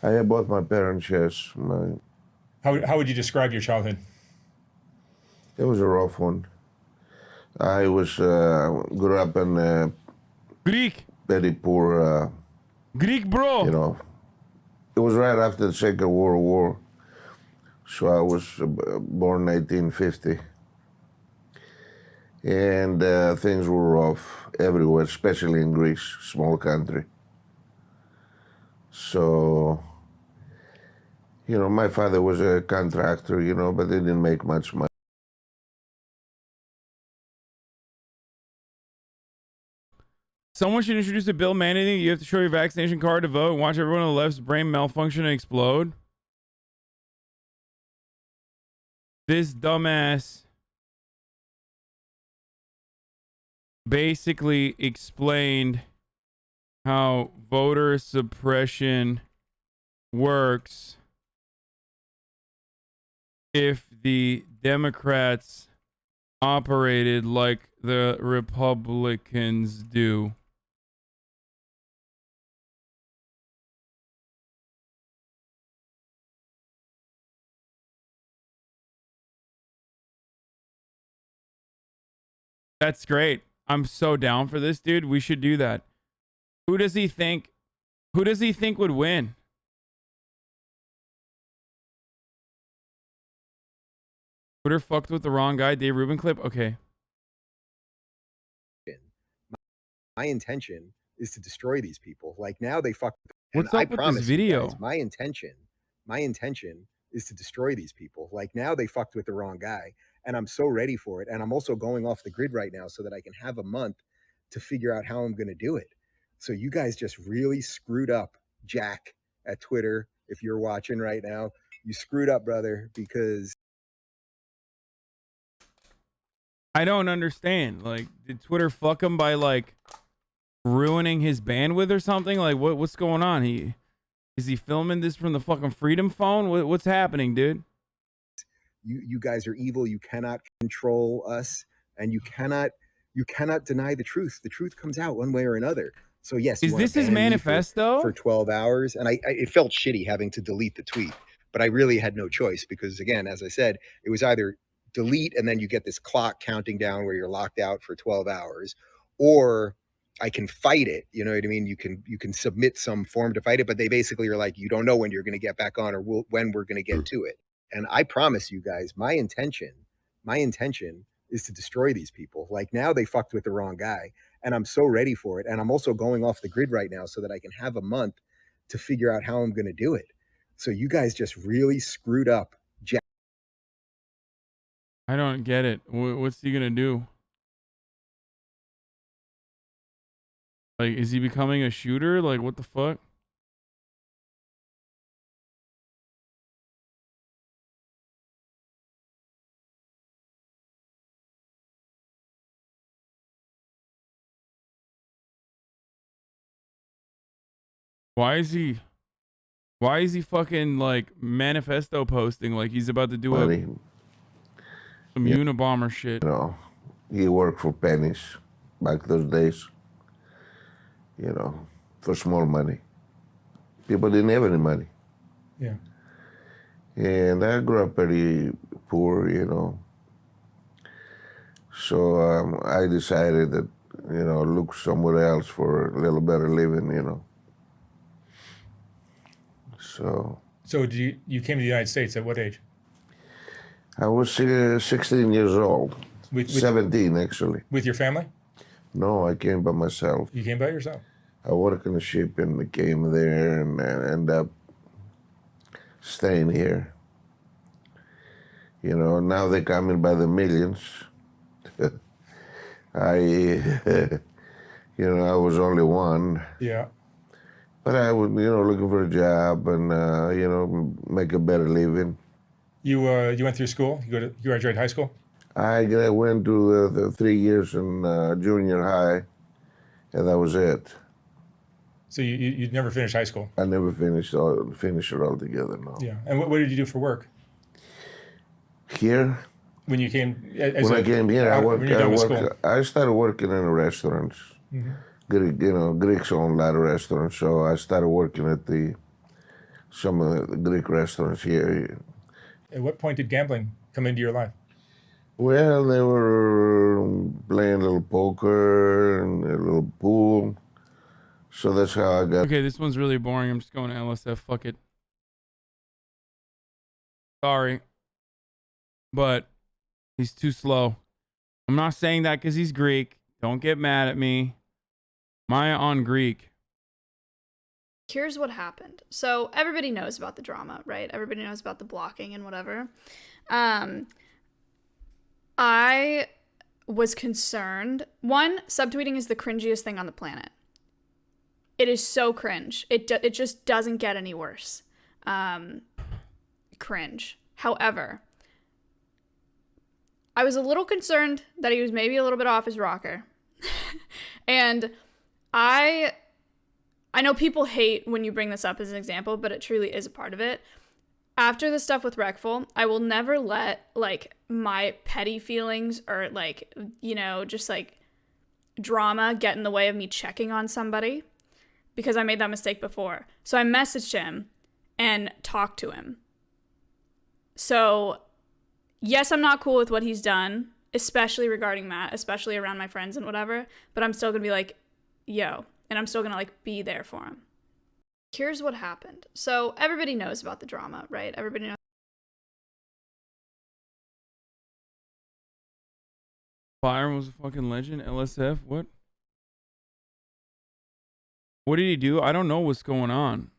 I had both my parents, yes. How would you describe your childhood? It was a rough one. I grew up in a Greek. very poor, Greek, bro. you know. It was right after the Second World War. So I was born 1950. And things were rough everywhere, especially in Greece, small country. So, you know, my father was a contractor, you know, but they didn't make much money. Someone should introduce a bill mandating you have to show your vaccination card to vote and watch everyone on the left's brain malfunction and explode. This dumbass basically explained how voter suppression works if the Democrats operated like the Republicans do. That's great. I'm so down for this, dude. We should do that. Who does he think would win? Twitter fucked with the wrong guy. Dave Rubin clip. Okay. My intention is to destroy these people. Like now they fuck. What's up with this video? Guys, my intention is to destroy these people. Like now they fucked with the wrong guy. And I'm so ready for it. And I'm also going off the grid right now so that I can have a month to figure out how I'm going to do it. So you guys just really screwed up, Jack at Twitter. If you're watching right now, you screwed up, brother, because I don't understand. Like, did Twitter fuck him by like ruining his bandwidth or something? Like, what's going on? Is he filming this from the fucking Freedom phone? What's happening, dude? You guys are evil. You cannot control us, and you cannot deny the truth. The truth comes out one way or another. So yes, is this his manifesto for 12 hours? And it felt shitty having to delete the tweet, but I really had no choice because again, as I said, it was either delete and then you get this clock counting down where you're locked out for 12 hours, or I can fight it. You know what I mean? You can submit some form to fight it, but they basically are like, you don't know when you're going to get back on or when we're going to get to it. And I promise you guys, my intention is to destroy these people. Like now they fucked with the wrong guy and I'm so ready for it. And I'm also going off the grid right now so that I can have a month to figure out how I'm going to do it. So you guys just really screwed up, Jack. I don't get it. What's he going to do? Like, is he becoming a shooter? Like, what the fuck? Why is he fucking like manifesto posting like he's about to do some Unabomber shit? You know, he worked for pennies back those days. You know, for small money. People didn't have any money. Yeah. And I grew up pretty poor, you know. So I decided that, you know, look somewhere else for a little better living, you know. So you came to the United States at what age? I was 16 years old. 17, actually. With your family? No, I came by myself. You came by yourself? I worked in a ship and came there and ended up staying here. You know, now they're coming by the millions. I, I was only one. Yeah. But I was, looking for a job and, make a better living. You went through school? You graduated high school? I went to the 3 years in junior high, and that was it. So you never finished high school? I never finished it altogether, no. Yeah. And what did you do for work? Here? When you came? When I came here, I started working in restaurants. Mm-hmm. Greeks own a lot of restaurants, so I started working at some of the Greek restaurants here. At what point did gambling come into your life? Well, they were playing a little poker and a little pool. So that's how I got. Okay, this one's really boring. I'm just going to LSF. Fuck it. Sorry. But he's too slow. I'm not saying that because he's Greek. Don't get mad at me. Maya on Greek. Here's what happened. So everybody knows about the drama, right? Everybody knows about the blocking and whatever. I was concerned. One, subtweeting is the cringiest thing on the planet. It is so cringe. It just doesn't get any worse. Cringe. However, I was a little concerned that he was maybe a little bit off his rocker. And I know people hate when you bring this up as an example, but it truly is a part of it. After the stuff with Wreckful, I will never let, like, my petty feelings or, like, just, like, drama get in the way of me checking on somebody, because I made that mistake before. So I messaged him and talked to him. So, yes, I'm not cool with what he's done, especially regarding Matt, especially around my friends and whatever, but I'm still going to be like, yo, and I'm still going to, like, be there for him. Here's what happened. So everybody knows about the drama, right? Everybody knows. Byron was a fucking legend. LSF, what? What did he do? I don't know what's going on.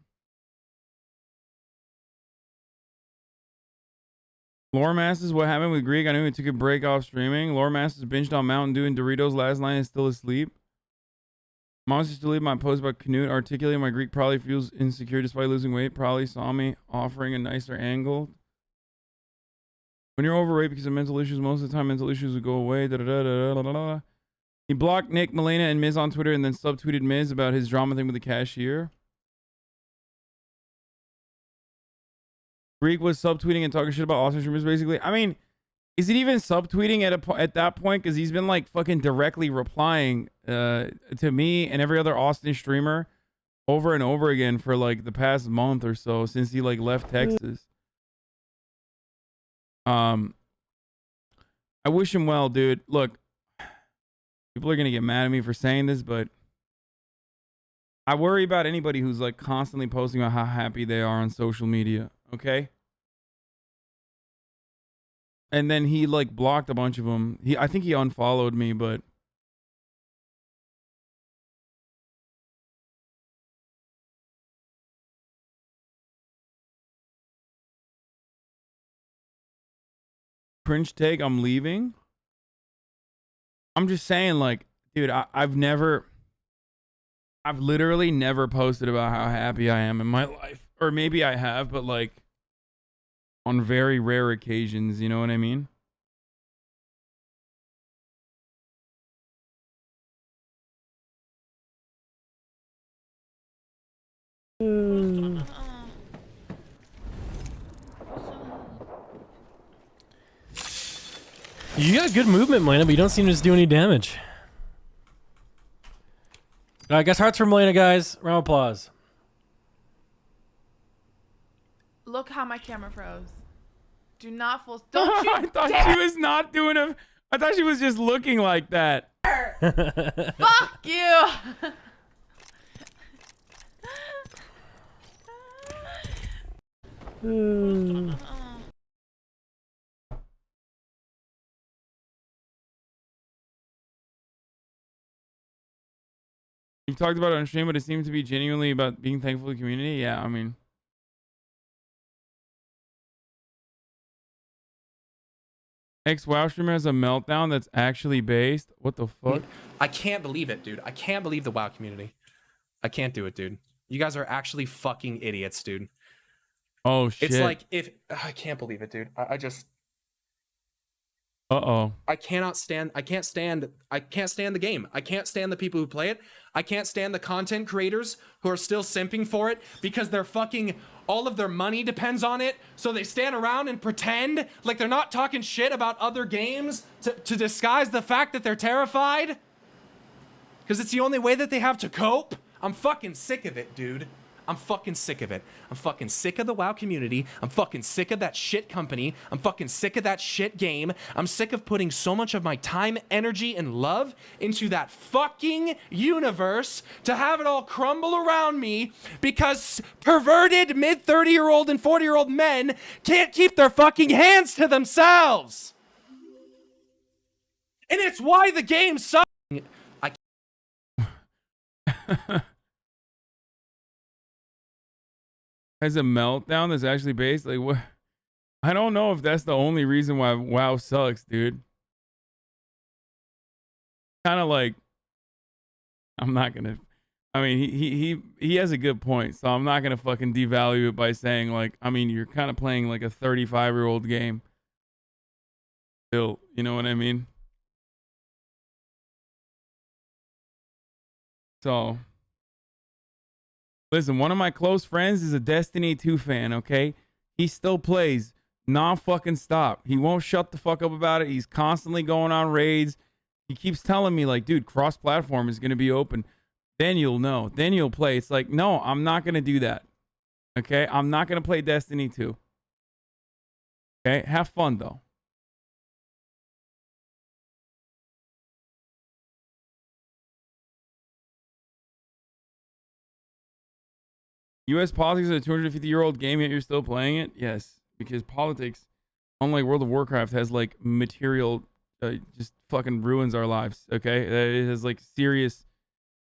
Lore Masters, what happened with Greek? I knew he took a break off streaming. Lore Masters binged on Mountain Dew and Doritos last night and still asleep. Monsters deleted my post about Canute articulating my Greek probably feels insecure despite losing weight. Probably saw me offering a nicer angle. When you're overweight because of mental issues, most of the time mental issues will go away. He blocked Nick, Melena, and Miz on Twitter and then subtweeted Miz about his drama thing with the cashier. Greek was subtweeting and talking shit about Austin streamers basically. I mean, is it even subtweeting at that point? Because he's been like fucking directly replying to me and every other Austin streamer over and over again for like the past month or so since he like left Texas. I wish him well, dude. Look, people are gonna get mad at me for saying this, but I worry about anybody who's like constantly posting about how happy they are on social media. Okay. And then he like blocked a bunch of them. I think he unfollowed me, but cringe take, I'm leaving. I'm just saying, like, dude, I've literally never posted about how happy I am in my life. Or maybe I have, but like on very rare occasions, you know what I mean? You got good movement, Melena, but you don't seem to do any damage. I guess hearts for Melena, guys. Round of applause. Look how my camera froze. Do not full. Don't you? I thought she was not doing a. I thought she was just looking like that. Fuck you. You've talked about it on stream, but it seems to be genuinely about being thankful to the community. Yeah, I mean. Ex-WoW streamer has a meltdown that's actually based. What the fuck? I can't believe it, dude. I can't believe the WoW community. I can't do it, dude. You guys are actually fucking idiots, dude. Oh shit. It's like if I can't believe it, dude. I just Uh-oh. I can't stand the game. I can't stand the people who play it. I can't stand the content creators who are still simping for it because they're fucking all of their money depends on it. So they stand around and pretend like they're not talking shit about other games to disguise the fact that they're terrified. Because it's the only way that they have to cope. I'm fucking sick of it, dude. I'm fucking sick of it. I'm fucking sick of the WoW community. I'm fucking sick of that shit company. I'm fucking sick of that shit game. I'm sick of putting so much of my time, energy, and love into that fucking universe to have it all crumble around me because perverted mid-30-year-old and 40-year-old men can't keep their fucking hands to themselves. And it's why the game sucks. Has a meltdown that's actually based like what? I don't know if that's the only reason why WoW sucks, dude. Kind of like I'm not gonna. I mean, he has a good point, so I'm not gonna fucking devalue it by saying like, I mean, you're kind of playing like a 35-year-old game. Still, you know what I mean? So. Listen, one of my close friends is a Destiny 2 fan, okay? He still plays non-fucking stop. He won't shut the fuck up about it. He's constantly going on raids. He keeps telling me, like, dude, cross-platform is going to be open. Then you'll know. Then you'll play. It's like, no, I'm not going to do that. Okay? I'm not going to play Destiny 2. Okay? Have fun, though. U.S. politics is a 250-year-old game, yet you're still playing it? Yes, because politics, unlike World of Warcraft, has, like, material, just fucking ruins our lives, okay? It has, like, serious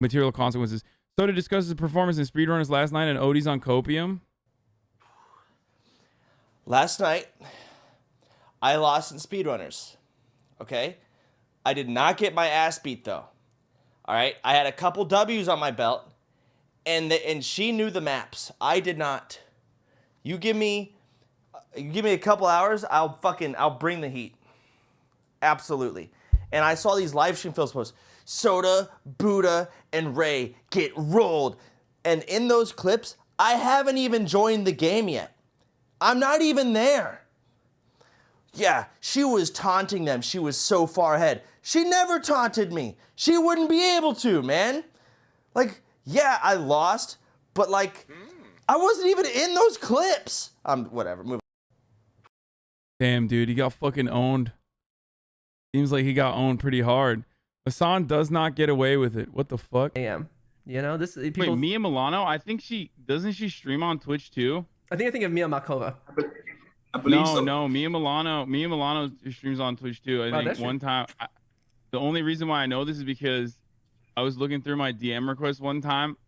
material consequences. So to discuss his performance in speedrunners last night and ODs on Copium. Last night, I lost in speedrunners, okay? I did not get my ass beat, though. All right? I had a couple W's on my belt. And she knew the maps. I did not. You give me a couple hours, I'll bring the heat. Absolutely. And I saw these live stream films posts. Soda, Buddha, and Ray get rolled. And in those clips, I haven't even joined the game yet. I'm not even there. Yeah, she was taunting them. She was so far ahead. She never taunted me. She wouldn't be able to, man. Like, yeah, I lost, but like, I wasn't even in those clips. Whatever, move on. Damn, dude, he got fucking owned. Seems like he got owned pretty hard. Hasan does not get away with it. What the fuck? You know, this people... Wait, Mia Milano? I think doesn't she stream on Twitch too? I think of Mia Malkova. I believe so. No, Mia Milano streams on Twitch too. I think one time. The only reason why I know this is because I was looking through my DM requests one time,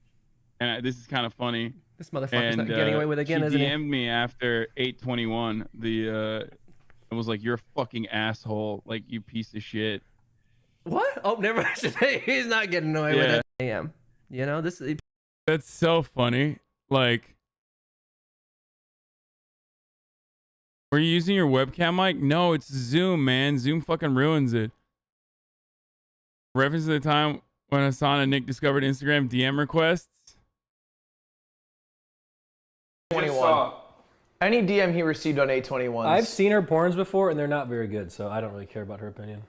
and this is kind of funny. This motherfucker's not getting away with it again, isn't he? She DM'd me after 8/21. It was like, you're a fucking asshole, like you piece of shit. What? Oh, never mind. He's not getting away with it. You know, That's so funny. Like, were you using your webcam mic? No, it's Zoom, man. Zoom fucking ruins it. Reference to the time when Hasan and Nick discovered Instagram DM requests. 21. Any DM he received on 821. I've seen her porns before, and they're not very good, so I don't really care about her opinion.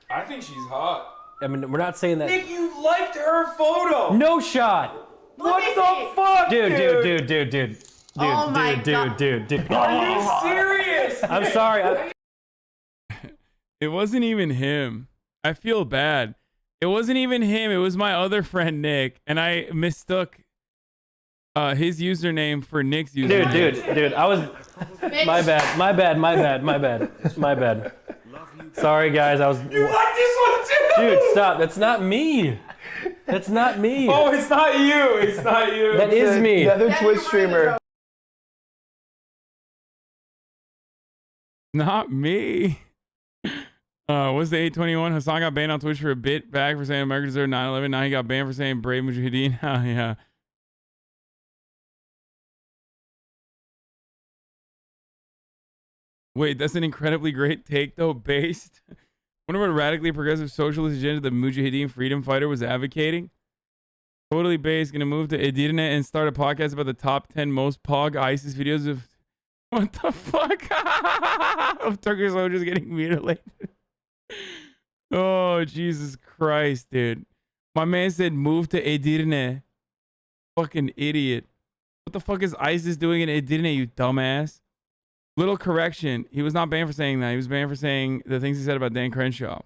I think she's hot. I mean, we're not saying that. Nick, you liked her photo. No shot. What the fuck, dude? Oh my God. Are you serious? I'm sorry. It wasn't even him. I feel bad. It wasn't even him. It was my other friend, Nick. And I mistook his username for Nick's username. Dude. I was... My bad. Sorry, guys. I was... You like this one too? Dude, stop. That's not me. That's not me. Oh, it's not you. It's not you. That is me. The other Twitch streamer. Not me. What's the 821? Hasan got banned on Twitch for a bit back for saying America deserved 9/11. Now he got banned for saying Brave Mujahideen. Oh, yeah. Wait, that's an incredibly great take, though, based. Wonder what radically progressive socialist agenda the Mujahideen freedom fighter was advocating. Totally based. Gonna move to DEENNNN and start a podcast about the top 10 most pog ISIS videos of. What the fuck? Of Turkish soldiers getting mutilated. Oh, Jesus Christ, dude. My man said move to DEENNNN. Fucking idiot. What the fuck is ISIS doing in DEENNNN, you dumbass? Little correction. He was not banned for saying that. He was banned for saying the things he said about Dan Crenshaw.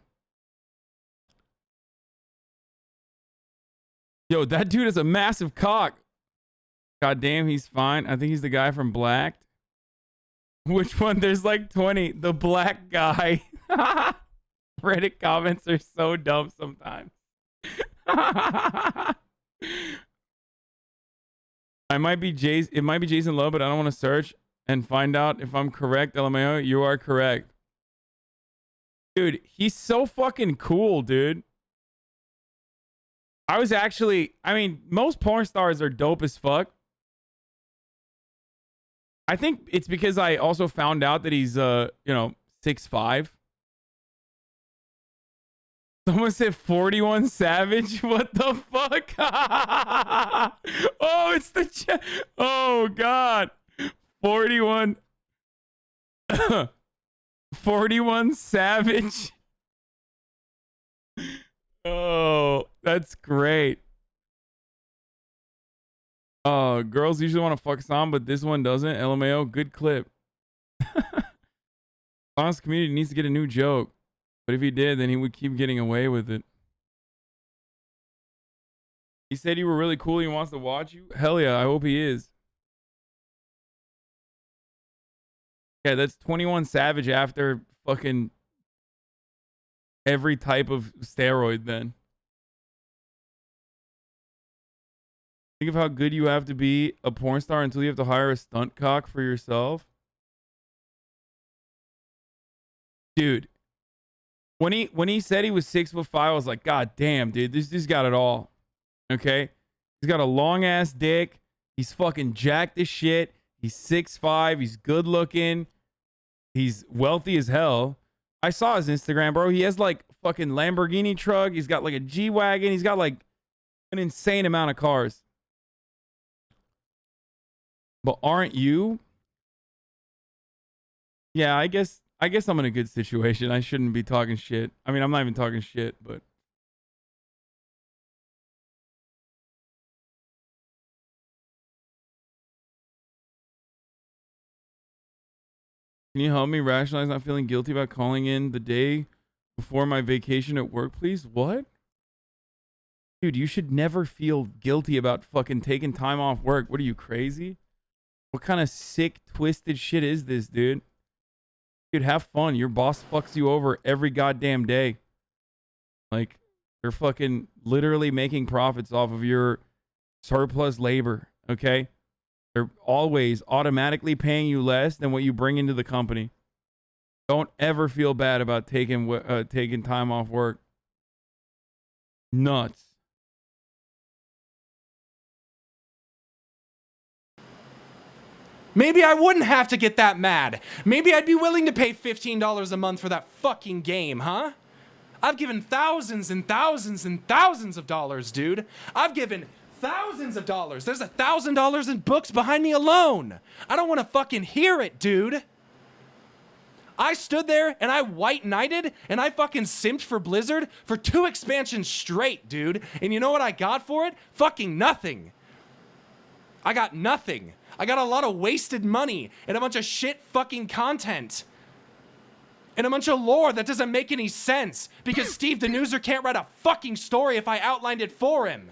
Yo, that dude is a massive cock. God damn, he's fine. I think he's the guy from Blacked. Which one? There's like 20. The black guy. Reddit comments are so dumb sometimes. It might be Jason Lowe, but I don't want to search and find out if I'm correct. LMAO, you are correct. Dude, he's so fucking cool, dude. I mean, most porn stars are dope as fuck. I think it's because I also found out that he's, 6'5". Someone said 41 Savage. What the fuck? Oh, it's the oh God. 41 41 Savage. Oh, that's great. Girls usually want to fuck Hasan, but this one doesn't. LMAO, good clip. Hasan's community needs to get a new joke. But if he did, then he would keep getting away with it. He said you were really cool. He wants to watch you. Hell yeah, I hope he is. Yeah, that's 21 Savage after fucking every type of steroid then. Think of how good you have to be a porn star until you have to hire a stunt cock for yourself. Dude, when he said he was 6'5", I was like, God damn, dude, this dude's got it all. Okay? He's got a long ass dick. He's fucking jacked as shit. He's 6'5". He's good looking. He's wealthy as hell. I saw his Instagram, bro. He has like fucking Lamborghini truck. He's got like a G-Wagon. He's got like an insane amount of cars. But aren't you? Yeah, I guess I'm in a good situation. I shouldn't be talking shit. I mean, I'm not even talking shit, but can you help me rationalize not feeling guilty about calling in the day before my vacation at work, please? What? Dude, you should never feel guilty about fucking taking time off work. What are you, crazy? What kind of sick, twisted shit is this, dude? Dude, have fun. Your boss fucks you over every goddamn day. Like, they're fucking literally making profits off of your surplus labor, okay? They're always automatically paying you less than what you bring into the company. Don't ever feel bad about taking time off work. Nuts. Maybe I wouldn't have to get that mad. Maybe I'd be willing to pay $15 a month for that fucking game, huh? I've given thousands and thousands and thousands of dollars, dude. I've given thousands of dollars. There's $1,000 in books behind me alone. I don't want to fucking hear it, dude. I stood there and I white knighted and I fucking simped for Blizzard for 2 expansions straight, dude. And you know what I got for it? Fucking nothing. I got nothing. I got a lot of wasted money and a bunch of shit fucking content. And a bunch of lore that doesn't make any sense because Steve the Newser can't write a fucking story if I outlined it for him.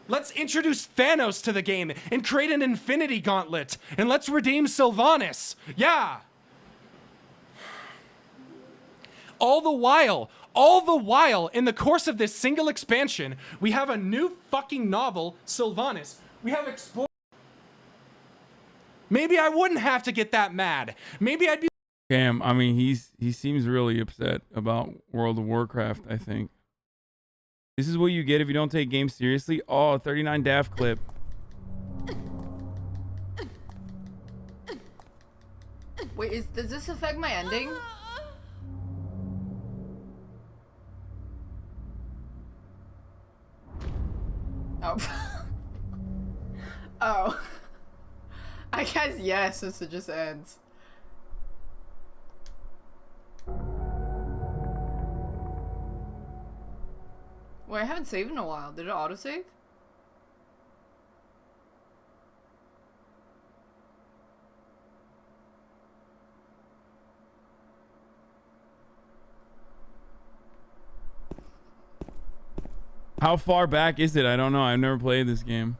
Let's introduce Thanos to the game and create an Infinity Gauntlet. And let's redeem Sylvanas. Yeah. All the while, in the course of this single expansion, we have a new fucking novel, Sylvanas. We have explored. Maybe I wouldn't have to get that mad. Maybe I'd be Cam, I mean, he seems really upset about World of Warcraft, I think. This is what you get if you don't take games seriously. Oh, 39 Daft clip. Wait, does this affect my ending? Oh. Oh. I guess yes, since it just ends. Wait, I haven't saved in a while. Did it autosave? How far back is it? I don't know. I've never played this game.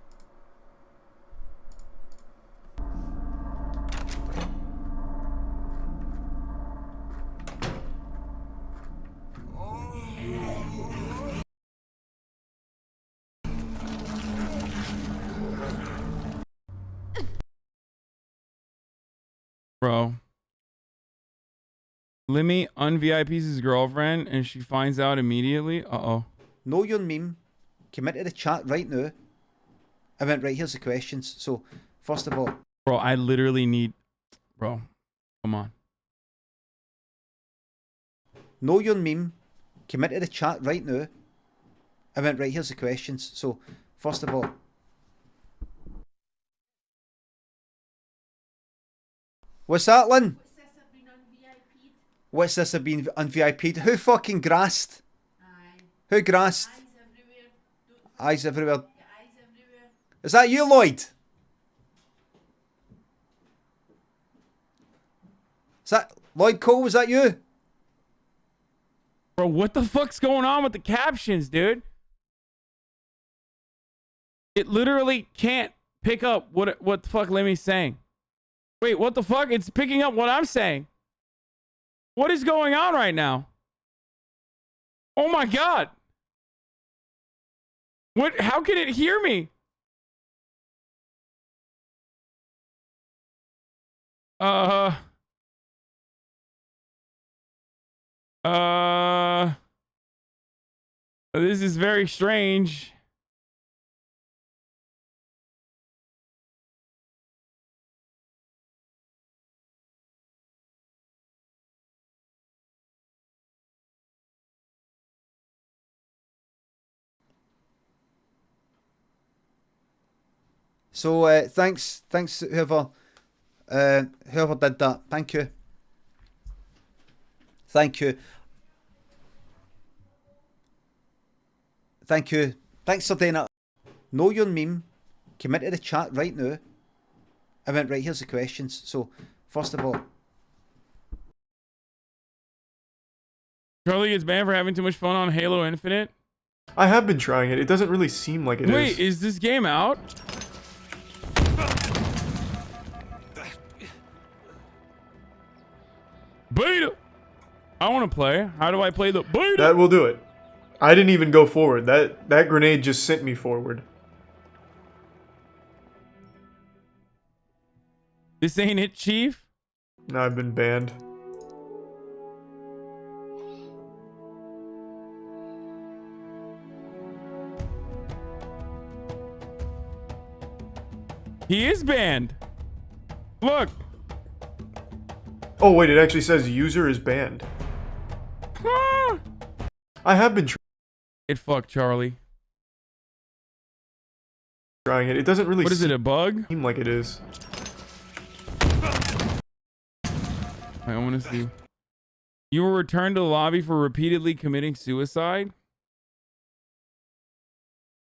Bro. Limmy un-VIPs his girlfriend and she finds out immediately. Uh-oh. Know your meme. Come into the chat right now. I went, right, here's the questions. So, first of all... Bro, I literally need... Bro, come on. Know your meme. Come into the chat right now. I went, right, here's the questions. So, first of all... What's that, Lynn? What's this have been un-VIP'd? Who fucking grassed? Who grassed? Eyes everywhere. Is that you, Lloyd? Is that Lloyd Cole? Was that you? Bro, what the fuck's going on with the captions, dude? It literally can't pick up what the fuck Limmy's saying. Wait, what the fuck? It's picking up what I'm saying. What is going on right now? Oh my god. What? How can it hear me? This is very strange. So, thanks whoever did that. Thank you. Thank you. Thank you. Thanks for doing it. Know your meme. Come into the chat right now. I went, right, here's the questions. So, first of all... Charlie gets banned for having too much fun on Halo Infinite. I have been trying it. It doesn't really seem like it is. Wait, is this game out? Beta! I want to play. How do I play the beta? That will do it. I didn't even go forward. That grenade just sent me forward. This ain't it, Chief? No, I've been banned. He is banned. Look. Oh wait, it actually says user is banned. I have been It fucked Charlie. trying it. It doesn't really What is it, a bug? seem like it is. I want to see. You were returned to the lobby for repeatedly committing suicide?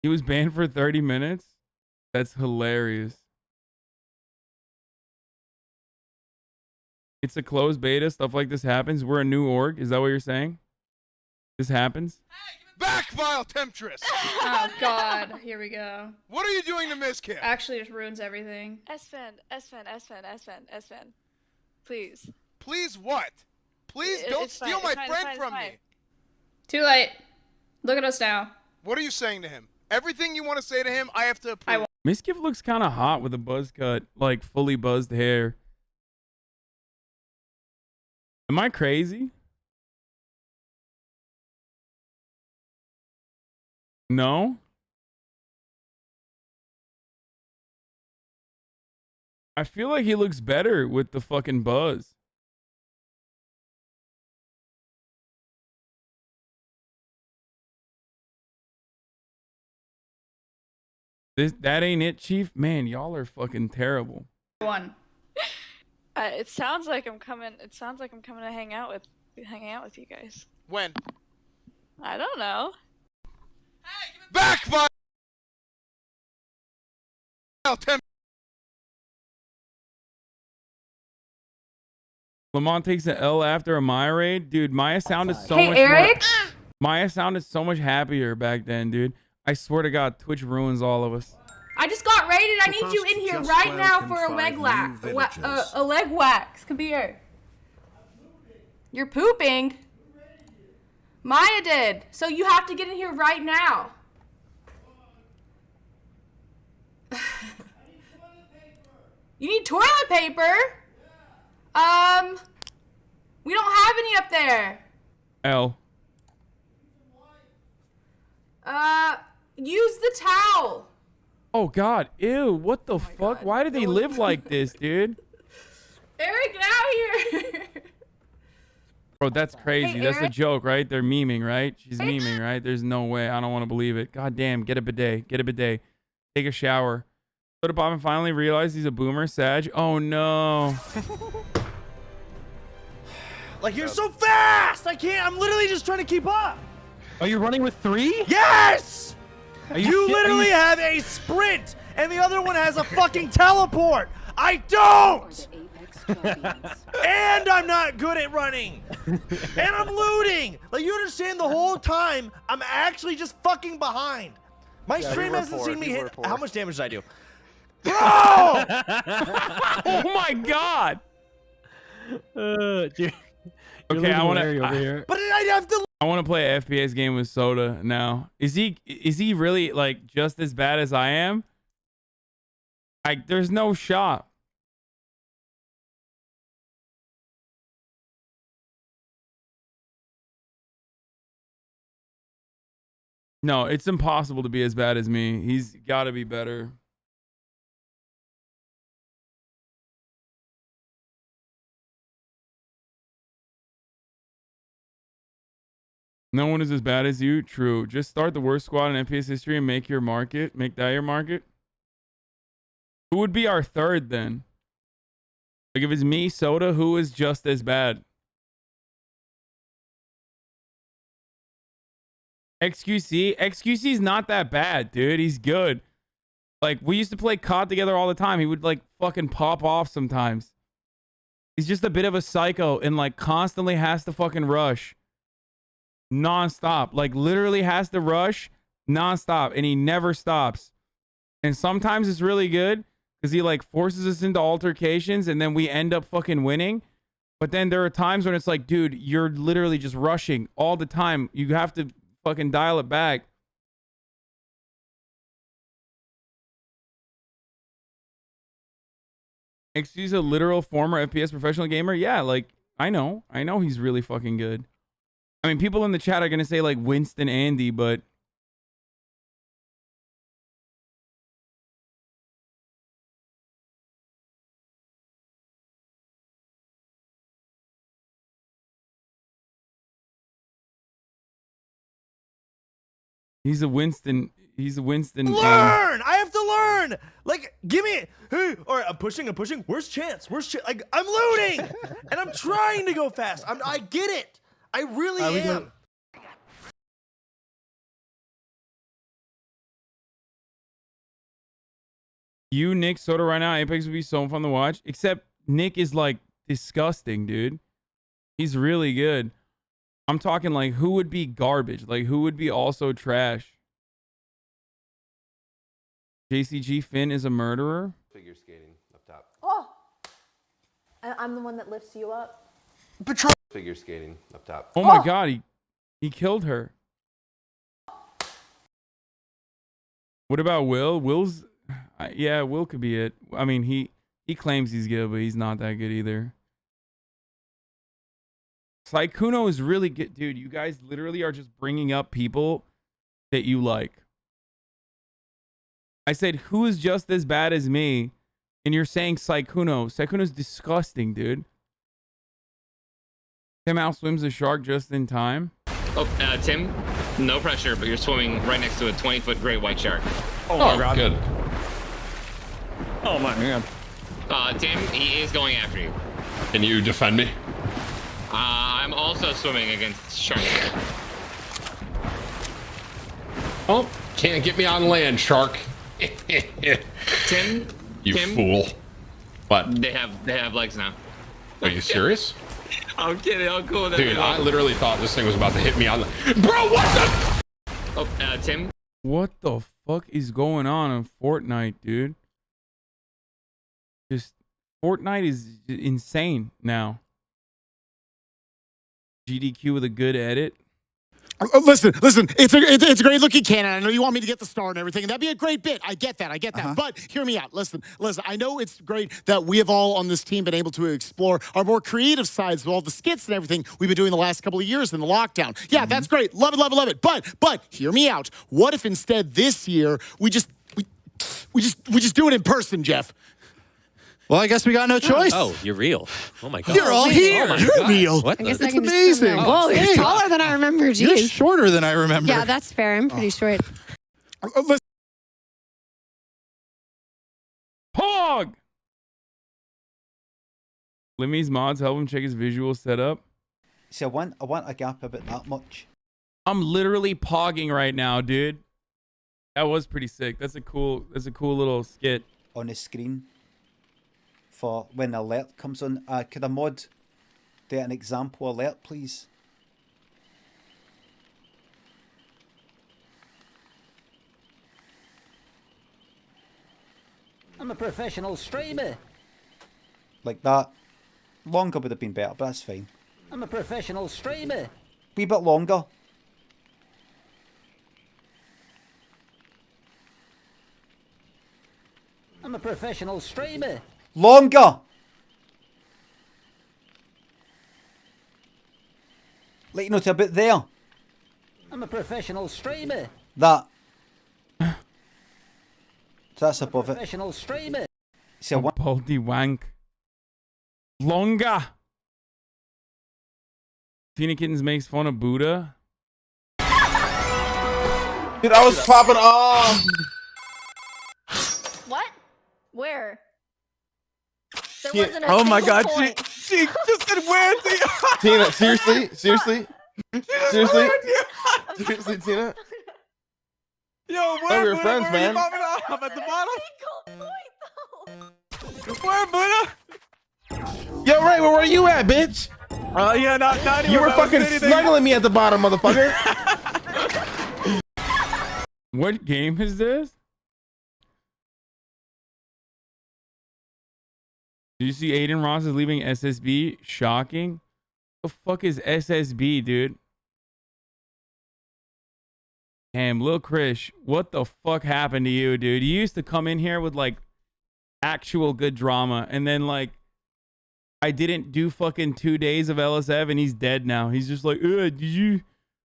He was banned for 30 minutes? That's hilarious. It's a closed beta. Stuff like this happens. We're a new org. Is that what you're saying? This happens? Back, vile temptress! Oh god, here we go. What are you doing to Miss Kim? Actually, just ruins everything. S-Fan. Please. Please what? Please don't steal my friend from me. Too late. Look at us now. What are you saying to him? Everything you want to say to him, I have to approve. Miskiff looks kind of hot with a buzz cut, like fully buzzed hair. Am I crazy? No. I feel like he looks better with the fucking buzz. That ain't it, Chief. Man, y'all are fucking terrible. One. It sounds like I'm coming. It sounds like I'm coming to hanging out with you guys. When? I don't know. Backfire! Lamont takes an L after a Maya raid. Dude, Maya sounded so much Eric? more... Maya sounded so much happier back then, dude. I swear to God, Twitch ruins all of us. I just got raided. I need you in here right now for a leg wax. A leg wax. Come here. You're pooping. Maya did. So you have to get in here right now. You need toilet paper? We don't have any up there. L. Use the towel. Oh God, ew, what the fuck? Why do they live like this, dude? Eric, get out here. Bro, that's crazy. Hey, That's a Eric. joke, right? They're memeing, right? She's memeing, right? There's no way. I don't want to believe it. God damn, get a bidet. Get a bidet. Take a shower. Soda Pop and finally realized he's a boomer. Sag. Oh no. Like, you're so fast! I can't, I'm literally just trying to keep up! Are you running with 3? Yes! Are You literally have a sprint, and the other one has a fucking teleport! I don't! And I'm not good at running! And I'm looting! Like, you understand the whole time, I'm actually just fucking behind. My stream hasn't seen me hit. How much damage did I do? Bro! Oh my God! Dude. Okay, I want to. But I have to. I want to play an FPS game with Soda now. Is he really like just as bad as I am? Like, there's no shot. No, it's impossible to be as bad as me. He's got to be better. No one is as bad as you. True. Just start the worst squad in FPS history and make your market. Make that your market. Who would be our third then? Like, if it's me, Soda, who is just as bad? XQC? XQC's not that bad, dude. He's good. Like, we used to play COD together all the time. He would, like, fucking pop off sometimes. He's just a bit of a psycho and, like, constantly has to fucking rush. Non-stop. Like, literally has to rush non-stop. And he never stops. And sometimes it's really good because he, like, forces us into altercations and then we end up fucking winning. But then there are times when it's like, dude, you're literally just rushing all the time. You have to fucking dial it back. Excuse a literal former FPS professional gamer? Yeah, like, I know he's really fucking good. I mean, people in the chat are going to say, like, Winston Andy, but... He's a Winston... Learn! I have to learn! Like, give me... Hey, all right, I'm pushing. Where's chance? Like, I'm looting! And I'm trying to go fast. I get it. I really am. You, Nick, Soda right now, Apex would be so fun to watch. Except Nick is, like, disgusting, dude. He's really good. I'm talking, like, who would be garbage? Like, who would be also trash? JCG Finn is a murderer? Figure skating up top. Oh! I'm the one that lifts you up. Patrol. Figure skating up top. Oh my God, he killed her. What about Will? Will's... yeah, Will could be it. I mean, he claims he's good, but he's not that good either. Sykkuno is really good. Dude, you guys literally are just bringing up people that you like. I said, who is just as bad as me? And you're saying Sykkuno. Sykkuno's disgusting, dude. Tim outswims the shark just in time. Oh, Tim, no pressure, but you're swimming right next to a 20-foot great white shark. Oh my god. Good. Oh my man. Tim, he is going after you. Can you defend me? I'm also swimming against sharks. Oh, can't get me on land, shark. Tim, You fool. What? They have legs now. Are you serious? I'm kidding. I'm cool with that. Dude, I literally thought this thing was about to hit me on the... Bro, what the... Oh, Tim. What the fuck is going on in Fortnite, dude? Just Fortnite is insane now. GDQ with a good edit. Listen. It's a great looking cannon. I know you want me to get the star and everything, and that'd be a great bit. I get that. But hear me out. Listen. I know it's great that we have all on this team been able to explore our more creative sides with all the skits and everything we've been doing the last couple of years in the lockdown. Yeah, that's great. Love it. But hear me out. What if instead this year we just do it in person, Jeff? Well, I guess we got no choice. Oh, you're real. Oh my god. You're all here. Oh my You're God. real. What? It's the? amazing. Whoa, you're taller than I remember. Jeez. You're shorter than I remember. Yeah, that's fair. I'm pretty short. Pog! Limmy's mods help him check his visual setup. See, I want a gap about that much. I'm literally pogging right now, dude. That was pretty sick. That's a cool little skit. On the screen for when the alert comes on. Could a mod do an example alert, please? I'm a professional streamer. Like that. Longer would have been better, but that's fine. I'm a professional streamer. Wee bit longer. I'm a professional streamer. Longer! Let you know to a bit there. I'm a professional streamer. That. So that's above it. Professional streamer. See, one. Baldy wank. Longer. Tina Kittens makes fun of Buddha. Dude, I was popping off. What? Where? There Yeah. wasn't a Oh my single god, point. she just said where to Tina, seriously, Tina. Yo, Oh, we're friends, where are you man. popping off at the bottom? Where, Buddha? Yo, Ray, where were you at, bitch? Yeah, not even. You were fucking snuggling me at the bottom, motherfucker. What game is this? Did you see Aiden Ross is leaving SSB? Shocking. The fuck is SSB, dude? Damn, Lil Krish, what the fuck happened to you, dude? You used to come in here with like actual good drama, and then like I didn't do fucking 2 days of LSF, and he's dead now. He's just like, did you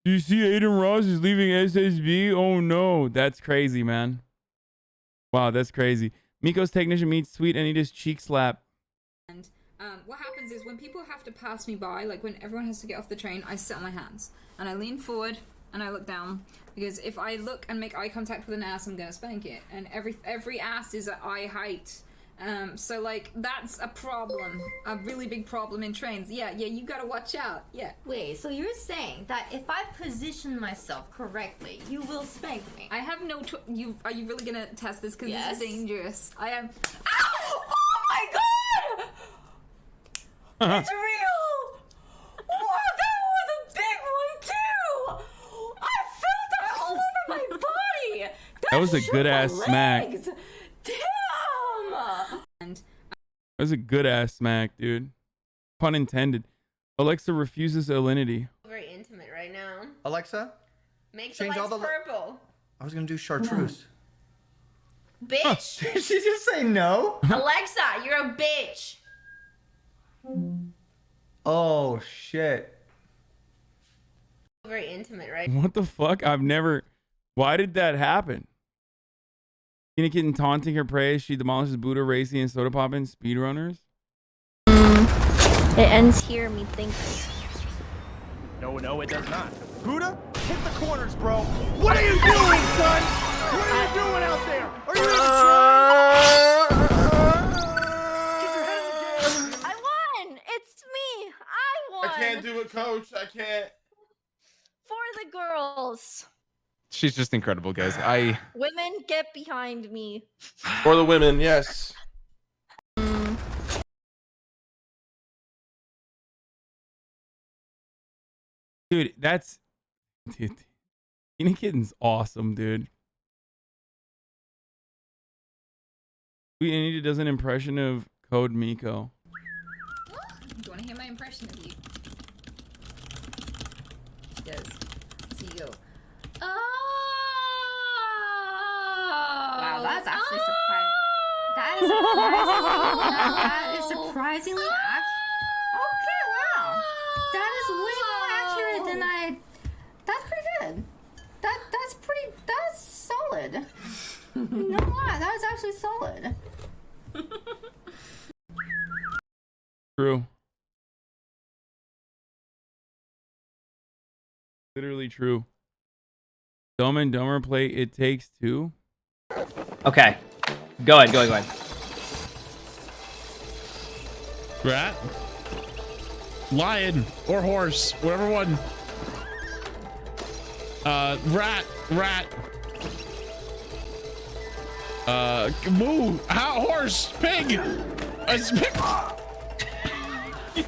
see Aiden Ross is leaving SSB? Oh no, that's crazy, man. Wow, that's crazy. Miko's technician meets Sweet and he just cheek slap. And what happens is when people have to pass me by, like when everyone has to get off the train, I sit on my hands and I lean forward and I look down, because if I look and make eye contact with an ass, I'm gonna spank it, and every ass is at eye height. So like that's a problem, a really big problem in trains. Yeah, you gotta watch out. Yeah. Wait, so you're saying that if I position myself correctly, you will spank me? I have no are you really gonna test this? Because Yes. this is dangerous. I am. Ow! Oh my god! It's real! Wow, that was a big one too! I felt that all over my body! That was a shook good my ass smack. legs. Damn! That was a good ass smack, dude. Pun intended. Alexa refuses salinity. Very intimate right now. Alexa? Make Change the all lights the purple. I was gonna do chartreuse. Bitch! Did she just say no? Alexa, you're a bitch! Oh shit. Very intimate, right? What the fuck? I've never. Why did that happen? Tina Kitten taunting her prey. She demolishes Buddha racing and soda popping speedrunners. It ends here, methinks. No, it does not. Buddha, hit the corners, bro. What are you doing, son? What are you doing out there? Are you in the I won! It's me! I won! I can't do it, coach. I can't. For the girls. She's just incredible, guys. Women, get behind me. For the women, yes. Dude, dude. Tina Kitten's awesome, dude. Anita does an impression of Code Miko. Do you want to hear my impression of you? She does. So you go. Wow, that's actually surprising. That is surprisingly okay, wow. That is way more accurate than that's pretty good. That's solid. No lie, that was actually solid. True. Literally true. Dumb and Dumber play It Takes Two. Okay. Go ahead. Rat? Lion or horse, whatever one. Rat. Moo. Horse. Pig. He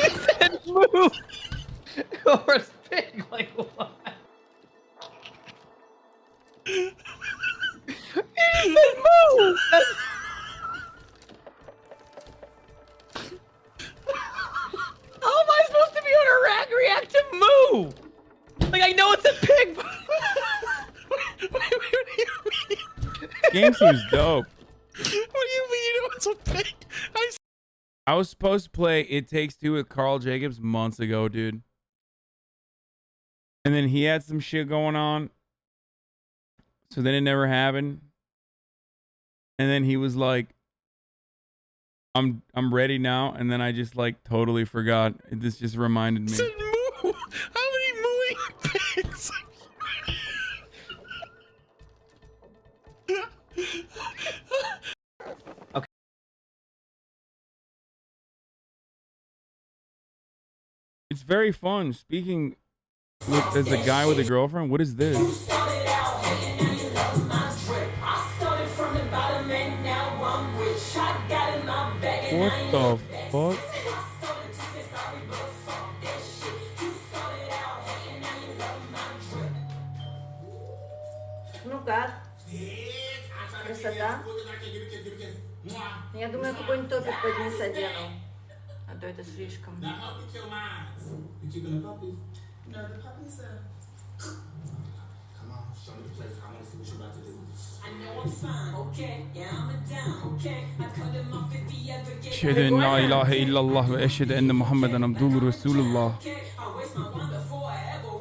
said move. Horse, pig, like what? He said move. How am I supposed to be on a react to moo? Like, I know it's a pig, but... what do you mean? Game seems dope. What do you mean you know it's a pig? I was supposed to play It Takes Two with Carl Jacobs months ago, dude. And then he had some shit going on. So then it never happened. And then he was like, I'm ready now. And then I just like totally forgot. This just reminded me. Said moo. How many mooing pigs? Okay. It's very fun. Speaking as a guy with a girlfriend, what is this? What the fuck? Ну-ка. Красота. Я думаю, какой-нибудь топик под низ одену. А то это слишком. أشهد أن لا إله إلا الله وأشهد أن محمدا عبده رسول الله.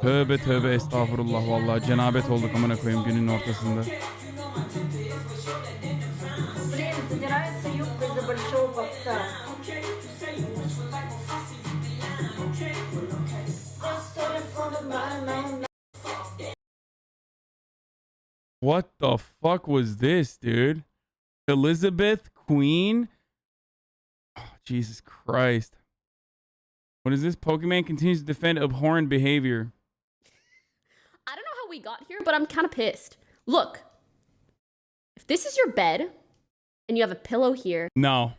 Tövbe estağfurullah vallahi cenabet olduk amına koyayım günün ortasında. Блин, задирается юбка из-за большого попса. What the fuck was this, dude? Elizabeth Queen? Oh, Jesus Christ. What is this? Pokemon continues to defend abhorrent behavior. I don't know how we got here, but I'm kind of pissed. Look, if this is your bed and you have a pillow here. No.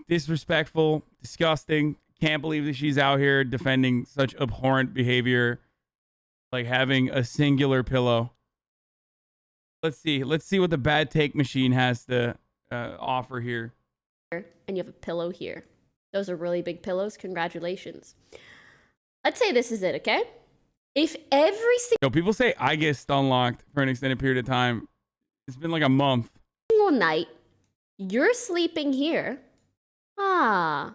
Disrespectful, disgusting. Can't believe that she's out here defending such abhorrent behavior, like having a singular pillow. Let's see what the bad take machine has to offer here. And you have a pillow here. Those are really big pillows. Congratulations. Let's say this is it, okay? If every people say I get stun locked for an extended period of time, it's been like a month. single night You're sleeping here. Ah.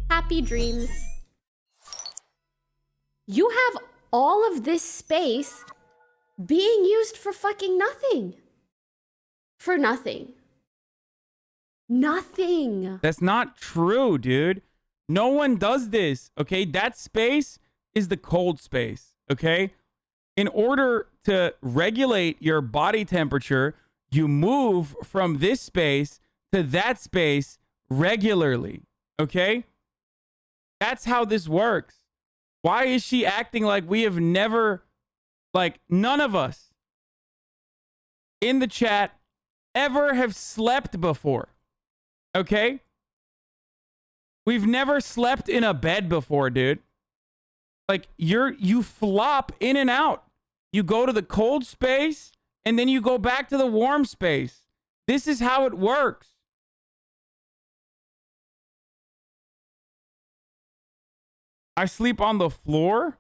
Happy dreams. You have all of this space being used for fucking nothing. For nothing. Nothing. That's not true, dude. No one does this, okay? That space is the cold space, okay? In order to regulate your body temperature, you move from this space to that space regularly, okay? That's how this works. Why is she acting like we have never, like, none of us in the chat ever have slept before, okay? We've never slept in a bed before, dude. Like, you flop in and out. You go to the cold space, and then you go back to the warm space. This is how it works. I sleep on the floor?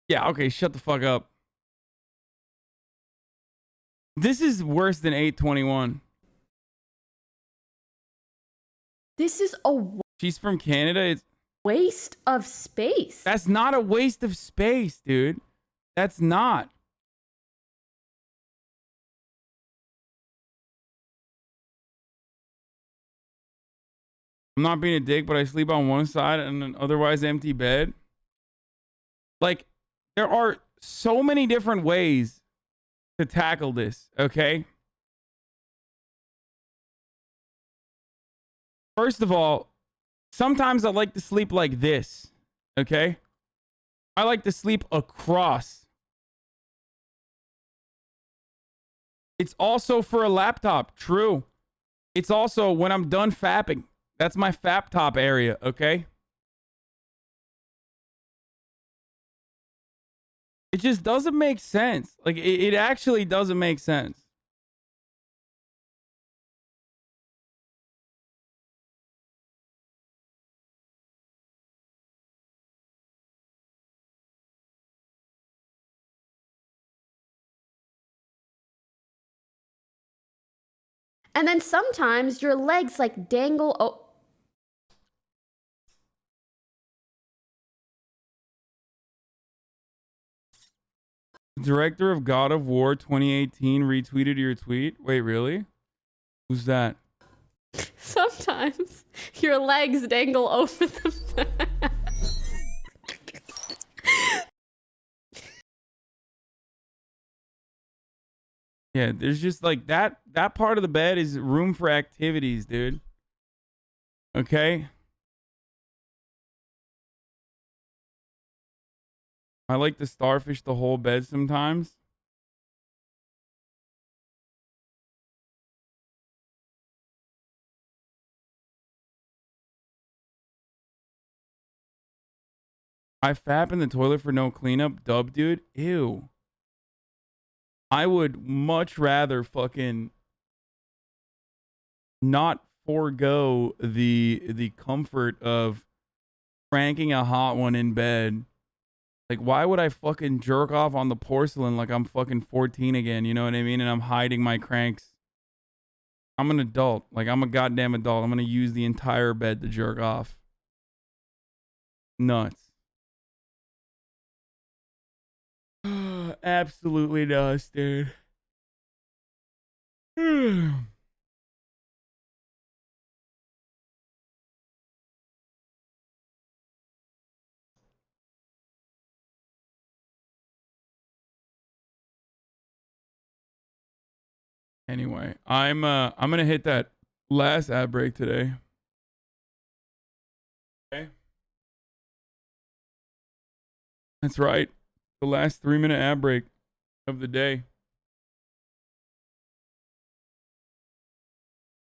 Yeah, okay, shut the fuck up. This is worse than 821. This is a She's from Canada. It's waste of space. That's not a waste of space, dude. That's not. I'm not being a dick, but I sleep on one side and an otherwise empty bed. Like, there are so many different ways to tackle this, okay? First of all, sometimes I like to sleep like this, okay? I like to sleep across. It's also for a laptop, true. It's also when I'm done fapping. That's my fap top area, okay? It just doesn't make sense. Like, it actually doesn't make sense. And then sometimes your legs like dangle. Oh. Director of God of War 2018 retweeted your tweet. Wait, really? Who's that? Sometimes your legs dangle over the bed. Yeah, there's just like that part of the bed is room for activities, dude. Okay? I like to starfish the whole bed sometimes. I fap in the toilet for no cleanup. Dub, dude. Ew. I would much rather fucking not forego the comfort of cranking a hot one in bed. Like, why would I fucking jerk off on the porcelain like I'm fucking 14 again? You know what I mean? And I'm hiding my cranks. I'm an adult. Like, I'm a goddamn adult. I'm gonna use the entire bed to jerk off. Nuts. Absolutely nuts, dude. Anyway, I'm gonna hit that last ad break today. Okay. That's right. The last 3-minute ad break of the day.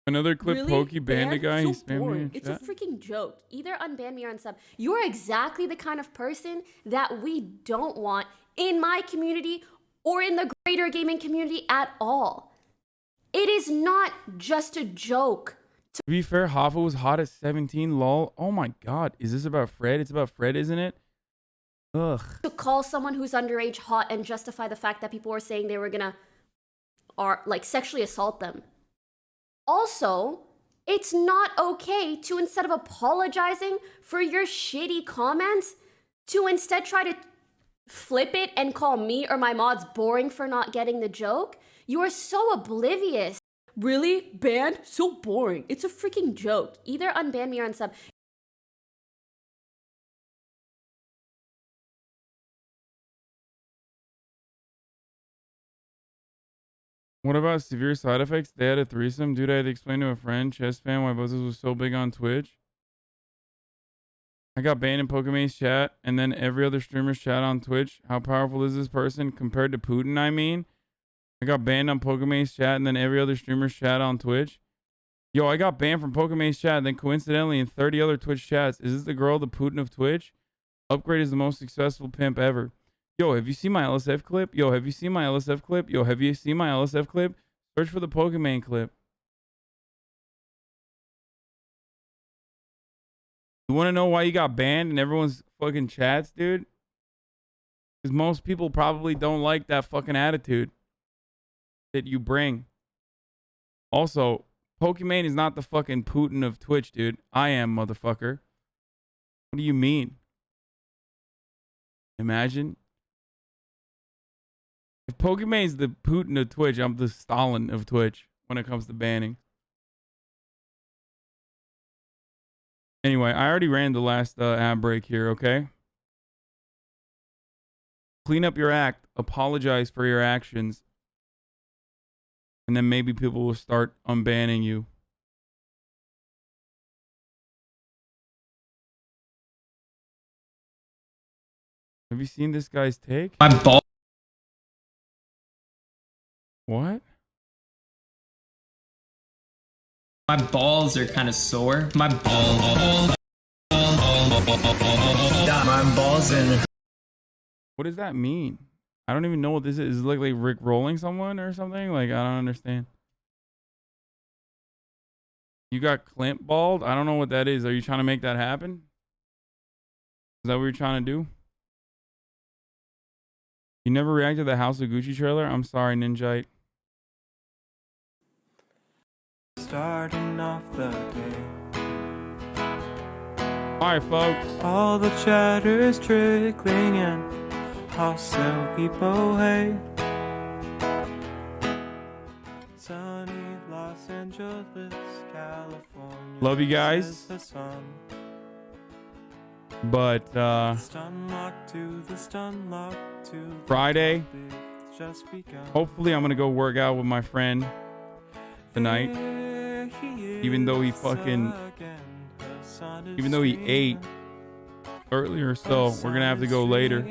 Another clip, Really? Pokey Bandit guy. So He spammed me boring. in It's a chat. freaking joke. Either unban me or unsub. You're exactly the kind of person that we don't want in my community or in the greater gaming community at all. It is not just a joke. To be fair, Hoffa was hot at 17, lol. Oh my god. Is this about Fred? It's about Fred, isn't it? Ugh. To call someone who's underage hot and justify the fact that people were saying they were gonna are like sexually assault them. Also, it's not okay to, instead of apologizing for your shitty comments, to instead try to flip it and call me or my mods boring for not getting the joke. You are so oblivious. Really? Banned? So boring. It's a freaking joke. Either unban me or unsub. What about severe side effects? They had a threesome. Dude, I had to explain to a friend, chest fan, why Buzzes was so big on Twitch. I got banned in Pokemon's chat, and then every other streamer's chat on Twitch. How powerful is this person compared to Putin, I mean? I got banned on Pokemon's chat, and then every other streamer's chat on Twitch. Yo, I got banned from Pokemon's chat, and then coincidentally in 30 other Twitch chats. Is this the girl, the Putin of Twitch? Upgrade is the most successful pimp ever. Yo, have you seen my LSF clip? Yo, have you seen my LSF clip? Yo, have you seen my LSF clip? Search for the Pokemon clip. You want to know why you got banned in everyone's fucking chats, dude? Because most people probably don't like that fucking attitude that you bring. Also, Pokemon is not the fucking Putin of Twitch, dude. I am, motherfucker. What do you mean? Imagine. If Pokemon is the Putin of Twitch, I'm the Stalin of Twitch when it comes to banning. Anyway, I already ran the last ad break here, okay? Clean up your act. Apologize for your actions. And then maybe people will start unbanning you. Have you seen this guy's take? My ball. What? My balls are kind of sore. My balls. My balls and. What does that mean? I don't even know what this is. Is it like Rick rolling someone or something? Like, I don't understand. You got Clint bald? I don't know what that is. Are you trying to make that happen? Is that what you're trying to do? You never reacted to the House of Gucci trailer? I'm sorry, Ninjite. Starting off the day. Alright, folks. All the chatter's trickling in. I'll sell people hay. Sunny Los Angeles, California. Love you guys. But Friday, hopefully I'm gonna go work out with my friend tonight. Even though he ate earlier, so we're gonna have to go later.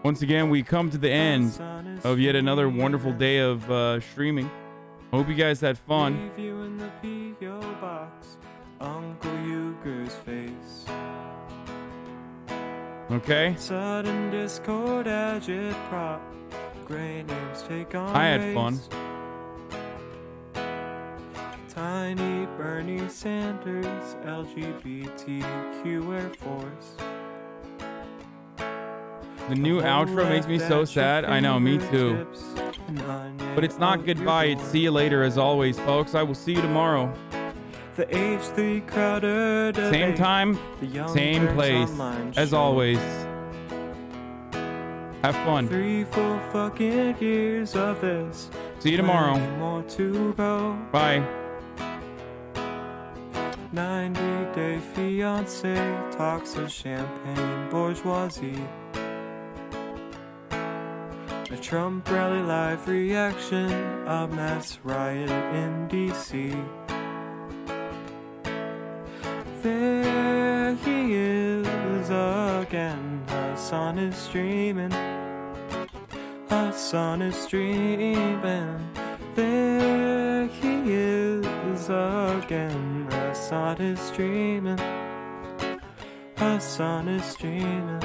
Once again, we come to the end of yet another wonderful day of streaming. Hope you guys had fun. Okay. Sudden discord, agit prop. Great names take on I had fun. Tiny Bernie Sanders, LGBTQ Air Force. The new outro makes me so sad. I know, me too. But it's not goodbye, it's see you later as always, folks. I will see you tomorrow. The H3 Crowder debate. Same time, same place. As always. Have fun. 3 full fucking years of this. See you tomorrow. More to go. Bye. 90-day fiance talks of champagne bourgeoisie. A Trump rally live reaction, a mass riot in DC. There he is again, Hasan is streaming. Hasan is streaming. There he is again, Hasan is streaming. Hasan is streaming.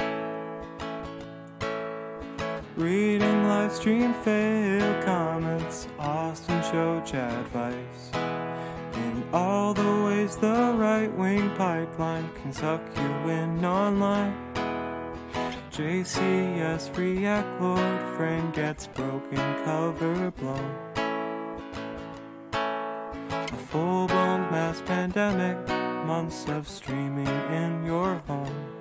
Reading live stream fail comments, Austin show chat advice. In all the ways the right wing pipeline can suck you in online. JCS react, Lord, friend gets broken, cover blown. A full-blown mass pandemic, months of streaming in your home.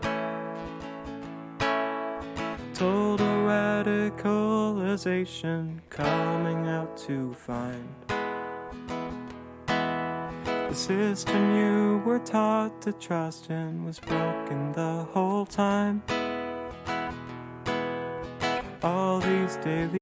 Total radicalization coming out to find the system you were taught to trust in was broken the whole time. All these daily